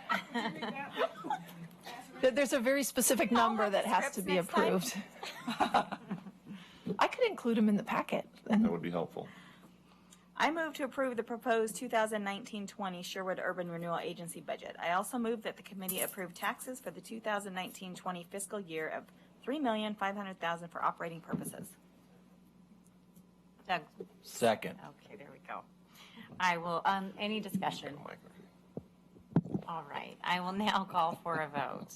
There's a very specific number that has to be approved. I could include them in the packet. That would be helpful. I move to approve the proposed 2019-20 Sherwood Urban Renewal Agency budget. I also move that the committee approve taxes for the 2019-20 fiscal year of $3,500,000 for operating purposes. Doug? Second. Okay, there we go. I will, any discussion? All right, I will now call for a vote.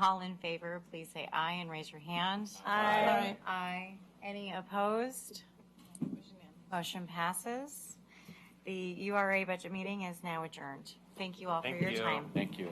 All in favor, please say aye and raise your hand. Aye. Aye. Any opposed? Motion passes. The URA budget meeting is now adjourned. Thank you all for your time. Thank you.